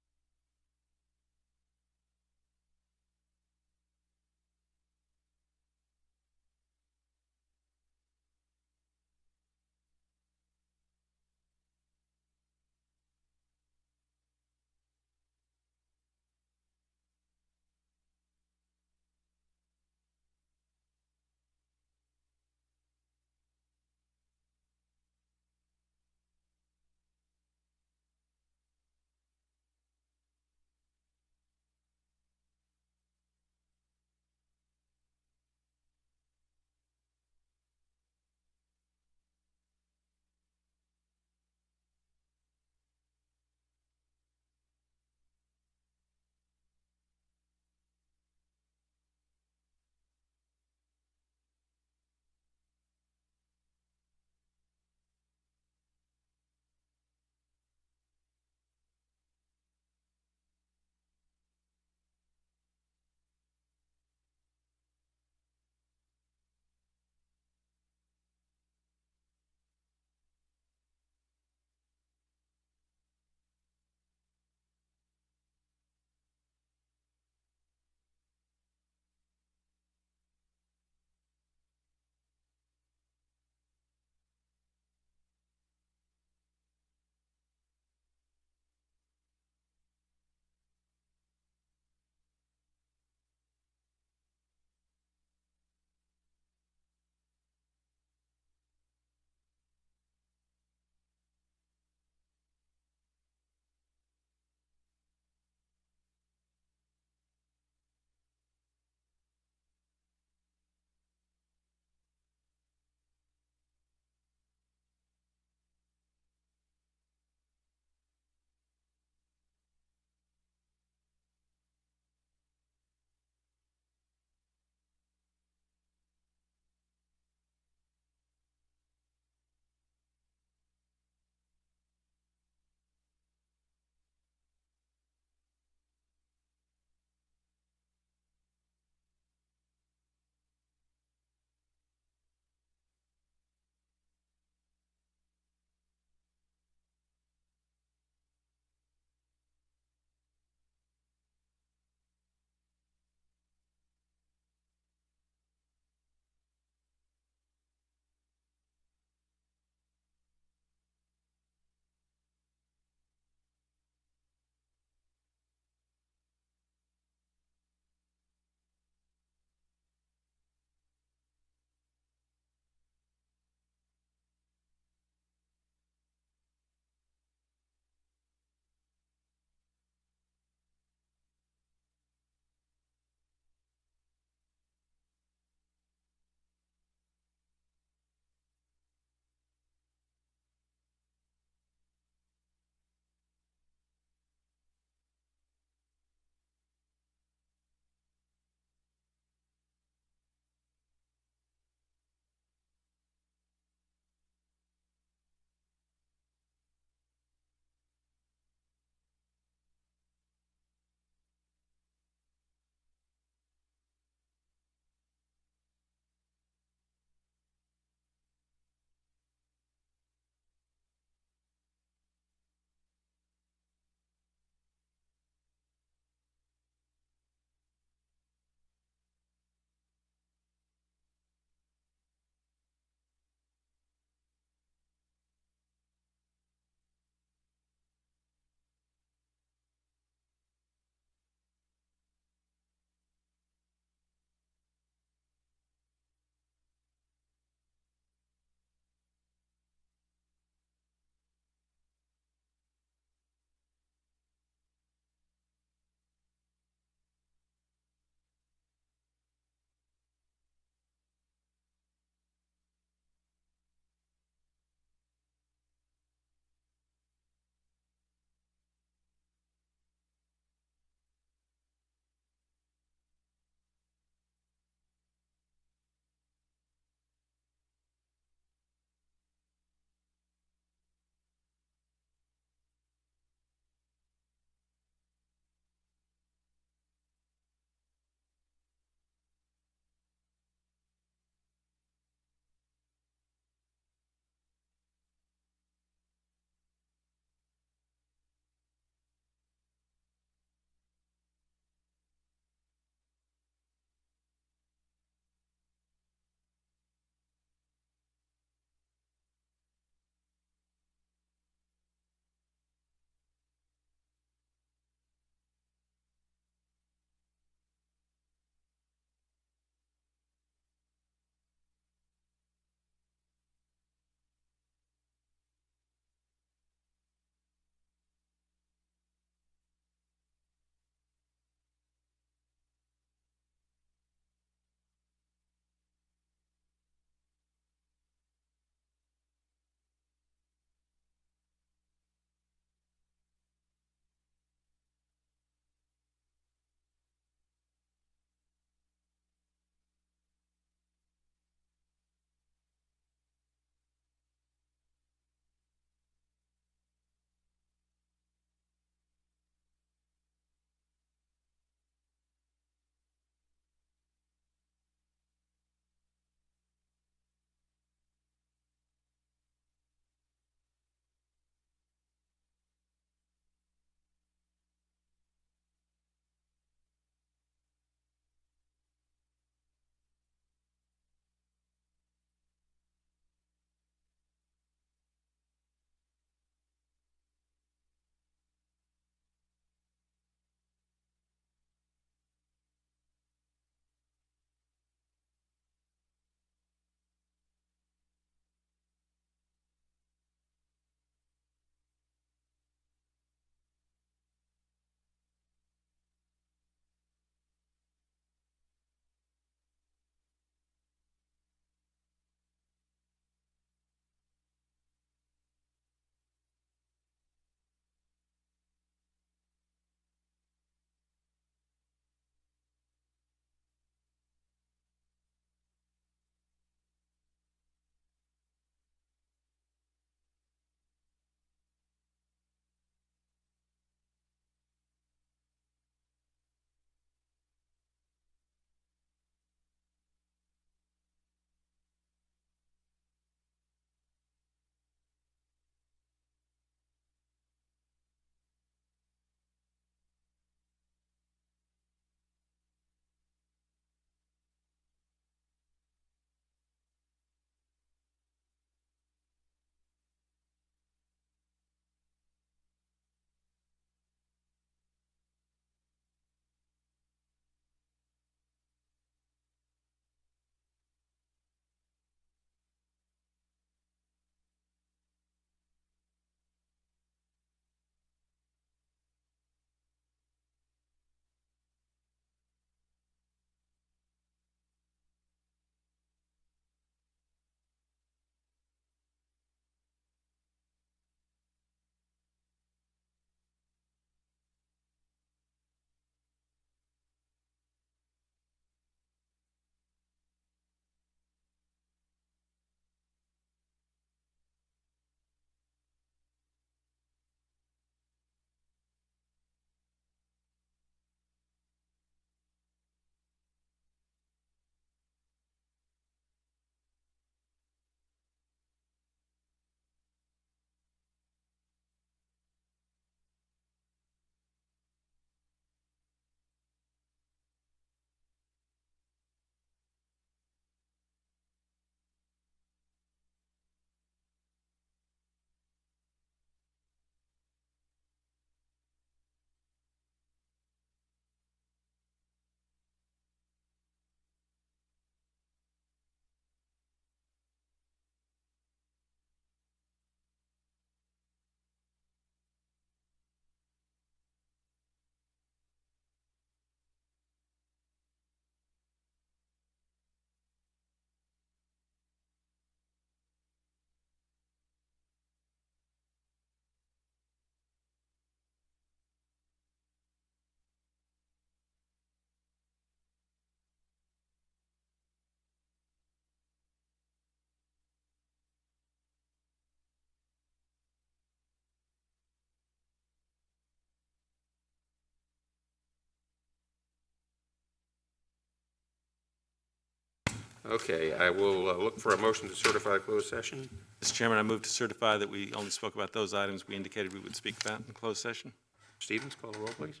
Okay, I will look for a motion to certify closed session. Mr. Chairman, I move to certify that we only spoke about those items we indicated we would speak about in closed session. Stevens, call the roll, please.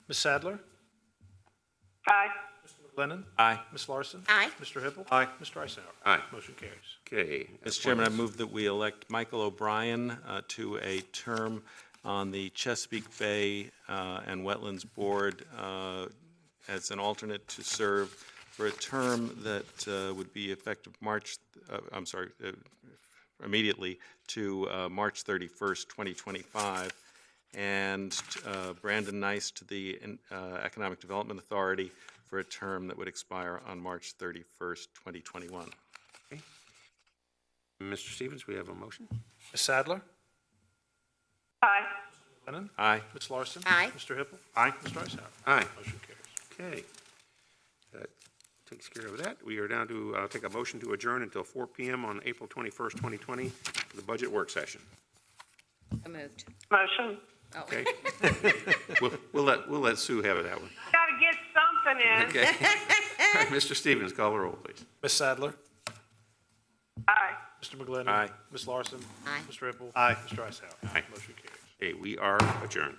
Ms. Sadler? Aye. Mr. McGlinnan? Aye. Ms. Larson? Aye. Mr. Hippel? Aye. Mr. Eisenhower? Aye. Motion carries. Okay. Mr. Chairman, I move that we elect Michael O'Brien to a term on the Chesapeake Bay and Wetlands Board as an alternate to serve for a term that would be effective immediately to March 31st, 2025. And Brandon Nice to the Economic Development Authority for a term that would expire on March 31st, 2021. Okay. Mr. Stevens, we have a motion. Ms. Sadler? Aye. Mr. McGlinnan? Aye. Ms. Larson? Aye. Mr. Hippel? Aye. Mr. Eisenhower? Aye. Motion carries. Okay. That takes care of that. We are down to take a motion to adjourn until 4 p.m. on April 21st, 2020, for the budget work session. So moved. Motion. Oh. Okay. we'll let Sue have it that one. Got to get something in. Okay. All right, Mr. Stevens, call the roll, please. Ms. Sadler? Aye. Mr. McGlinnan? Aye. Ms. Larson? Aye. Mr. Hippel? Aye. Mr. Eisenhower? Aye. Motion carries. Okay, we are adjourned.